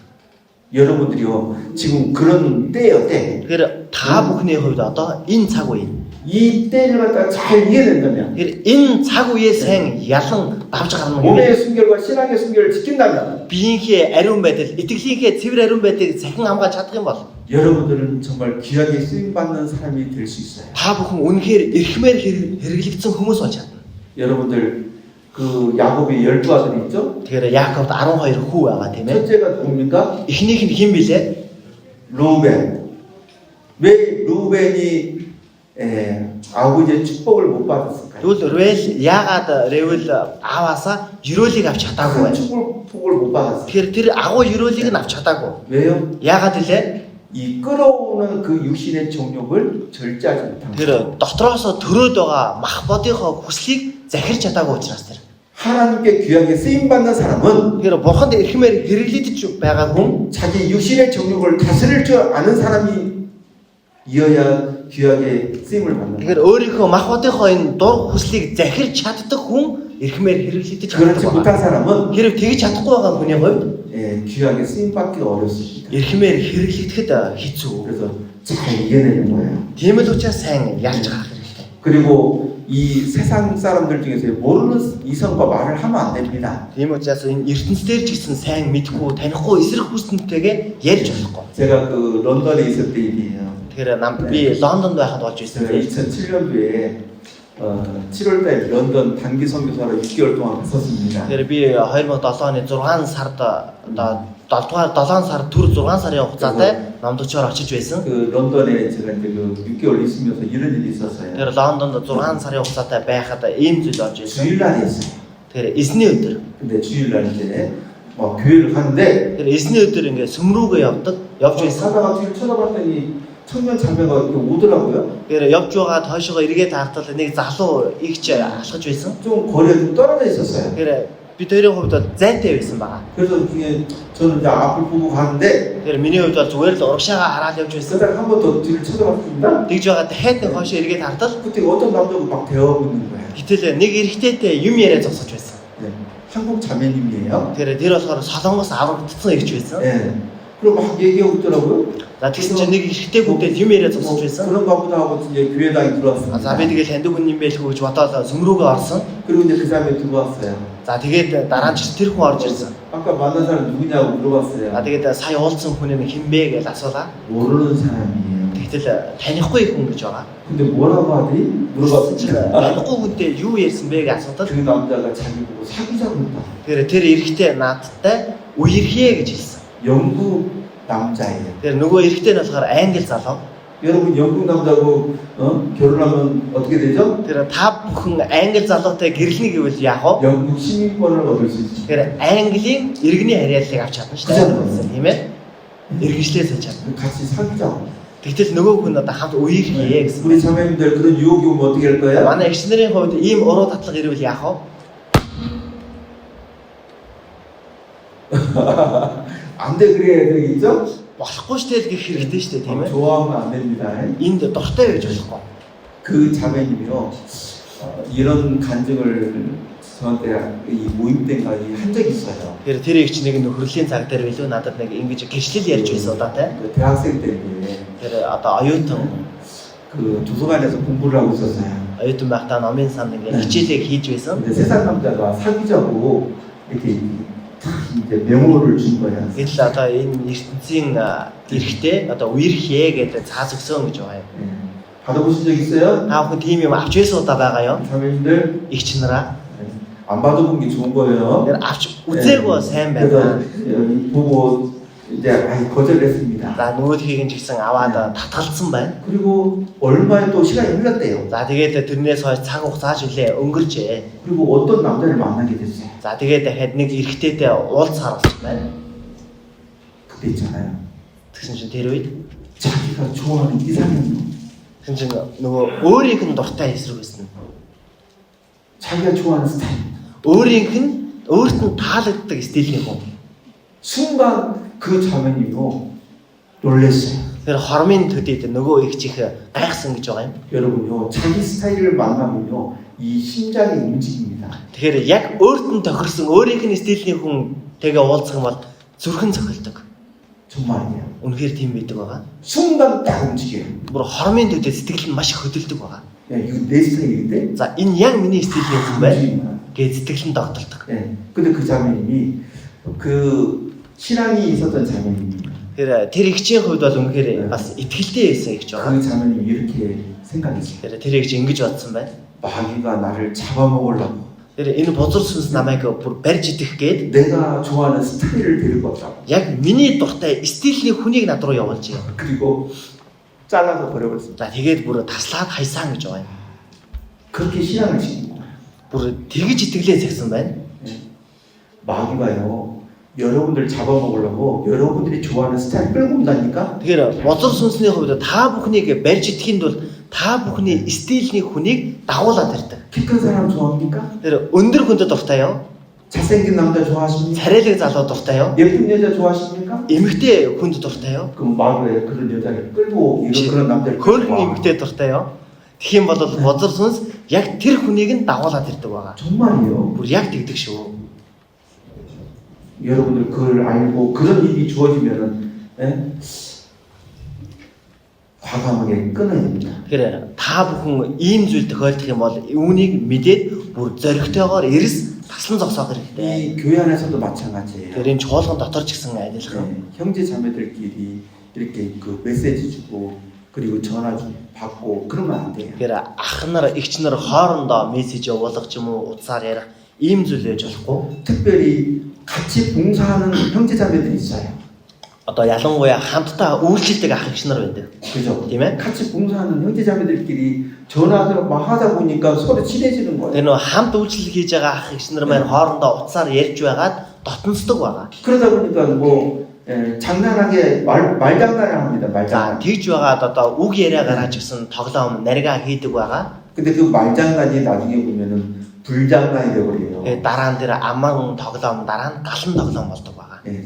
여러분들이요 지금 그런 때예요 때. Тэгэхээр та бүхний хувьд одоо энэ цаг үе. 이 때를 갖다가 잘 이해낸다면 Тэгэхээр энэ цаг үеэ сайн ялан давж гарна юм. 몸의 순결과 신앙의 순결을 지킨다면 Биеийнхээ ариун байдал, итгэлийнхээ цэвэр ариун байдлыг захин хамгаалж чадах юм бол 여러분들은 정말 귀하게 쓰임 받는 사람이 될 수 있어요. та бүхэн үнэхээр эрхмээр хэрэглэгдсэн хүмүүс болж чадна. 여러분들 그 야곱의 12아들 있죠? Тэгэхээр Яаковд 12 хүү байгаа тийм ээ. 첫째가 누굽니까? Эхнийх нь хэн билээ? 루벤. 왜 루벤이 아버지의 축복을 못 받았을까요? Тэгвэл Ревел яагаад Ревел ааваасаа ёроолыг авч чадаагүй 큰 вэ? 축복을 못 받았어요. Тэгэхээр тэр агуу ёроолыг нь авч чадаагүй. 왜요? Яагаад илээ? 이 끌어오는 그 육신의 정욕을 절제하지 못한 거예요. Тэр дотроосоо төрөөд байгаа мах бодийнхоо хүслийг захирч чадаагүй учраас тэр. 하나님께 귀하게 쓰임 받는 사람은 Тэгэхээр бурханд эрхмээр хэрэглэгдэж байгаа хүн 자기 육신의 정욕을 다스릴 줄 아는 사람이어야 귀하게 쓰임을 받는 거예요. тэгэхээр өөрийнхөө мах бодийнхоо энэ дур хүслийг захирч чаддаг хүн эрхмээр хэрэглэгдэж 그렇지 чаддаг. 못한 사람은 Хэрэг тэгж чадахгүй байгаа хүний хувьд 귀하게 쓰임 받기가 어렵습니다. эрхмээр хэрэглэгдэхэд хэцүү. 그래서 잘 이겨내는 거예요. Тийм л учраас сайн ялж гарах хэрэгтэй. 그리고 이 세상 사람들 중에서 모르는 이성과 말을 하면 안 됩니다. Тийм учраас энэ ертөнцийн ч гэсэн сайн мэдхгүй, танихгүй эсрэг хүснэнтэйгээ ярьж болохгүй. 제가 그 런던에 있을 때 일이에요. Тэгэхээр би Лондонд байхад болж ирсэн. 제가 2007년도에 7월달 런던 단기 선교사로 6개월 동안 갔었습니다. Тэгэхээр би 2007 оны 6 сард одоо 7 сар түр 6 сарын хугацаатай намдчаар очиж байсан. 그 런던에 제가 이제 그 6개월 있으면서 이런 일이 있었어요. Тэгэхээр Лондонд 6 сарын хугацаатай байхад ийм зүйл болж ирсэн. 주일날이었어요. Тэгэхээр эзний өдөр. 근데 주일날 이제 교회를 갔는데 Тэгэхээр эзний өдөр ингээ сүмрүүгээ явж байсан. 사다가 뒤를 쳐다봤더니 청년 자매가 이렇게 오더라고요. Тэгэхээр явж байгаа хойшоогоо эргээд харахад нэг залуу игч алхаж байсан. 좀 거리가 좀 떨어져 있었어요. Тэгэхээр бид хоёрын хувьд бол зайтай байсан байгаа. 그래서 중에 저는 이제 앞을 보고 가는데 Тэгэхээр миний хувьд бол зүгээр л урагшаага хараад явж байсан. 그러다가 한 번 더 뒤를 쳐다봤습니다. Тэгж байгаад дахиад нэг хойшоо эргээд хартал 그때 어떤 남자가 막 대화하고 있는 거예요. гэтэл нэг эрэгтэйтэй юм яриа зогсож байсан. 네. 한국 자매님이에요. Тэгэхээр тэр болохоор Солонгос аврагдсан ирж байсан. 네. 그리고 막 얘기하고 있더라고요. За тэгсэн чинь нэг эрэгтэй хүнтэй юм яриа зогсож байсан. 그런가 보다 하고 이제 교회당에 들어왔습니다. За би тэгэл таньдаг хүн юм байлгүй гэж бодоод сүмрүүгээ орсон. 그리고 이제 그 사람이 들어왔어요. За тэгээд дараа нь тэр хүн орж ирсэн. 아까 만난 사람 누구냐고 물어봤어요. За тэгээд сая уулзсан хүн юм хинбэ гэж асуулаа. 모르는 사람이에요. Тэгтэл танихгүй хүн гэж байгаа. 근데 뭐라고 하더니 물어봤어요. Танихгүй хүнтэй юу ярьсан бэ гэж асуутал 그 남자가 자기 보고 사귀자고 했다. тэр эрэгтэй наадтай үерхээ гэж хэлсэн. 영국 남자예요. Тэр нөгөө эрэгтэй нь болохоор англи залуу. 여러분 영국 남자고 결혼하면 어떻게 되죠? Тэр та бүхэн англи залуутай гэрлэнэ гэвэл яах вэ? 영국 시민권을 얻을 수 있어요. Тэр английн иргэний харьяаллыг авч чадна шүү дээ. Тийм ээ. Иргэншлээ сэж чадна. 같이 사귀자고. Тэгтэл нөгөө хүн одоо хамт үерхээ гэсэн. 우리 자매님들 그런 유혹이 오면 어떻게 할 거예요? Манай эгчнэрийн хувьд ийм уруу татлага ирвэл яах вэ? 안 돼 그래야 되겠죠? Болохгүй шүү дээ гэх хэрэгтэй шүү дээ, тийм ээ. 좋아하면 안 됩니다. Энд дуртай байж болохгүй. 그 자매님이요 이런 간증을 저한테 이 모임 때까지 한 적이 있어요. Тэгэхээр тэр эгч нэг нөхрөлийн цаг дээр билүү надад нэг ингэж гэрчлэл ярьж байсан удаатай. 그 대학생 때인데 Тэр одоо оюутан 그 도서관에서 공부를 하고 있었어요. оюутан байхдаа номын санд ингэ хичээлийг хийж байсан. 근데 세상 남자가 사귀자고 이렇게 탁 이제 메모를 준 거야. Гэтэл одоо энэ ертөнцийн эрэхтэй одоо үерхээ гэдэг цааз өгсөн гэж байгаа юм. 받아보신 적 있어요? Та бүхэн тийм юм авч байсан удаа байгаа юу? 자매님들 Эгч нараа. 안 받아본 게 좋은 거예요. Тэр авч үзээгүй сайн 그래서 байна. 보고 이제 거절했습니다. За нөгөөдхийг нь ч гэсэн аваад татгалцсан байна. 그리고 얼마에 또 시간이 흘렀대요. За тэгээд тэрнээс хойш цаг хугацаа жилээ өнгөрчээ. 그리고 어떤 남자를 만나게 됐어요. За тэгээд дахиад нэг эрэгтэйтэй уулзахаар болсон байна. 그때 있잖아요. Тэгсэн чинь тэр үед 자기가 좋아하는 이상형, тэгсэн чинь нөгөө өөрийнх нь дуртай эсрэг байсан. 자기가 좋아하는 스타일. Өөрийнх нь өөрт нь таалагддаг стилийн хүн. 순간 그 자매님이 놀랐어요. Тэр хормын төдийд нөгөө их чих гайхсан гэж байгаа юм. 여러분요, 자기 스타일을 만나면요, 이 심장이 움직입니다. Тэгэхээр яг өөрт нь тохирсон өөрийнх нь стилийн хүн тэгээ уулзах юм бол зүрхэн цохилдог. 정말이에요. Үнэхээр тийм байдаг байгаа. 순간 딱 움직여요. Бүр хормын төдийд сэтгэл нь маш их хөдөлдөг байгаа. 야, 이거 내 스타일인데? За энэ яг миний стилийн хүн байна гэж сэтгэл нь тогтолдог. 네. 근데 그 자매님이 그 신앙이 있었던 자매님이 Тэр эгчийн хувьд бол үнэхээр бас итгэлтэй байсан гэж байгаа. 그 자매님이 이렇게 생각했어요. Тэр эгч ингэж бодсон байна. 마귀가 나를 잡아먹으려고 Тэр энэ бузар сүнс намайг бүр барьж идэх гээд 내가 좋아하는 스타일을 데리고 왔다고. яг миний дуртай стилийн хүнийг над руу явуулж байгаа. 그리고 잘라서 버려버렸습니다. За тэгээд бүр таслаад хайсан гэж байгаа юм. 그렇게 신앙을 지킨 거예요. Бүр тэгж итгэлээ цагсан байна. 마귀가요, 여러분들 잡아먹으려고 여러분들이 좋아하는 스타일 끌고 온다니까? Тэгэхээр бузар сүнсний хувьд та бүхнийг барьж идэхэд бол та бүхний стилийн хүнийг дагуулад ирдэг. 키 큰 사람 좋아합니까? Тэр өндөр хүндэд дуртай юу? 잘생긴 남자 좋아하십니까? Царайлаг залуу дуртай юу? 예쁜 여자 좋아하십니까? Эмэгтэй хүнд дуртай юу? 그럼 마귀가 그런 여자를 끌고 오고 그런 남자를 끌고 Хөөрхөн 와. эмэгтэй дуртай юу? Тэгэх юм бол бузар сүнс яг тэр хүнийг нь дагуулад ирдэг байгаа. 정말이요. Бүр яг тэгдэг шүү. 여러분들 그걸 알고 그런 일이 주어지면은 과감하게 끊어야 됩니다. Тэгэхээр та бүхэн ийм зүйл тохиолдох юм бол үүнийг мэдээд бүр зоригтойгоор эрс таслан зогсоох 이 хэрэгтэй. 교회 안에서도 마찬가지예요. Тэр энэ чуулган дотор ч гэсэн адилхан. 형제 자매들끼리 이렇게 그 메시지 주고 그리고 전화 좀 받고 그러면 안 돼요. Тэгэхээр ах нар, эгч нар хоорондоо мессеж явуулах ч юм уу, утсаар ярих ийм зүйл байж болохгүй. 특별히 같이 봉사하는 형제 자매들이 있어요. Одоо ялангуяа хамтдаа үйлчлдэг ах эгч нар байдаг. 그죠? Тийм ээ? 같이 봉사하는 형제 자매들끼리 전화를 막 하다 보니까 서로 친해지는 거예요. Тэр нөө хамт үйлчлэл хийж байгаа ах эгч нар маань хоорондоо утсаар ярьж байгаад дотносдог байгаа. 그러다 보니까 뭐 장난하게 말장난을 합니다. За 말장난. тэгж байгаад одоо үг яриа гараад ч гэсэн тоглоом наргаа хийдэг байгаа. 근데 그 말장난이 나중에 보면은 불장난이 되어버려요. дараа нь тэр аман тоглоом дараа нь галан тоглоом болдог байгаа. 예.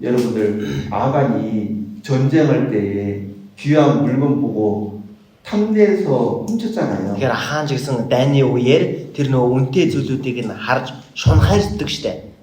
여러분들 아간이 전쟁할 때에 귀한 물건 보고 탐내서 훔쳤잖아요. Тэгэхээр хаан ч гэсэн дайны үеэр тэр нөгөө үнэтэй зүйлүүдийг нь харж шунхаардаг штэ.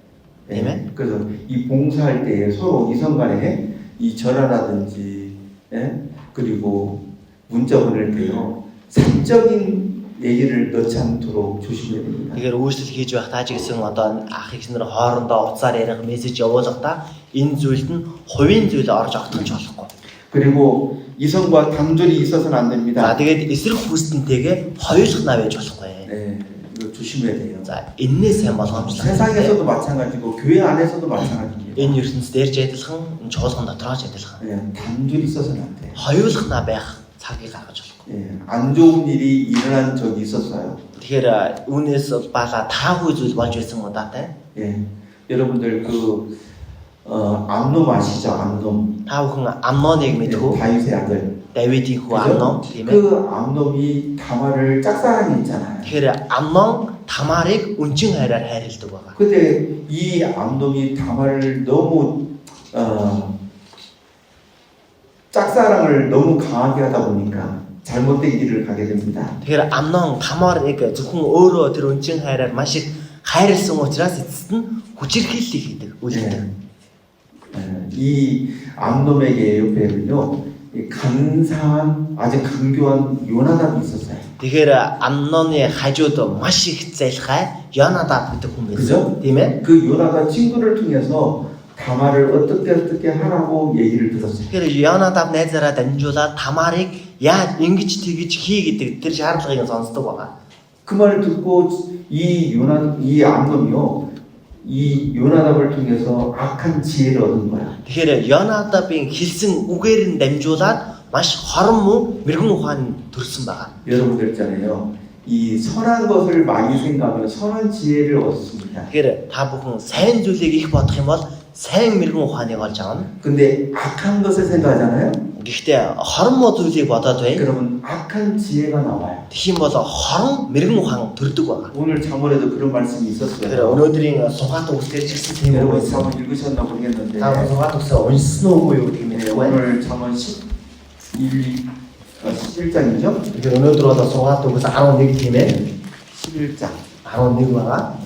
Тийм ээ. 그래서 이 봉사할 때에 서로 이성 간에 이 전화라든지 예? 그리고 문자 보낼 때요 사적인 얘기를 넣지 않도록 조심해야 됩니다. Тэгэхээр үйлчлэл хийж байх таа ч гэсэн одоо ах ихнэр хоорондоо уцаар ярих мессеж явуулахдаа энэ зүйлд нь хувийн зүйл орж огтхож болохгүй. 그리고 이성과 단둘이 있어서는 안 За 됩니다. тэгээд эсрэг хүснэнтэйгээ хоёулах наа байж болохгүй. 네, 이거 조심해야 돼요. За энэний сайн болгоомжлох. 세상에서도 마찬가지고 교회 안에서도 마찬가지입니다. Энэ ертөнцийн дээрж адилхан, энэ чуулган дотрооч адилхан. 네, 단둘이 있어서는 안 돼요. Хоёулах наа байх цагийг гаргаж болохгүй. 예, 안 좋은 일이 일어난 적이 있었어요. Тэгэхээр үүнээс баала таагүй зүйл болж байсан удаатай. 예, 여러분들 그 암놈 아시죠? 암놈. Та бүхэн Амноныг мэдгүй. 다윗의 아들. Давидын хүү Амнон тийм ээ. 그 암놈이 다말을 짝사랑이 있잖아요. Тэгэхээр Амнон Тамарыг үнчин хайраар хайрладаг байгаа. 근데 이 암놈이 다말을 너무 짝사랑을 너무 강하게 하다 보니까 잘못된 길을 가게 됩니다. Тэгэхээр Амнон Тамарыг зөвхөн өөрөө тэр үнчин хайраар маш их хайрлсан учраас эцэст нь хүчирхийлэл хийдэг, үлддэг. 이 암놈에게 옆에는요 간사한 아주 강교한 요나답이 있었어요. Тэгэхээр Амноны хажууд маш их залхай Йонадаб гэдэг хүн байсан. Тийм ээ. 그 요나답 친구를 통해서 다말을 어떻게 하라고 얘기를 들었어요. Тэгэхээр Йонадаб найзаараа дамжуулаад Тамарыг яаж ингэж тэгж хий гэдэг тэр шаардлагыг сонсдог байгаа. 그 말을 듣고 이 암놈이요 이 요나답을 통해서 악한 지혜를 얻은 거야. Тэгэхээр Йонадабын хэлсэн үгээр нь дамжуулаад маш хорон муу мэрэгэн ухаан төрсөн байгаа. 여러분들 있잖아요. 이 선한 것을 많이 생각하면 선한 지혜를 얻습니다. Тэгэхээр та бүхэн сайн зүйлийг их бодох юм бол сайн мэрэгэн ухааныг олж авна. 근데 악한 것을 생각하잖아요. Гэхдээ хорон муу зүйлийг бодоод бай. 그러면 악한 지혜가 나와요. Тэгэх юм бол хорон мэрэгэн ухаан төрдөг байгаа. 오늘 잠언에도 그런 말씀이 Тэгэхээр 있었어요. өнөөдрийн сугаат үгсээр ч гэсэн тийм үг 여러분 байсан. 잠언 읽으셨나 모르겠는데 Та сугаат үгсээ уншсан уу юу гэдэг юм 네, бэ? 오늘 잠언 11장이죠? Тэгэхээр өнөөдөр бол сугаат үгс 11 тийм ээ. 11장 11 байгаа.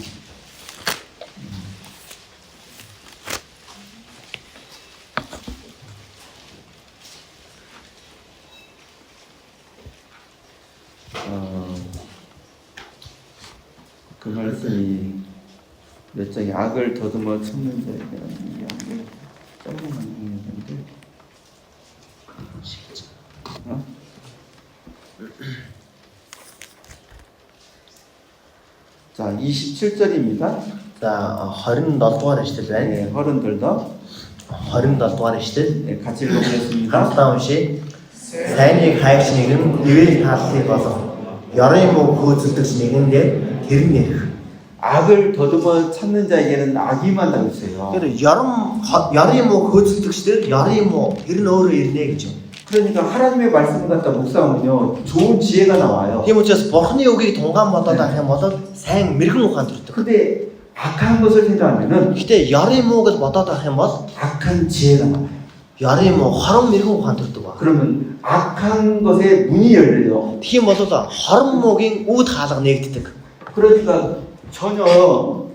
그 말씀이 몇 장이 악을 더듬어 참는 자에 대한 이 악을 조금만 읽는데 자 27절입니다. За 27 дугаар эшлэл байна. 네, 어른들도 27 дугаар эшлэл. 네, 같이 읽어보겠습니다. Хамтдаа уншия. Сайныг хайгч нэг нь ивэл тааллыг болох. Ёрын муу хөөцөлдөгч нэгэндээ тэр нь ярих. 악을 더듬어 찾는 자에게는 악이만 당했어요. Тэр ёрын муу хөөцөлдөгчдөр ёрын муу тэр нь өөрөө ирнэ гэж юм. 그러니까 하나님의 말씀을 갖다 묵상하면요 좋은 지혜가 나와요. Тийм учраас Бурхны үгийг тунгаан бодоод авах юм бол сайн мэрэгэн ухаан төрдөг. 근데 악한 것을 생각하면은 Гэхдээ ёрын мууг л бодоод авах юм бол 악한 지혜가 나와요. ёрын муу хорон мэрэгэн ухаан төрдөг ба. 그러면 악한 것에 문이 열려요. Тийм бол хорон муугийн үүд хаалга нэгддэг. 그러니까 전혀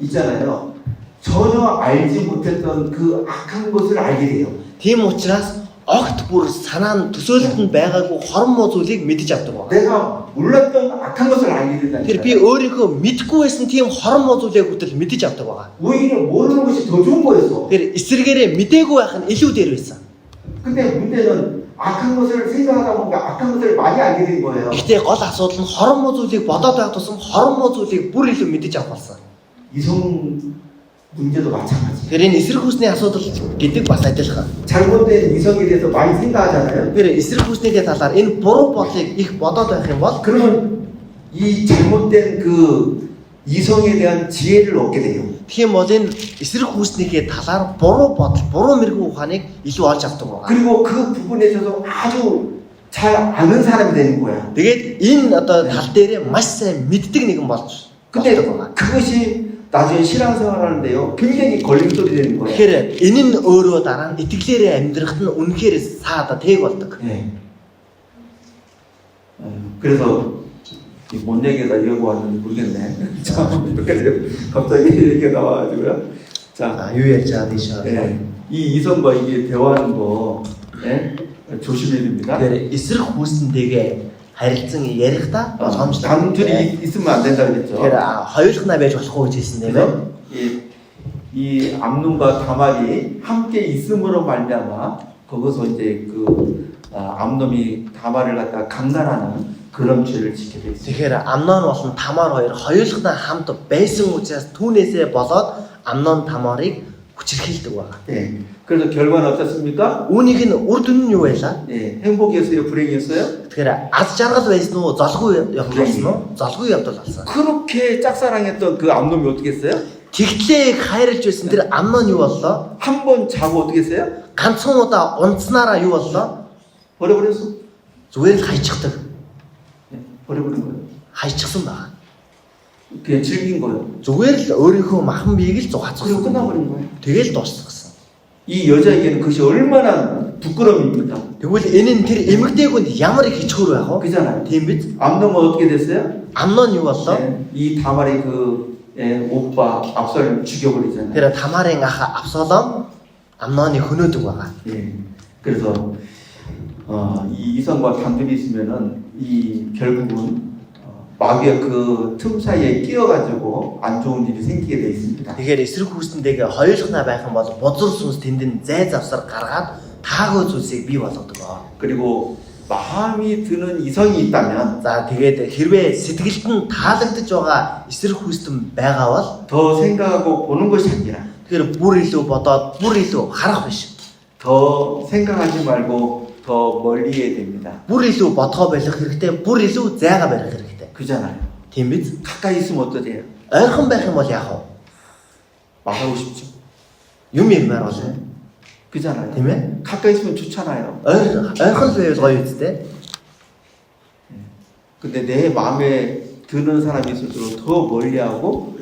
있잖아요. 전혀 알지 못했던 그 악한 것을 알게 돼요. Тийм учраас огт бүр санаа нь төсөөлөлтөнд байгаагүй хорон муу зүйлийг мэдэж авдаг ба. 내가 몰랐던 악한 것을 알게 Тэр би 된다니까요. өөрийнхөө мэдгүй байсан тийм хорон муу зүйлээ хүртэл мэдэж авдаг байгаа. 오히려 모르는 것이 더 좋은 거였어. Тэр эсэргээрээ мэдээгүй байх нь илүү дээр байсан. 근데 문제는 악한 것을 생각하다 보니까 악한 것을 많이 알게 된 거예요. Гэхдээ гол асуудал нь хорон муу зүйлийг бодоод байх тусам хорон муу зүйлийг бүр илүү мэдэж авах болсон. 이성 문제도 마찬가지. Тэгэхээр энэ эсрэг хүсний асуудал гэдэг бас адилхан. 잘못된 이성에 대해서 많이 생각하잖아요. Тэгэхээр эсрэг хүснийхээ талаар энэ буруу бодлыг их бодоод байх юм бол 그러면 이 잘못된 그 이성에 대한 지혜를 얻게 돼요. тийм бол энэ эсрэг хүснийхээ талаар буруу бодол, буруу мэрэгэн ухааныг илүү олж авдаг байгаа. 그리고 그 부분에 있어서 아주 잘 아는 사람이 되는 거야. Тэгээд энэ одоо тал дээрээ маш сайн мэддэг нэгэн болж 근데 болдог байгаа. 그것이 나중에 신앙생활하는데요. 굉장히 걸림돌이 되는 거예요. Тэгэхээр энэ нь өөрөө дараа нь итгэлээрээ амьдрахад нь үнэхээр саада тээг болдог. 네. 그래서 뭔 얘기가 이러고 왔는지 모르겠네. 참 갑자기 얘기가 나와가지고요. 자, юу ярьж байгаа тийш. 예, 이 이성과 이게 대화하는 거 예? 조심해야 됩니다. Тэгэхээр эсрэг хүүсэнтэйгээ харилцан ярихдаа боломжтой. 단둘이 있으면 안 된다 그랬죠. Тэгэхээр хоёулахнаа байж болохгүй гэж хэлсэн тийм ээ. 이 암놈과 다말이 함께 있음으로 말미암아 거기서 이제 암놈이 다말을 갖다 강간하는 그런 죄를 짓게 돼 있어요. Тэгэхээр Амнон болон Тамар хоёр хоёулахнаа хамт байсан учраас түүнээсээ болоод Амнон Тамарыг хүчирхийлдэг байна. 예. 그래서 결과는 어떻습니까? Үүнийх нь үр дүн нь юу байлаа? 예. 행복이었어요, 불행이었어요? Тэгэхээр аз жаргал байсан уу, золгүй явдал болсон уу? Золгүй явдал болсон. 그렇게 짝사랑했던 그 암놈이 어떻게 했어요? Тэгтлээ хайрлж байсан тэр Амнон юу боллоо? 한 번 자고 어떻게 했어요? Ганцхан удаа унтснараа юу боллоо? 버려버렸어. Зүгээр л хайчихдаг. 예. 버려버린 거예요. Хайчихсан байна. 그냥 즐긴 거예요. Зүгээр л өөрийнхөө махан биеийг л 그리고 зугаацсан. 끝나버린 거예요. Тэгэл дууссан. 이 여자에게는 그것이 얼마나 부끄러움입니까? Тэгвэл энэ нь тэр эмэгтэйгүнд ямар их хичхүүр байх вэ? 그잖아요. Тийм биз? 암놈은 어떻게 됐어요? Амнон юу боллоо? 예. 이 다말의 오빠 압살을 죽여버리잖아요. Тэр Тамарын ах Абсалом Амноныг хөнөөдөг байгаа. 예. 그래서 이 이성과 단둘이 있으면은 이 결국은 마귀의 그 틈 사이에 끼어가지고 안 좋은 일이 생기게 돼 있습니다. Тэгэхээр эсрэг хүүсэнтэйгээ хоёулахнаа байх юм бол бузар сүнс тэнд нь зай завсар гаргаад таагүй зүйлсийг бий болгодог. 그리고 마음이 드는 이성이 있다면 За тэгээд хэрвээ сэтгэлд нь таалагдж байгаа эсрэг хүүстэн байгаа бол 더 생각하고 보는 것이 아니라 тэгэхээр бүр илүү бодоод бүр илүү харах биш. 더 생각하지 말고 더 멀리 해야 됩니다. Бүр илүү бодгоо байх хэрэгтэй, бүр илүү зайгаа барих хэрэгтэй. 그잖아요. Тийм биз? 가까이 있으면 어떠세요? Ойрхон байх юм бол яах вэ? 말하고 싶죠. Юм юмар бол. 그잖아요. Тийм ээ? 가까이 있으면 좋잖아요. Ойрхон л байвал гоё үстэй. 근데 내 마음에 드는 사람이 있을수록 더 멀리하고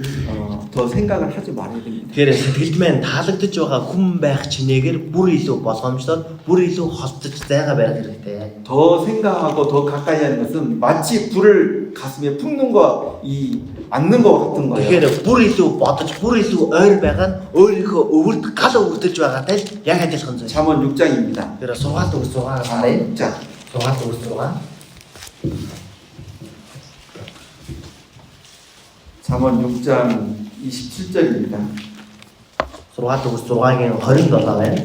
더 생각을 하지 말아야 됩니다. Тэгэхээр сэтгэлд маань таалагдж байгаа хүн байх чинээгээр бүр илүү болгоомжлоод бүр илүү холдож зайгаа барих хэрэгтэй. 더 생각하고 더 가까이 하는 것은 마치 불을 가슴에 품는 거, 안는 거 같은 거예요. Тэгэхээр бүр илүү бодож, бүр илүү ойр байгаа нь өөрийнхөө өвөрт гал өвөртөж байгаатай л яг адилхан зүйл. 잠언 6장입니다. Тэгэхээр сугаалт өвс сугаа харъя. 6장. Сугаалт өвс сугаа. 잠언 6장 27절입니다. Сугаалт өвс сугаагийн 27 байна.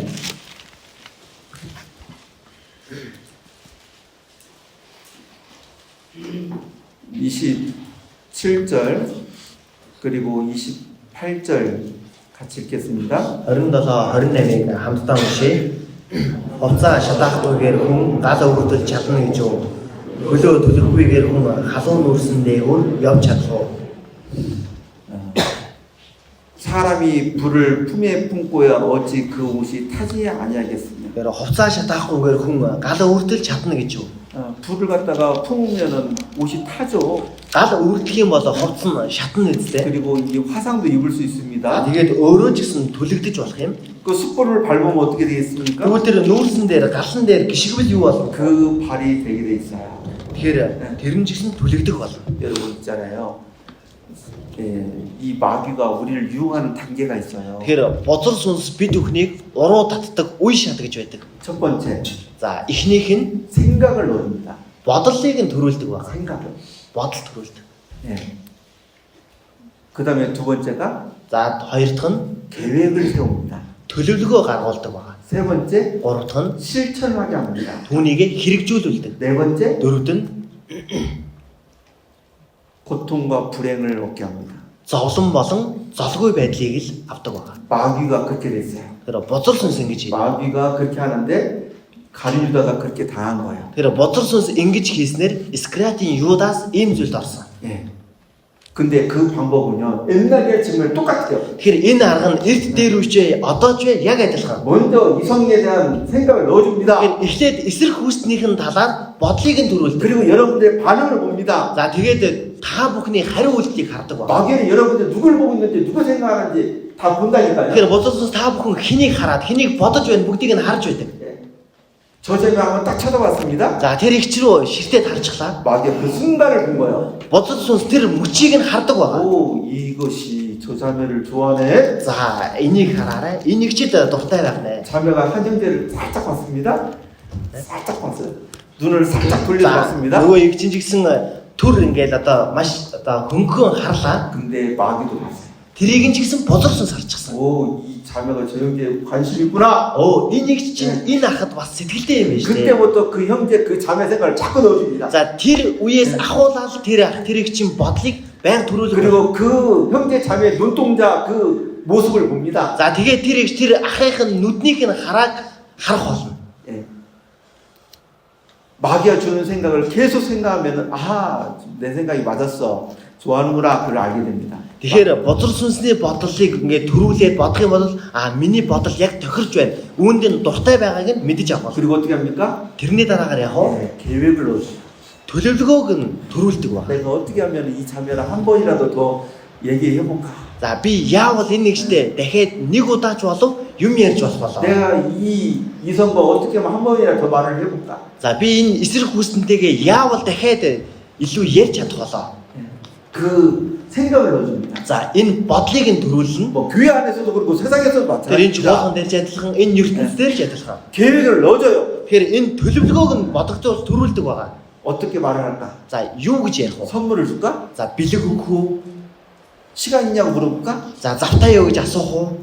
27절 그리고 28절 같이 읽겠습니다. 27 28-ыг хамтдаа уншъя. Хувцаа шатаахгүйгээр хүн гал өвөртөж чадна гэж юу? Хөлөө төлөхгүйгээр хүн халуун нүрсэн дээгүүр явж чадах уу? 사람이 불을 품에 품고야 어찌 그 옷이 타지 아니하겠습니까? Тэгэхээр хувцаа шатаахгүйгээр хүн гал өвөртөж чадна гэж юу? 불을 갖다가 품으면은 옷이 타죠. Гал өвөрдөх юм бол хувц нь шатна үстэй. 그리고 이게 화상도 입을 수 있습니다. Тэгээд өөрөө ч гэсэн түлэгдэж болох юм. 그 숯불을 밟으면 어떻게 되겠습니까? Тэгвэл тэр нүүрсэн дээр галсан дээр гიშгвэл юу болно? 그 발이 되게 돼 있어요. Тэгэхээр тэр нь ч гэсэн түлэгдэх болно. 여러분 있잖아요. 예, 이 마귀가 우리를 유혹하는 단계가 있어요. Тэгэхээр бузар сүнс бид бүхнийг уруу татдаг үе шат гэж байдаг. 첫 번째, За эхнийх нь 생각을 노립니다. бодлыг нь төрүүлдэг байна. 생각을. Бодол төрүүлдэг. 예. 그 다음에 두 번째가 За хоёр дахь нь 계획을 세웁니다. төлөвлөгөө гаргуулдаг байна. 세 번째, Гурав дахь нь 실천하게 합니다. түүнийг хэрэгжүүлүүлдэг. 네 번째, Дөрөвд нь 고통과 불행을 얻게 합니다. зовлон болон золгүй байдлыг л авдаг байна. 마귀가 그렇게 됐어요. Тэр бузар сүнс ингэж хийдэг. 마귀가 그렇게 하는데 가룟유다가 그렇게 당한 거예요. Тэр бузар сүнс ингэж хийснээр Скратийн Юдас ийм зүйлд орсон. 예. 근데 그 방법은요, 옛날에 정말 똑같아요. Тэгэхээр энэ арга нь эрт дээр үчээ одоо ч вэ яг адилхан. 먼저 이성에 대한 생각을 넣어줍니다. Тэгэхээр эхлээд эсрэг хүүснийхэн талаар бодлыг нь төрүүлдэг. 그리고 여러분들의 반응을 봅니다. За тэгээд та бүхний хариу үйлдэлийг хардаг байна. 마귀는 여러분들 누굴 보고 있는지 누구 생각하는지 다 본다니까요. Тэгэхээр бодолсоос та бүхэн хэнийг хараад хэнийг бодож байна бүгдийг нь харж байдаг. 저 제가 한번 딱 쳐다봤습니다. За тэр ихч рүү ширтээд харчихлаа. 마귀의 그 순간을 본 거예요. Бодолсоос тэр мөчийг нь хардаг байгаа. 오, 이것이 저 자매를 좋아하네. За энийг хараарай. Энэ ихчид дуртай байна. 자매가 한 형제를 살짝 봤습니다. 살짝 봤어요. 눈을 살짝 За 돌려봤습니다. нөгөө ихчин ч гэсэн төр ингээд одоо маш одоо хөнгөн харлаа. 근데 마귀도 봤어요. Тэрийг нь ч гэсэн бозорсон сарчихсан. 오, 이 자매가 저 형제에 관심이 있구나. Энэ ихч чинь энэ ахад бас сэтгэлтэй юм байна шүү дээ. 그때부터 그 형제 그 자매 생각을 자꾸 넣어줍니다. За тэр үеэс ахуулаад тэр ихчийн бодлыг байнга төрүүлдэг. 그리고 그 형제 자매의 눈동자 그 모습을 봅니다. За тэгээд тэр ихч тэр ахын нүднийх нь харах болно. 예. 마귀가 주는 생각을 계속 생각하면 내 생각이 맞았어. 좋아하는구나. 그걸 알게 됩니다. Тэгэхээр бодол сүнсний бодлыг ингээд төрүүлээд бодох юм бол миний бодол яг тохирж байна. Үүнд нь дуртай байгааг нь мэдэж авах. 그리고 어떻게 합니까? тэрний дараагаар яг 계획을 넣어줘. төлөвлөгөөг нь төрүүлдэг байна. 내가 어떻게 하면 이 자매랑 한 번이라도 더 얘기해볼까? За би яавал энэ нэгтэй дахиад нэг удаач болов юм ярьж болох болоо. 내가 이 이성과 어떻게 하면 한 번이라도 더 말을 해볼까? За би энэ эсрэг хүснэнтэйгээ яавал дахиад илүү ярьж чадах болоо. 그 생각을 넣어줍니다. За энэ бодлыг нь төрүүлнэ. 뭐 교회 안에서도 그렇고 세상에서도 Тэр энэ чуулган 마찬가지입니다. дээр ч адилхан, энэ ертөнцийн ч адилхан. 계획을 넣어줘요. Тэгэхээр энэ төлөвлөгөөг нь бодогдуул төрүүлдэг байгаа. 어떻게 말을 할까? За юу гэж ярих вэ? 선물을 줄까? За бэлэг өгөх үү? 시간 있냐고 물어볼까? За завтаа юу гэж асуух уу?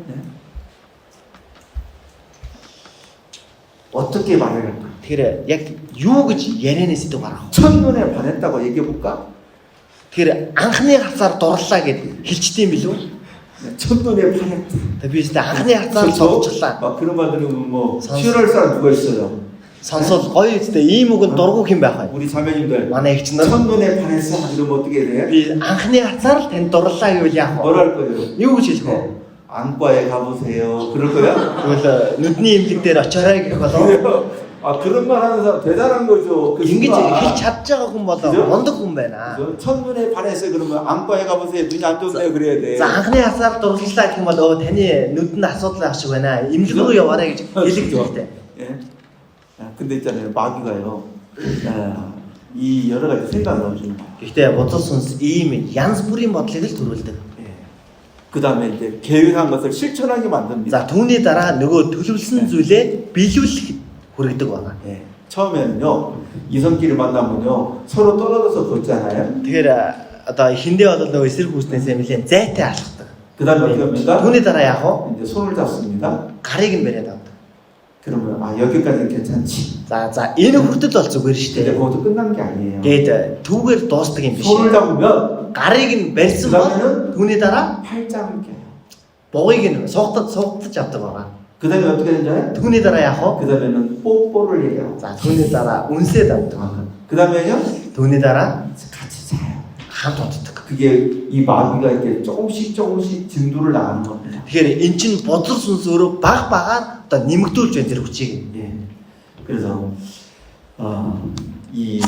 어떻게 말을 할까? Тэгэхээр яг юу гэж ярианы сэдв гаргах вэ? 첫눈에 반했다고 얘기해볼까? Тэгэхээр анхны хацаар дурлаа гэд хэлчихдээ юм билүү? 첫눈에 반했다. Тэгээ би өөртөө анхны хацаар сонсчлаа. 그런 말 들으면 뭐 선- 치열할 사람 누가 있어요? Сонсол гоё үстэй ийм үгэнд дургуй хэм байх вэ? 우리 자매님들 Манай эгч нар 첫눈에 반했어 이러면 어떻게 돼? би анхны хацаар л танд дурлаа гэвэл яах вэ? 뭐라 할 거예요? Юу гэж хэлэх вэ? 안과에 가보세요. 그럴 거야? Тэгвэл нүдний имлэг дээр очоорой гэх болов. 그래요? 그런 말 하는 사람 대단한 거죠. 그 Ингэж 순간. хэлж чадж байгаа хүн бол 그죠? мундаг хүн байна. 그죠? 첫눈에 반했어요. 그러면 안과에 가보세요. 눈이 안 좋네요. 그래야 돼. За анхны хацаар дурлалаа гэх юм бол таны нүдэнд асуудал ах шиг байна. Имлэг рүү яваарай гэж хэлэх хэрэгтэй. 예. 근데 있잖아요. 마귀가요. 이 여러 가지 생각을 넣어주는 거예요. Гэхдээ бодол сүнс ийм янз бүрийн бодлыг л төрүүлдэг. 예. 그 다음에 이제 계획한 것을 실천하게 만듭니다. За түүний дараа нөгөө төлөвлөсөн зүйлээ биелүүлэх хүргэдэг байна. 예. 처음에는요. 이성끼리 만나면요. 서로 떨어져서 걷잖아요. Тэгэхээр одоо эхэндээ бол нөгөө эсрэг хүснээсээ нэлээд зайтай алхдаг. 그 다음에 어떻게 합니까? Түүний дараа яах вэ? 이제 손을 잡습니다. Гарыг нь бариад авдаг. 그러면 여기까지는 괜찮지. За энэ хүртэл бол зүгээр шүү 근데 дээ. 거기서 끝난 게 아니에요. Тэгээд түүгээр дуустдаг юм биш. 손을 잡으면 Гарыг нь барьсан бол түүний дараа 팔짱을 껴요. бугыг нь суугдаж авдаг байна. 그 다음에 어떻게 되잖아요? Түүний дараа яах вэ? 그 다음에는 뽀뽀를 해요. За түүний дараа үнсээд авдаг. 그 다음에요? Түүний дараа 같이 자요. хамт унтдаг. 그게 이 마귀가 이렇게 조금씩 진도를 나가는 겁니다. Тэгэхээр эн чин бодлого сүнс өөрөө баг багаар одоо нэмэгдүүлж байна тэр хүчийг. 예. 그래서 이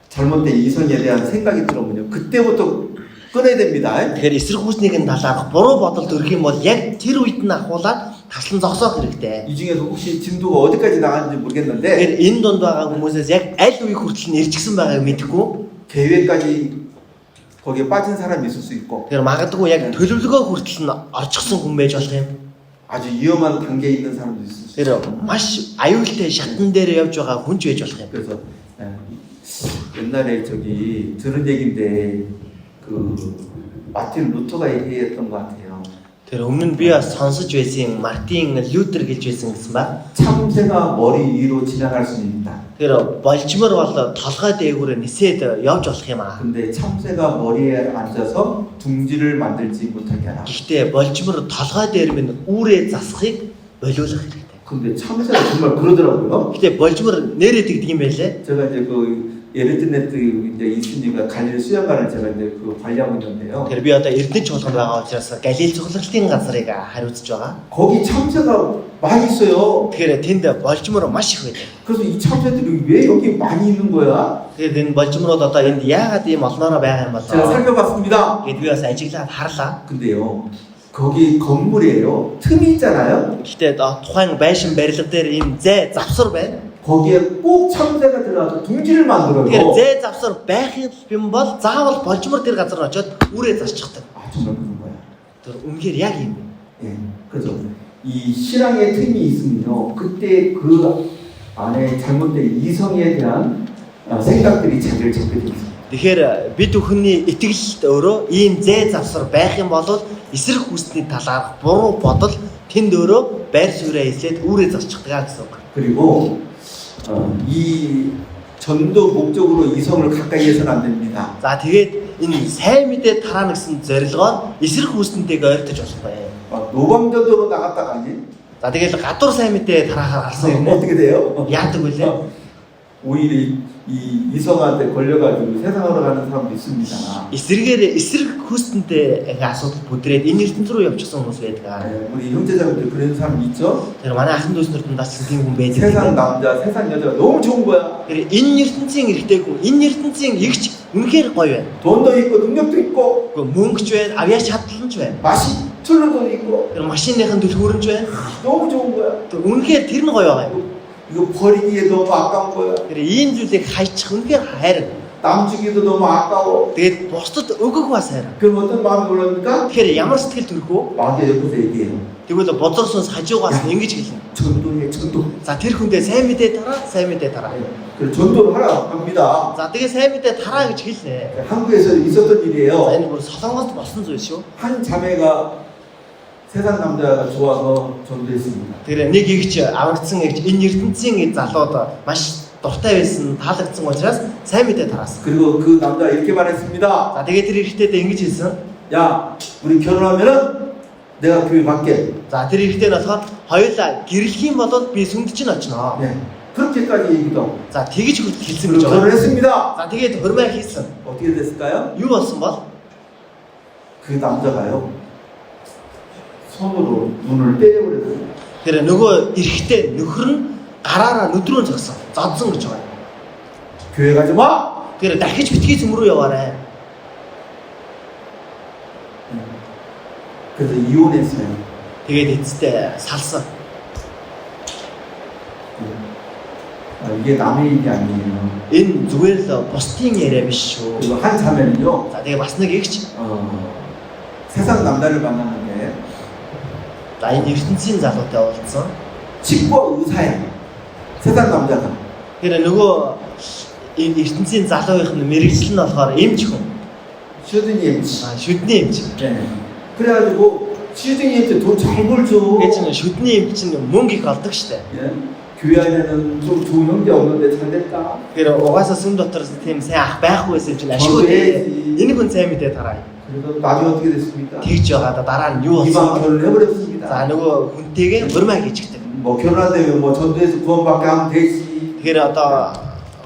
잘못된 이성에 대한 생각이 들어오면요. 그때부터 끊어야 됩니다. Тэгэхээр эсрэг хүчнийг нь талаарх буруу бодол төрөх юм бол яг тэр үед нь ахуулаад таслан зогсоох хэрэгтэй. 이 중에서 혹시 진도가 어디까지 나갔는지 모르겠는데 Тэгэхээр энэ дунд байгаа хүмүүсээс яг аль үе хүртэл нь ирчихсэн байгааг мэдэхгүй. 계획까지 거기에 빠진 사람이 있을 수 있고 Тэгэхээр магадгүй яг төлөвлөгөө хүртэл нь орчихсон хүн байж болох юм. 아주 위험한 단계에 있는 사람도 있을 수 있어요. Тэгэхээр маш аюултай шатан дээр явж байгаа хүн ч байж болох юм. 그래서 옛날에 저기 들은 얘기인데 그 마틴 루터가 얘기했던 것 같아요. Тэр өмнө нь би бас сонсож байсан Мартин Лютер гэлж байсан гэсэн ба. 참새가 머리 위로 지나갈 수는 있다. Тэр болжмор бол толгой дээгүүрээ нисээд явж болох юм аа. 근데 참새가 머리에 앉아서 둥지를 만들지 못하게 하라. Гэхдээ болжмор толгой дээр минь үүрээ засахыг болиулах хэрэгтэй. 근데 참새가 정말 그러더라고요. Гэхдээ болжмор нэрээд гэдэг юм байлээ. 제가 이제 그 에르드네트 이제 이순이가 갈릴 수양관을 제가 이제 그 관리하고 있는데요. Тэгэхээр би одоо Эрдэнэ чуулганд байгаа учраас Галил цуглалтын газрыг хариуцж байгаа. 거기 참새가 많이 있어요. Тэгэхээр тэнд болжмор маш их байдаг. 그래서 이 참새들이 왜 여기 많이 있는 거야? Тэгээд энэ болжморууд одоо энд яагаад ийм олноороо байгаа юм 제가 болоо? 살펴봤습니다. Гэт би бас ажиглаад харлаа. 근데요, 거기 건물이에요. 틈이 있잖아요. Гэхдээ тухайн байшин барилга дээр ийм зэ завсар байна. 거기에 꼭 참새가 들어가서 둥지를 만들어요. Тэгэхээр зэ завсар байх юм бол заавал болжмор тэр газар очиод үрээ зарчихдаг. 아, 정말 그런 거야. Тэр үнэхээр яг юм. 예, 그죠. 이 신앙의 틈이 있으면요, 그때 그 안에 잘못된 이성에 대한 생각들이 자기를 잡게 돼 있어요. Тэгэхээр бид бүхний итгэлд өөрөө ийм зэ завсар байх юм бол эсрэг хүсний талаарх буруу бодол тэнд өөрөө байр суурьаа эслээд үрээ зарчихдаг гэсэн үг. 그리고 이 전도 목적으로 이성을 가까이 해서는 안 됩니다. За тэгээд энэ сайн мэдээ тараана гэсэн зорилгоор эсрэг хүснэнтэйг ойртож болохгүй. 막 노방전도로 나갔다가니 За тэгээд гадуур сайн мэдээ тараахаар гарсан юм уу? 어떻게 돼요? Яадаг вүлээ? 오히려 이 이성한테 걸려가지고 세상으로 가는 사람도 있습니다. Эсрэгээр эсрэг хүснэнтэй ингээ асуудал бүдрээд энэ ертөнц рүү явчихсан хүмүүс байдаг. 우리 형제자매들 그런 사람 있죠? Тэр манай ахын дүүснэрт бас тийм хүн байдаг. 세상 남자, 세상 여자가 너무 좋은 거야. Тэр энэ ертөнцийн эрэгтэй хүн, энэ ертөнцийн эгч үнэхээр гоё байна. 돈도 있고 능력도 있고 Гэхдээ мөнгөч байна, авьяас чадлагч байна. 맛이 틀려도 있고 Тэр машиныхын түлхүүрэмж байна. 너무 좋은 거야. Тэр үнэхээр тэр нь гоё байгаа юм. 이거 버리기에 너무 아까운 거야. Тэр ийм зүйлийг хайчих үнэхээр хайр. 남 주기도 너무 아까워. Тэгээд бусдад өгөх бас хайр. 그럼 어떤 마음이 올라옵니까? Тэгэхээр ямар сэтгэл төрөх үү? 마귀 옆에서 얘기해요. Тэгвэл бозор сүнс хажуугаас нь ингэж хэлнэ. 전도해, 전도. За тэр хүндээ сайн мэдээ тараа, сайн мэдээ тараа. 그래서 전도를 하라 합니다. За тэгээ сайн мэдээ тараа гэж хэлнэ. 한국에서 있었던 За 일이에요. энэ бүр солонгост болсон зүйл шүү. 한 자매가 세상 남자가 좋아서 전도했습니다. Тэр нэг эгч аврагдсан эгч энэ ертөнцийн залууд маш дуртай байсан, таалагдсан учраас сайн мэдээ тараасан. 그리고 그 남자가 이렇게 말했습니다. За тэгээ тэр эрэгтэйдээ ингэж хэлсэн. 야, 우리 결혼하면은 내가 교회 갈게. За тэр эрэгтэй нь болохоор хоёулаа гэрлэх юм бол би сүмд чинь очно. 네. 그렇게까지 얘기도. За тэгэж хэлсэн гэж 그리고 байгаа. 결혼했습니다. За тэгээд хурмаа хийсэн. 어떻게 됐을까요? Юу болсон бол 그 남자가요. 손으로 눈을 때려버렸어요. тэр нөгөө эрэгтэй нөхөр нь гараараа нүдрөө зогсон. Зодсон гэж байгаа. 교회 가지 마. Тэр дахиж битгий зүм рүү яваарай. 그래서 이혼했어요. Тэгээд эцэстээ салсан. 이게 남의 일이 아니에요. Энэ зүгээр л бусдын яриа биш шүү. 그리고 한 자매는요. За тэгээ бас нэг эгч 세상 남자를 만났는데 за энэ ертөнцийн залуутай уулзсан. 치과 의사야. 세상 남자가. Тэр нөгөө энэ ертөнцийн залуугийнх нь мэрэгжил нь болохоор эмч хүн. 슈드니 엠치. Шүдний эмч. 네. 그래가지고 슈드니 엠치 돈 잘 벌죠. Гэж нь шүдний эмч нь мөнгө их олдог штэ. 예? 교회 안에는 좀 좋은 형제 없는데 잘 됐다. Тэр угаасаа сүм дотор тийм сайн ах байхгүй байсан чинь ашгүй дээ. Энэ хүн сайн мэдээ тараа. 그래서 나중에 어떻게 됐습니까? Тэгж байгаа дараа нь юу 이방 болсон? 결혼을 해버렸습니다. За нөгөө хүнтэйгээ хурмаа хийчихдэг. 뭐 결혼한다면 뭐 전도해서 구원받게 하면 되지. Тэгэхээр одоо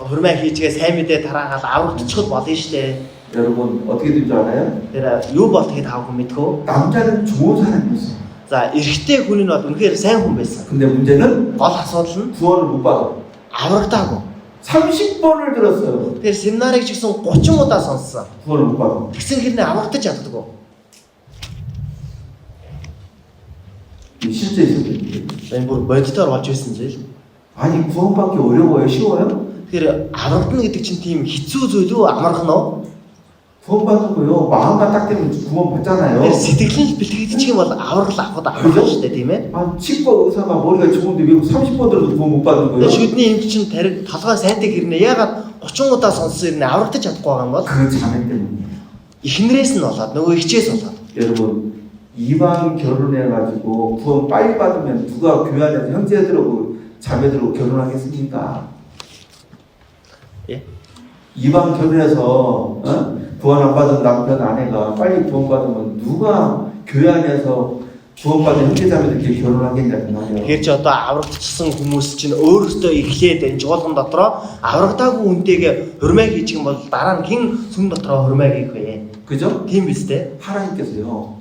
хурмаа хийчихээ сайн мэдээ тараагаад аврагдчиход болно штэ. 여러분 어떻게 된 줄 알아요? Тэр юу болдгийг таахгүй мэдгүй. 남자는 좋은 사람이었어요. За эрэгтэй хүн нь бол үнэхээр сайн хүн байсан. 근데 문제는 Гол асуудал нь 구원을 못 받아. аврагдаагүй. 30번을 들었어요. Тэр семинарыг ч гэсэн 30 удаа сонссон. 구원을 못 받아. Тэгсэн хэрнээ аврагдаж чаддаггүй. 이 실제 있었던 일이에요. Энэ бүр бодитоор болж байсан зүйл. 아니 구원받기 어려워요? 쉬워요? Тэгэхээр аврагдана гэдэг чинь тийм хэцүү зүйл үү? Амархан уу? 구원받는 거요. 마음만 딱 되면 구원 받잖아요. Тэр сэтгэл нь бэлтгэгдчих юм бол аврал авахд амархан шүү дээ, тийм ээ? 아 치과 의사가 머리가 좋은데 왜 30번 들어도 구원 못 받는 거예요? Тэр шүдний эмч чинь тариг толгой сайтай хэрнээ ягаад 30 удаа сонссон хэрнээ аврагдаж чадахгүй байгаа юм бол 그 자매 때문에. эхнэрээс нь болоод нөгөө ихчээс болоод. 여러분 이방 결혼해가지고 구원 빨리 받으면 누가 교회 안에서 형제들하고 자매들하고 결혼하겠습니까? 예? 이방 결혼해서 구원 안 받은 남편 아내가 빨리 구원 받으면 누가 교회 안에서 구원받은 형제자매들끼리 결혼하겠냐는 말이에요. Тэгэхээр чи одоо аврагдчихсан хүмүүс чинь өөрөөсөө эхлээд энэ жуулган дотроо аврагдаагүй хүнтэйгээ хурмаа хийчих юм бол дараа нь хэн сүм дотроо хурмаа хийх вэ? 그죠? Тийм биз дээ. 하나님께서요.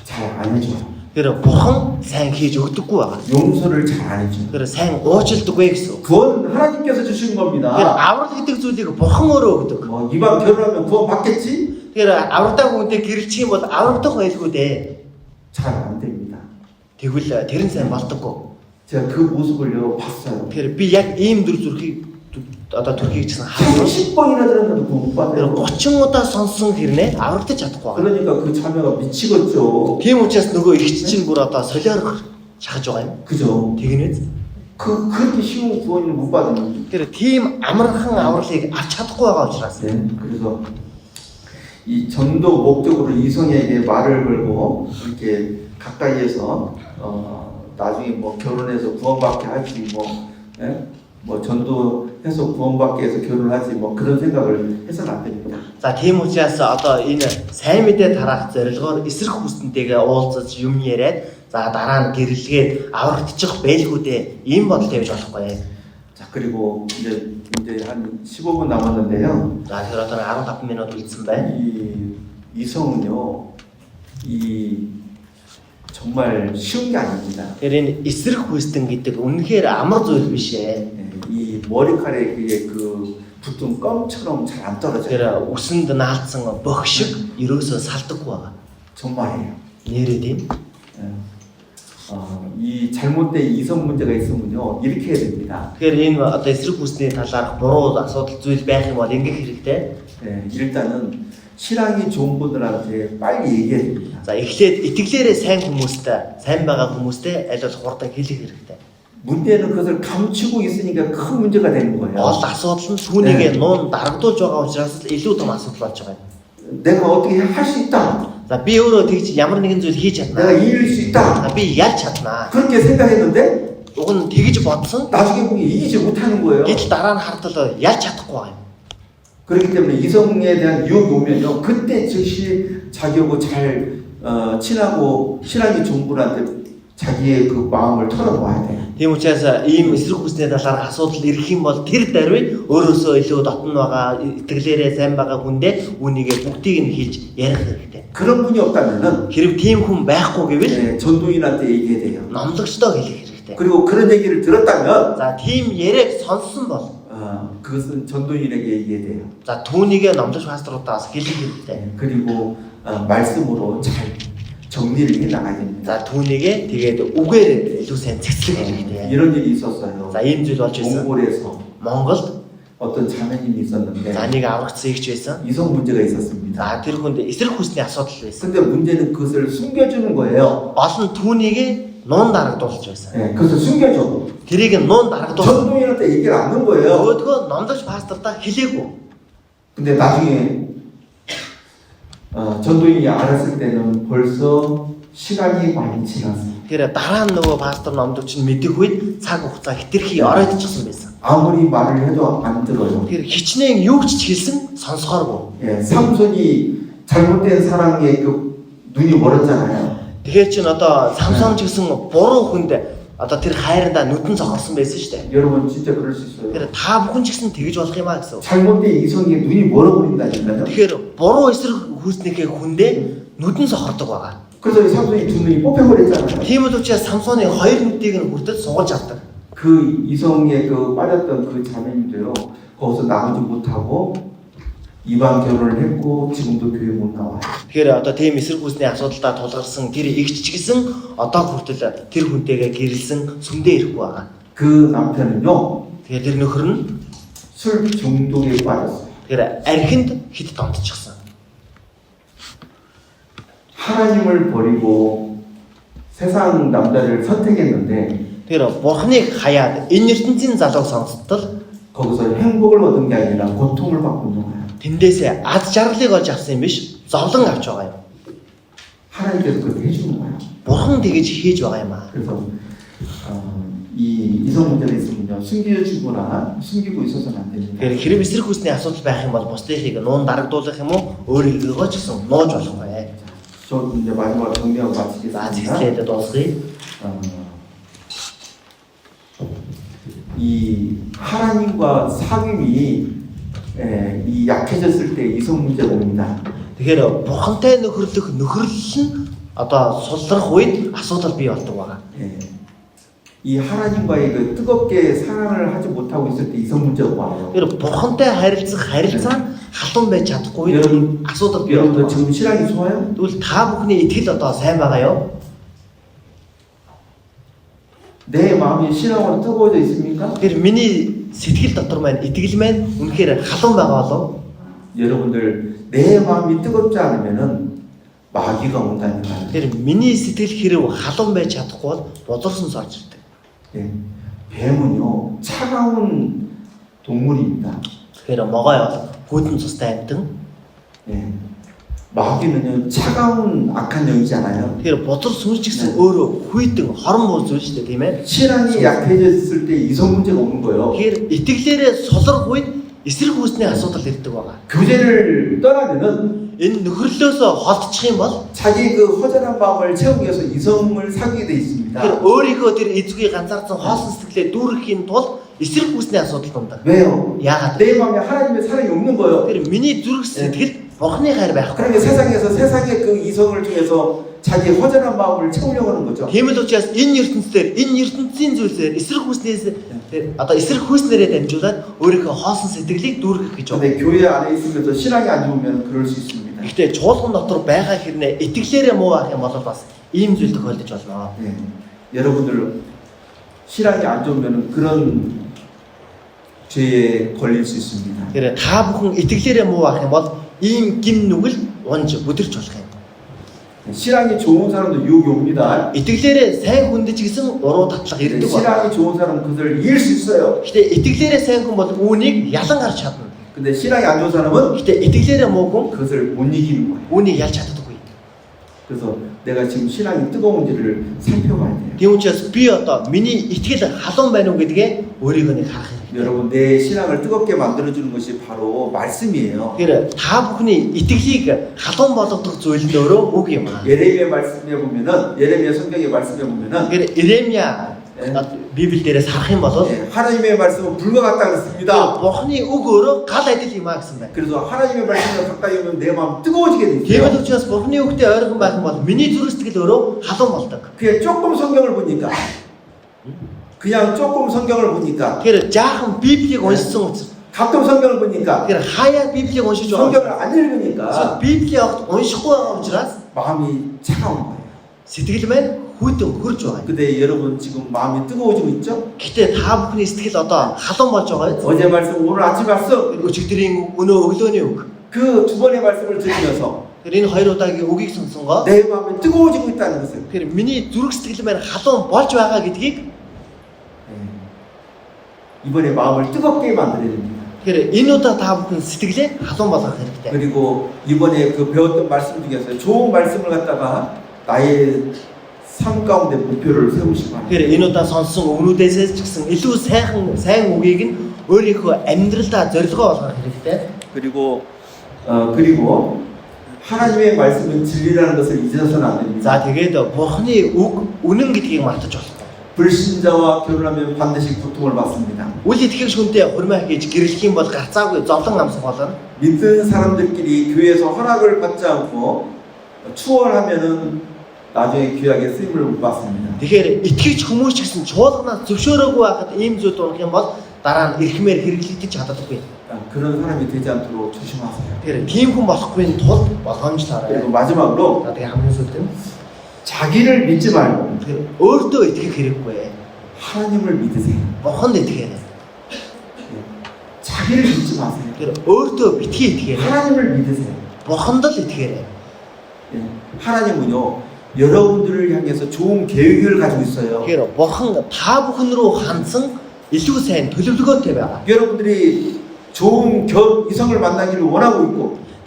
잘 안 해줘요. Тэгэхээр бурхан сайн хийж өгдөггүй байгаа. 용서를 잘 안 해줘요. Тэгэхээр сайн уучлдаггүй гэсэн. 구원 하나님께서 주신 Тэгэхээр 겁니다. аврал гэдэг зүйлийг бурхан өөрөө өгдөг. 뭐 이방 결혼하면 구원 받겠지? Тэгэхээр аврагдаагүй хүнтэй гэрэлчих юм бол аврагдах байлгүй дээ. 잘 안 됩니다. Тэгвэл тэр нь сайн болдоггүй. 제가 그 모습을요 봤어요. Тэгэхээр би яг ийм дүр зургийг одоо төрхийг гэсэн харсан. 10번이나 들었는데도 구원 못 Тэр 받아요. 30 удаа сонсон хэрнээ аврагдаж чадахгүй байгаа. 그러니까 그 자매가 미치겠죠. Тийм учраас нөгөө ихч чинь бүр одоо солиор шахаж байгаа юм. 그죠? Тэгнэз. 그렇게 쉬운 구원을 못 받는. Тэр тийм амархан авралыг авч чадахгүй байгаа учраас. 네. 그래서 이 전도 목적으로 이성에게 말을 걸고 이렇게 가까이에서 나중에 뭐 결혼해서 구원받게 하지 뭐 전도해서 구원받게 해서 결혼하지 뭐 그런 생각을 해서는 안 됩니다. За тийм учраас одоо энэ сайн мэдээ тараах зорилгоор эсрэг хүснэнтэйгээ уулзаж юм яриад за дараа нь гэрэлгээд аврагдчих байлгүй дээ. Ийм бодол тавьж болохгүй. 자 그리고 이제 한 15분 남았는데요. За тэгэхээр одоо 15 минут үлдсэн байна. 이 이성은요, 이 정말 쉬운 게 아닙니다. Тэгэхээр энэ эсрэг хүснэн гэдэг үнэхээр амар зүйл биш ээ. 네, 이 머리카락에 그 붙은 껌처럼 잘 안 떨어져요. Тэгэхээр үсэнд наалдсан бөх шиг ерөөсөө салдаггүй байгаа. 정말이에요. Нэрээ тийм. 네. 이 잘못된 이성 문제가 있으면요, 이렇게 해야 됩니다. Тэгэхээр энэ одоо эсрэг хүсний талаарх буруу асуудал зүйл байх юм бол ингэх хэрэгтэй. 네, 일단은 신앙이 좋은 분들한테 빨리 얘기해야 됩니다. За эхлээд итгэлээрээ сайн хүмүүстэй, сайн байгаа хүмүүстэй аль болох хурдан хэлэх хэрэгтэй. 문제는 그것을 감추고 있으니까 큰 문제가 되는 거예요. Гол асуудал нь түүнийг нуун дарагдуулж байгаа учраас илүү том асуудал болж байгаа юм. 내가 어떻게 할 수 있다. За би өөрөө тэгж ямар нэгэн зүйл хийж 내가 чаднаа. 이길 수 있다. За би ялж чаднаа. 그렇게 생각했는데 Уг нь тэгж бодсон. 나중에 보기 이기지 못하는 거예요. Гэтэл дараа нь хартал ялж чадахгүй байгаа юм. 그렇기 때문에 이성에 대한 유혹이 오면요, 그때 즉시 자기하고 잘 친하고 신앙이 좋은 분한테 자기의 그 마음을 털어놓아야 돼요. Тийм учраас ийм эсрэг хүснээ талаарх асуудал ирэх юм бол тэр даруй өөрөөсөө илүү дотн байгаа итгэлээрээ сайн байгаа хүндээ үүнийг бүгдийг нь хийж ярих хэрэгтэй. 그런 분이 없다면은 Хэрэг тийм хүн байхгүй гэвэл 네, 전도인한테 얘기해야 돼요. номлогчдоо хэлэх хэрэгтэй. 그리고 그런 얘기를 들었다면 За тийм яриаг сонссон бол 그것은 전도인에게 얘기해야 돼요. за түүнийг номлогч пасторудаас хэлэх хэрэгтэй. 그리고 말씀으로 잘 정리를 해 나가야 됩니다. За түүнийг тэгээд үгээр илүү сайн цэцлэх хэрэгтэй. 이런 일이 있었어요. За ийм зүйл болж ирсэн. 몽골에서 Монголд 어떤 자매님이 있었는데 за нэг аврагдсан ихч байсан. 이성 문제가 있었습니다. За тэр хүнд эсрэг хүсний асуудал байсан. 근데 문제는 그것을 숨겨주는 거예요. Гол нь түүнийг нуун дарагдуулж байсан. 네, 그것을 숨겨줘. Тэрийг нуун дарагдуулсан. 전도인한테 얘기를 안 하는 거예요. Өөдгөө номлогч пастортаа хэлээгүй. 근데 나중에 전도인이 알았을 때는 벌써 시간이 많이 지났어요. Тэр дараа нь нөгөө пастор номлогч нь мэдэх үед цаг хугацаа хэтэрхий оройтчихсан байсан. 아무리 말을 해도 안 들어요. Тэр хичнээн юу ч хэлсэн сонсохооргүй. 예, 삼손이 잘못된 사랑에 그 눈이 멀었잖아요. Тэгэхээр чин одоо Самсон ч гэсэн буруу хүнд одоо тэр хайрандаа нүдэн цохорсон байсан шүү дээ. 여러분 진짜 그럴 수 있어요. Тэгэхээр та бүхэн ч гэсэн тэгж болох юм аа гэсэн. 잘못된 이성에 눈이 멀어버린다니까요. Тэгэхээр буруу эсрэг хүснийхээ хүндээ нүдэн цохордог байгаа. 그래서 이 삼손이 두 눈이 뽑혀버렸잖아요. Тийм л учраас Самсоны хоёр нүдийг нь хүртэл сугалж авдаг. 그 이성에 그 빠졌던 그 자매님도요. 거기서 나오지 못하고 이방 결혼을 했고 지금도 교회 못 나와요. Тэгэхээр одоо тийм эсрэг хүсний асуудалтай тулгарсан тэр игч ч гэсэн одоо хүртэл тэр хүнтэйгээ гэрэлсэн сүмдээ ирэхгүй байгаа. 그 남편은요. Тэгэхээр тэр нөхөр нь 술 중독에 빠졌어요. тэгэхээр архинд хит домтчихсан. 하나님을 버리고 세상 남자를 선택했는데 Тэгэхээр бурхныг хаяад энэ ертөнцийн залууг сонсдол 거기서 행복을 얻은 게 아니라 고통을 받고 있는 거예요. тэндээсээ ад жаргалыг олж авсан юм биш, зовлон авч байгаа юм. 하나님께서 그렇게 해주는 거예요. Бурхан тэгэж хийж байгаа юм аа. 그래서 이 이성 문제가 있으면요 숨겨주거나 숨기고 있어서는 안 됩니다. Тэгэхээр хэрэг эсрэг хүсний асуудал байх юм бол бусдынхийг нуун дарагдуулах юм уу, өөрийгөө ч гэсэн нууж болох бай. 저 이제 마지막으로 정리하고 За 마치겠습니다. зэглээд дуусгая. 이 하나님과 사귐이 이 약해졌을 때 이성 문제가 옵니다. Тэгэхээр бурхантай нөхөрлөх нөхөрлөл нь одоо сулрах үед асуудал бий болдог байгаа. 예. 이 하나님과의 그 뜨겁게 사랑을 하지 못하고 있을 때 이성 문제가 와요. Тэгэхээр бурхантай харилцах харилцаа нь халуун байж чадахгүй 여러분, асуудал бий 여러분들 болдог. 지금 신앙이 좋아요? Тэгвэл та бүхний итгэл одоо сайн байгаа юу? 내 마음이 신앙으로 뜨거워져 있습니까? Тэгэхээр миний сэтгэл дотор маань итгэл маань үнэхээр халуун байгаа болов. 여러분들 내 마음이 뜨겁지 않으면은 마귀가 온다니까요. Тэгэхээр миний сэтгэл хэрэг халуун байж чадахгүй бол бузарсан сорж ирдэг. 예. 뱀은요 차가운 동물입니다. Тэгэхээр могой бол хүйтэн цустай амьтан. 예. 마귀는요 차가운 악한 영이잖아요. Тэгэхээр бузар сүнс ч гэсэн өөрөө хүйтэн хорон муу зүйл шүү дээ, тийм ээ. 신앙이 약해졌을 때 이성 문제가 오는 거예요. Тэгэхээр итгэлээрээ сулрах үед эсрэг үүсний асуудал ирдэг байгаа. 교제를 떠나면은 Энэ нөхөрлөөсөө холдчих юм бол 자기 그 허전한 마음을 채우기 위해서 이성을 사귀게 돼 있습니다. тэр өөрийнхөө тэр эзгүй ганцаарсан хоосон сэтгэлээ дүүрэхийн тулд эсрэг үүсний асуудал тундаг. 왜요? Яагаад? 내 마음에 하나님의 사랑이 없는 거예요. Тэр миний зүрх сэтгэл Бурхны хайр байхгүй. 그러면 세상에서 세상의 그 이성을 통해서 자기 허전한 마음을 채우려고 하는 거죠. Тийм л учраас энэ ертөнцийн зүйлсээр эсрэг үүснээс одоо эсрэг хүүснэрээ дамжуулаад өөрийнхөө хоосон сэтгэлийг дүүргэх гэж байна. 근데 교회 안에 있으면서 신앙이 안 좋으면 그럴 수 있습니다. Гэхдээ чуулган дотор байгаа хэрнээ итгэлээрээ муу байх юм бол бас ийм зүйл тохиолдож болно. 네. 여러분들 신앙이 안 좋으면 그런 죄에 걸릴 수 있습니다. Тэгэхээр та бүхэн итгэлээрээ муу байх юм бол ийм гим нүгэл унж бүдэрч болох юм. 신앙이 좋은 사람도 유혹이 옵니다. Итгэлээрээ сайн хүндэж гисэн уруу татлага ирдэг байна. 신앙이 좋은 사람은 그것을 이길 수 있어요. Гэхдээ итгэлээрээ сайн хүн бол үүнийг ялан гарч чадна. 근데 신앙이 안 좋은 사람은 Гэхдээ итгэлээрээ муу хүн 그것을 못 이기는 거예요. үүнийг ялж чаддаггүй. 그래서 내가 지금 신앙이 뜨거운지를 살펴봐야 돼요. Тийм учраас би одоо миний итгэл халуун байна уу гэдгээ өөрийгөө нэг харах хэрэгтэй. 여러분 내 신앙을 뜨겁게 만들어주는 것이 바로 말씀이에요. Тэгэхээр та бүхний итгэлийг халуун болгох зүйл нь өөрөө үг юм аа. 예레미야 말씀에 보면은 예레미야 성경의 말씀에 보면은 Тэгэхээр Иремья Библиэл дээрээс харах юм бол 하나님의 말씀은 불과 같다 그랬습니다. Бурхны үг өөрөө гал адил юм аа гэсэн байна. 그래서 하나님의 말씀에 가까이 오면 내 마음 뜨거워지게 돼 Тийм 있어요. учраас Бурхны үгтэй ойрхон байх юм бол миний зүрх сэтгэл өөрөө халуун болдог. 그게 조금 성경을 보니까 그냥 조금 성경을 보니까 Тэгэхээр жаахан Библийг уншсан учраас 가끔 성경을 보니까 тэгэхээр хаяа Библийг уншиж байгаа. 성경을 안 읽으니까 Библийг огт уншихгүй байгаа учраас 마음이 차가운 거예요. сэтгэл маань хүйтэн хөрж байгаа. 근데 여러분 지금 마음이 뜨거워지고 있죠? Гэтэ та бүхний сэтгэл одоо халуун болж байгаа. 어제 말씀, 오늘 아침 말씀 Өчигдрийн өнөө өглөөний үг. 그 두 번의 말씀을 들으면서 Тэгэхээр энэ хоёр удаагийн үгийг сонсонгоо 내 마음이 뜨거워지고 있다는 것을 тэгэхээр миний зүрх сэтгэл маань халуун болж байгаа гэдгийг 이번에 마음을 뜨겁게 만들어야 됩니다. тэгэхээр энэ удаа та бүхэн сэтгэлээ халуун болгох хэрэгтэй. 그리고 이번에 그 배웠던 말씀 중에서 좋은 말씀을 갖다가 나의 삶 가운데 목표를 세우시기 바랍니다. Тэгэхээр энэ удаа сонссон өгнүүдээс ч гэсэн илүү сайн үгийг нь өөрийнхөө амьдралдаа зорилгоо болгох хэрэгтэй. 그리고 하나님의 말씀은 진리라는 것을 잊어서는 안 됩니다. За тэгээд Бурхны үг үнэн гэдгийг мартаж болохгүй. 불신자와 결혼하면 반드시 고통을 받습니다. Үл итгэгч хүнтэй хурмаа хийж гэрлэх юм бол гарцаагүй зовлон амсах болно. 믿는 사람들끼리 교회에서 허락을 받지 않고 추월하면은 나중에 귀하게 쓰임을 못 받습니다. Тэгэхээр итгэгч хүмүүс ч гэсэн чуулганаас зөвшөөрөөгүй байхад ийм зүйл унах юм бол дараа нь эрхмээр хэрэглэгдэж чаддаггүй. 그런 사람이 되지 않도록 조심하세요. Тэгэхээр тийм хүн болохгүй тул болгоомжлоорой. 그리고 마지막으로 За тэгээ хамгийн сүүлд нь 자기를 믿지 말고 тэгэхээр өөртөө итгэх хэрэггүй. 하나님을 믿으세요. Бурханд итгэхээрэй. 자기를 믿지 마세요. Тэгэхээр өөртөө битгий итгэхээрэй. 하나님을 믿으세요. Бурханд л итгэхээрэй. 하나님은요 여러분들을 향해서 좋은 계획을 가지고 있어요. Тэгэхээр Бурхан та бүхэн рүү хандсан илүү сайн төлөвлөгөөтэй байгаа. 여러분들이 좋은 이성을 만나기를 원하고 있고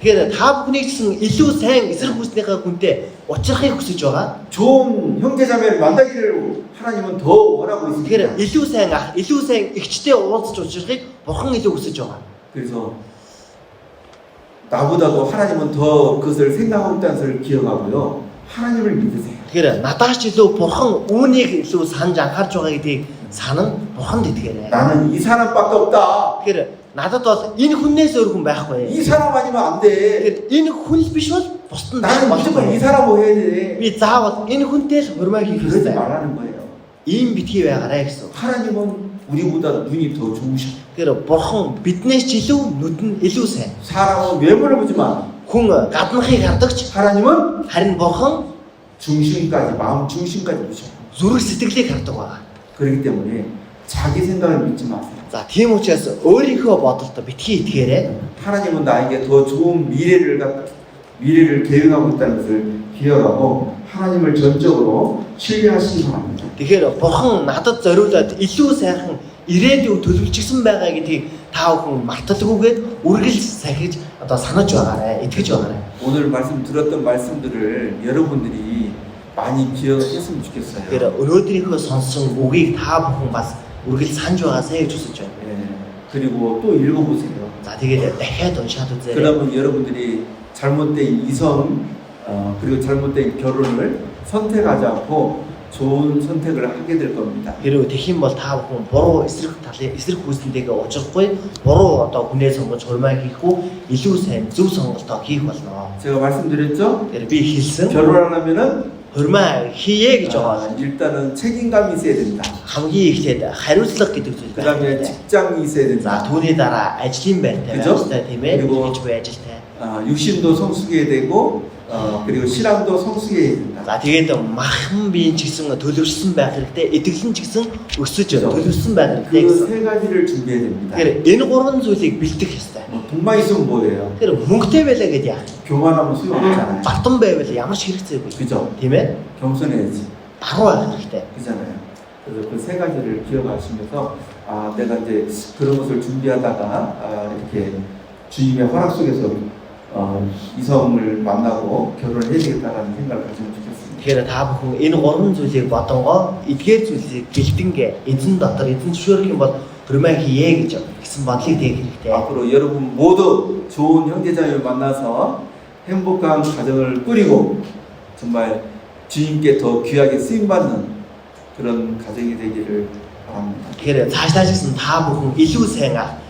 Тэгэхээр та бүхний гэсэн илүү сайн эсрэг хүснийхээ хүнтэй уулзрахыг хүсэж байгаа. 좋은 형제자매를 만나기를 하나님은 더 원하고 있습니다. Тэгэхээр илүү сайн ах, илүү сайн эгчтэй уулзч уулзрахыг Бурхан илүү хүсэж байгаа. 그래서 나보다도 하나님은 더 그것을 생각하고 있다는 것을 기억하고요. 하나님을 믿으세요. Тэгэхээр надаас ч илүү бурхан үүнийг илүү санаж анхаарч байгаа гэдгийг санан бурханд итгээрэй. 나는 이 사람밖에 없다. Тэгэхээр надад бол энэ хүнээс өөр хүн байхгүй. 이 사람 아니면 안 돼. Тэгэхээр энэ хүн л биш бол бусдад 나는 무조건 이 사람을 해야 돼. би заавал энэ хүнтэй л хурмаа хийх 그러지 хэрэгтэй. 말라는 거예요. Ийм битгий байгаарай гэсэн. 하나님은 우리보다 눈이 더 좋으셔. Тэгэхээр бурхан биднээс ч илүү нүд нь илүү сайн. 사람은 외모를 보지 마. Хүн гаднахыг хардагч 하나님은 харин бурхан 중심까지, 마음 중심까지 보셔. зүрх сэтгэлийг хардаг байгаа. 그렇기 때문에 자기 생각을 믿지 마세요. За тийм учраас өөрийнхөө бодолд битгий итгээрэй. 하나님은 나에게 더 좋은 미래를 계획하고 있다는 것을 기억하고 하나님을 전적으로 신뢰하시기 바랍니다. Тэгэхээр бурхан надад зориулаад илүү сайхан ирээдүйг төлөвлөжсөн байгаа гэдгийг та бүхэн марталгүйгээд үргэлж сахиж одоо санаж байгаарай, итгэж байгаарай. 오늘 말씀 들었던 말씀들을 여러분들이 많이 기억했으면 좋겠어요. Тэгэхээр өнөөдрийнхөө сонссон үгийг та бүхэн бас үргэлж санаж байгаасай гэж хүсэж байна. 예, 그리고 또 읽어보세요. За тэгээд дахиад уншаад үзээрэй. 그러면 여러분들이 잘못된 이성 그리고 잘못된 결혼을 선택하지 않고 좋은 선택을 하게 될 겁니다. Хэрвээ тэгэх юм бол та бүхэн буруу эсрэг хүснтэйгээ уулзахгүй буруу одоо хүнээ сонгож хурмаа хийхгүй илүү сайн зөв сонголтоо хийх болно. 제가 말씀드렸죠? Тэгэхээр би хэлсэн 결혼하려면은 хурмаа хийе гэж байгаа. 일단은 책임감이 있어야 된다. хамгийн эхлээд хариуцлага гэдэг зүйл байх 그다음에 хэрэгтэй. 직장이 있어야 За 된다. түүний дараа ажлын байртай байх 그죠? хэрэгтэй тийм ээ. 그리고- Гэж буй ажилтай. 육신도 성숙해야 되고 그리고 신앙도 성숙해야 된다. За тэгээд махан биеийн ч гэсэн төлөвшсөн байх хэрэгтэй. Итгэлэн ч гэсэн өсөж 그죠? төлөвшсөн байх хэрэгтэй 그 гэсэн. 세 가지를 준비해야 됩니다. Тэгэхээр энэ гурван зүйлийг бэлдэх ёстой. 돈만 있으면 뭐예요? Тэгэхээр мөнгөтэй байлаа гэдээ яах? 교만하면 소용없잖아요. Бартан байвал ямар ч хэрэгцээгүй. 그죠? Тийм ээ? 겸손해야지. Баруун байх хэрэгтэй. 그잖아요. 그래서 그 세 가지를 기억하시면서 내가 이제 그런 것을 준비하다가 이렇게 주님의 허락 속에서 이성을 만나고 결혼을 해야 되겠다라는 생각을 가지면 좋겠습니다. Тэгэхээр та бүхэн энэ гурван зүйлийг бодонгоо эдгээр зүйлийг гэлтэнгээ эзэн дотор эзэн зөвшөөрөх юм бол хурмаа хийе гэсэн бодлыг тээх хэрэгтэй. 앞으로 여러분 모두 좋은 형제자매를 만나서 행복한 가정을 꾸리고 정말 주님께 더 귀하게 쓰임받는 그런 가정이 되기를 바랍니다. Тэгэхээр цаашдаа ч гэсэн та бүхэн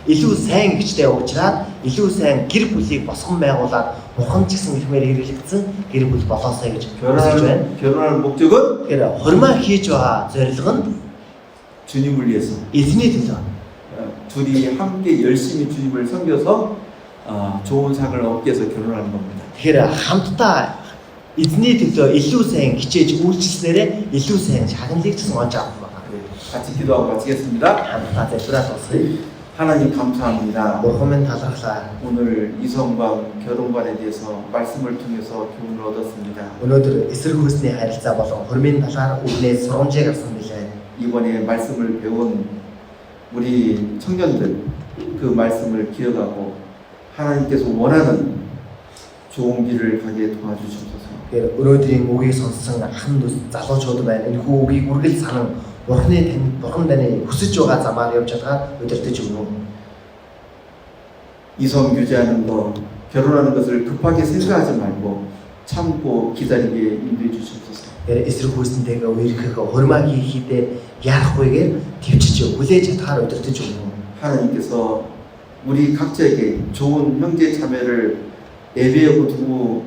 илүү сайн гिचтэй уучраад илүү сайн гэр бүлийг босгон байгуулад бурхан ч гэсэн ихмээр хэрэглэгдсэн гэр бүл болоосай гэж хүсэж байна. 결혼하는 목적은 Тэгэхээр хурмаа хийж байгаа зорилго нь 주님을 위해서 эзний төлөө. 둘이 함께 열심히 주님을 섬겨서 좋은 상을 얻기 위해서 결혼하는 겁니다. Тэгэхээр хамтдаа эзний төлөө илүү сайн хичээж үйлчлснээрээ илүү сайн шагналыг ч олж авах байна. 같이 기도하고 마치겠습니다. Хамтдаа залбираад болсон. 하나님 감사합니다. Бурхан минь талархлаа. 오늘 이성과 결혼관에 대해서 말씀을 통해서 교훈을 얻었습니다. Өнөөдөр эсрэг хүйсний харилцаа болон хурмын талаар үгнээс сургамжийг авсан билээ. 이번에 말씀을 배운 우리 청년들 그 말씀을 기억하고 하나님께서 원하는 좋은 길을 가게 도와주셔서 Тэгэхээр өнөөдрийн үгийг сонссон хан залуучууд байна. Энэ хүү үгийг үргэлж санан бурхан таны хүсэж байгаа замаар явж чадгаа удирдах өгнө. 이성 유지하는 거 결혼하는 것을 급하게 생각하지 말고 참고 기다리게 인도해 주시옵소서. Тэгэхээр эсрэг хүйсэнтэйгээ үерхэх хурмаа хийхдээ яарахгүйгээр төвчж хүлээж чадхаар удирдах өгнө. 하나님께서 우리 각자에게 좋은 형제 자매를 예배하고 두고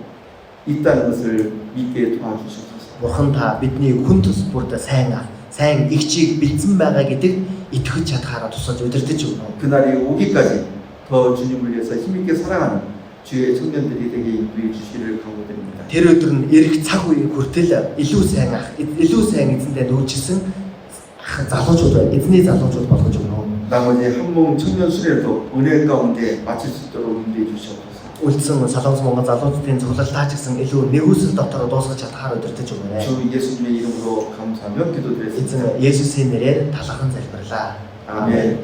있다는 것을 믿게 도와주시옵소서. Бурхан та бидний хүн тус бүрт сайн их чиг бэлдсэн байгаа гэдэг итгэж чадхаараа тусалж удирдах өгнө. 그날이 오기까지 더 주님을 위해서 힘있게 살아가는 주의 청년들이 되게 인도해 주시기를 간구드립니다. Тэр өдөр нь ирэх цаг үе хүртэл илүү сайн эзэндээ нөөцсөн залуучууд эзний залуучууд болгож өгнө. 나머지 한몸 청년 수련도 은혜 가운데 마칠 수 있도록 인도해 주시옵소서. Үлдсэн Солонгос Монгол залуучдын цуглалтаа ч гэсэн илүү нэгүсэл дотор дуусгаж чадхаар удирдах өгнө. 주 예수님의 이름으로 감사하며 기도드렸습니다. Эзэн Есүсийн нэрээр талархан залбирлаа. 아멘.